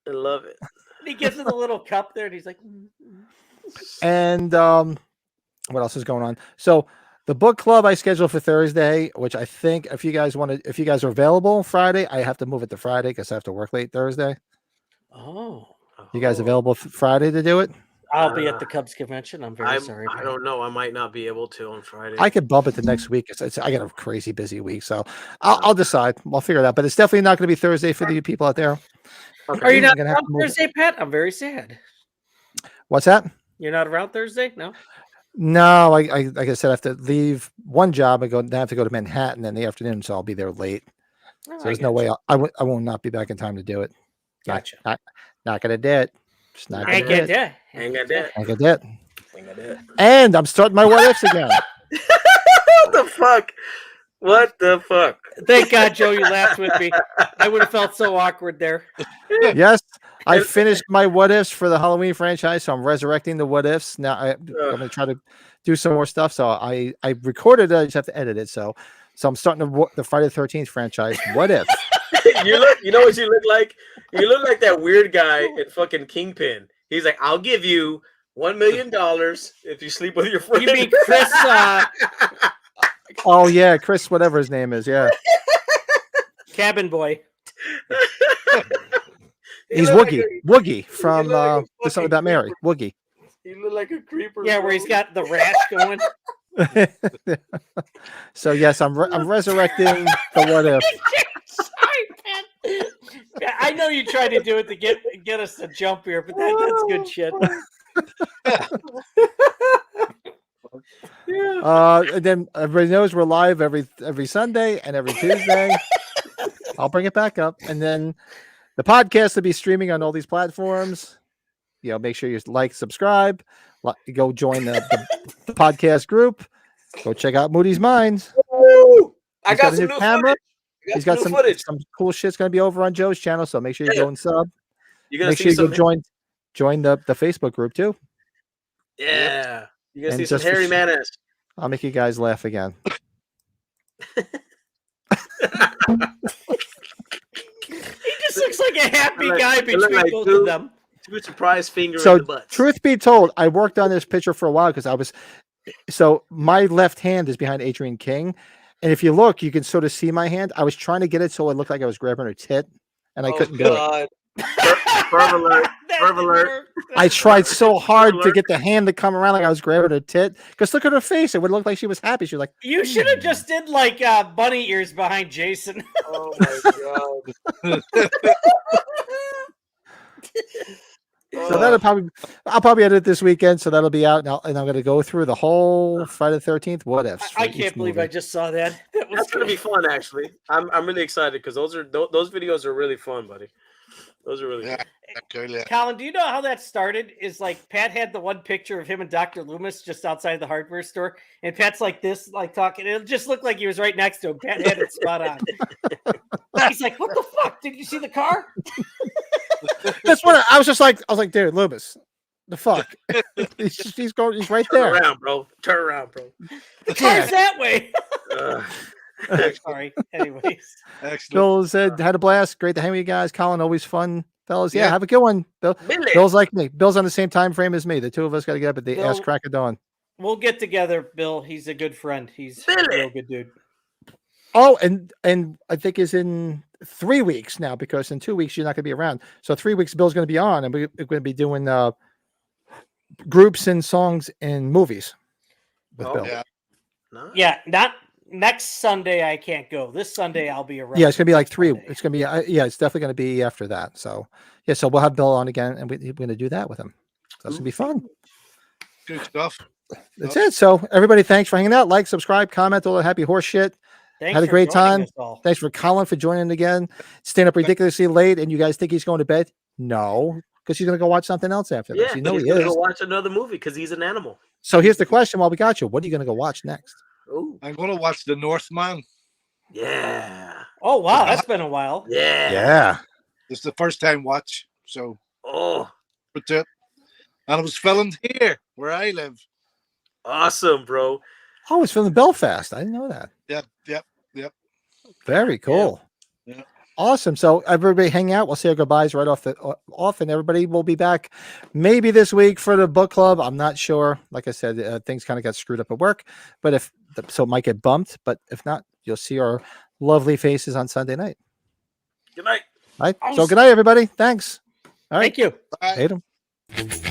I love it. And he gives it a little cup there, and he's like, And what else is going on? So the book club I scheduled for Thursday, which I think if you guys are available Friday, I have to move it to Friday because I have to work late Thursday. oh, You guys available Friday to do it? I'll be at the Cubs convention. I'm very sorry. I don't know. I might not be able to on Friday. I could bump it to next week. I got a crazy busy week, so I'll decide. I'll figure it out. But it's definitely not going to be Thursday for the people out there. Okay. Are you not I'm gonna have around to move it. Thursday, Pat? I'm very sad. What's that? You're not around Thursday? No? No, I like I said, I have to leave one job and I have to go to Manhattan in the afternoon, so I'll be there late. Oh, So there's no way I will not be back in time to do it. Gotcha. Not gonna do it. Just not I gonna do get it. that. Ain't got that. I get that. Ain't got that. And I'm starting my what ifs again. What the fuck? What the fuck? Thank God, Joe, you laughed with me. I would have felt so awkward there. Yes, I finished my what ifs for the Halloween franchise, so I'm resurrecting the what ifs. Now I'm gonna try to do some more stuff. So I recorded it, I just have to edit it. So I'm starting the Friday the 13th franchise. What if? You know what you look like? You look like that weird guy in fucking Kingpin. He's like, I'll give you $1 million if you sleep with your friend. You mean Chris? Oh yeah, Chris, whatever his name is. Yeah, Cabin Boy. he's look like Woogie. Woogie from look like a There's Something fucking About Mary. Woogie. You look like a creeper. Yeah, where he's got the rash going. So yes, I'm resurrecting the what if. Sorry, Pat. I know you tried to do it to get us to jump here, but that's good shit. And then everybody knows we're live every Sunday and every Tuesday. I'll bring it back up, and then the podcast will be streaming on all these platforms. You know, make sure you like, subscribe, go join the podcast group. Go check out Moody's Minds. I got some new camera. footage. He's got new some footage. some cool shit's gonna be over on Joe's channel, so make sure you go and sub. You're gonna Make see sure you some. go join the Facebook group too. Yeah, you're gonna And see some just for hairy sh- man ass. I'll make you guys laugh again. He just looks like a happy Look- guy look between like both two- of them. Two surprise finger in So the butt. truth be told, I worked on this picture for a while because so my left hand is behind Adrienne King. And if you look, you can sort of see my hand. I was trying to get it so it looked like I was grabbing her tit, and I couldn't do it. Perv alert. Perv alert. I tried so hard to alert. get the hand to come around like I was grabbing her tit. Because look at her face. It would look like she was happy. She was like, You should have just did like bunny ears behind Jason. Oh my god. so I'll probably edit this weekend. So that'll be out. And I'm going to go through the whole Friday the 13th what ifs. I can't believe I just saw that. That was That's gonna be fun, actually. I'm really excited because those videos are really fun, buddy. Those are really Yeah. fun. Cool, yeah. Colin, do you know how that started? Is like Pat had the one picture of him and Dr. Loomis just outside the hardware store, and Pat's like this, like talking. It just looked like he was right next to him. Pat had it spot on. He's like, "What the fuck? Did you see the car?" That's what I was just like. I was like, dude, Loomis, the fuck? He's right Turn there. around, bro. Turn around, bro. The car's that way. Sorry. Anyways, Excellent. Bill said had a blast. Great to hang with you guys. Colin, always fun, fellas. Yeah, Yeah. have a good one. Billy. Bill's like me. Bill's on the same time frame as me. The two of us got to get up at the ass Bill- crack of dawn. we'll get together, Bill. He's a good friend. He's a Billy. real good dude. Oh, and I think is in 3 weeks now, because in 2 weeks you're not going to be around. So 3 weeks Bill's going to be on, and we're going to be doing groups and songs and movies with Oh, Bill. Yeah. Nice. Yeah, not next Sunday. I can't go. This Sunday I'll be around. Yeah, it's going to be like 3. Sunday. It's going to be yeah, it's definitely going to be after that. So yeah, so we'll have Bill on again, and we're going to do that with him. So it's going to be fun. Good stuff. That's it. So everybody, thanks for hanging out. Like, subscribe, comment, all that happy horse shit. Thanks Had a for great joining time. us all. Thanks for Colin for joining again. Staying up ridiculously late, and you guys think he's going to bed? No, because he's going to go watch something else after this. Yeah, You know he's he gonna is. go watch another movie because he's an animal. So here's the question: while we got you, what are you going to go watch next? Oh, I'm going to watch The Northman. yeah, Oh wow, that's been a while. yeah, Yeah. It's the first time watch. So Oh, that's it. And it was filmed here where I live. awesome, bro. Oh, it's from the Belfast. I didn't know that. Yep. Very cool. Yeah. Awesome. So everybody hang out. We'll say our goodbyes right off, and everybody will be back maybe this week for the book club. I'm not sure. Like I said, things kind of got screwed up at work, but so it might get bumped, but if not, you'll see our lovely faces on Sunday night. Good night. All right. So good night, everybody. Thanks. All right. Thank you. Bye. Hate 'em.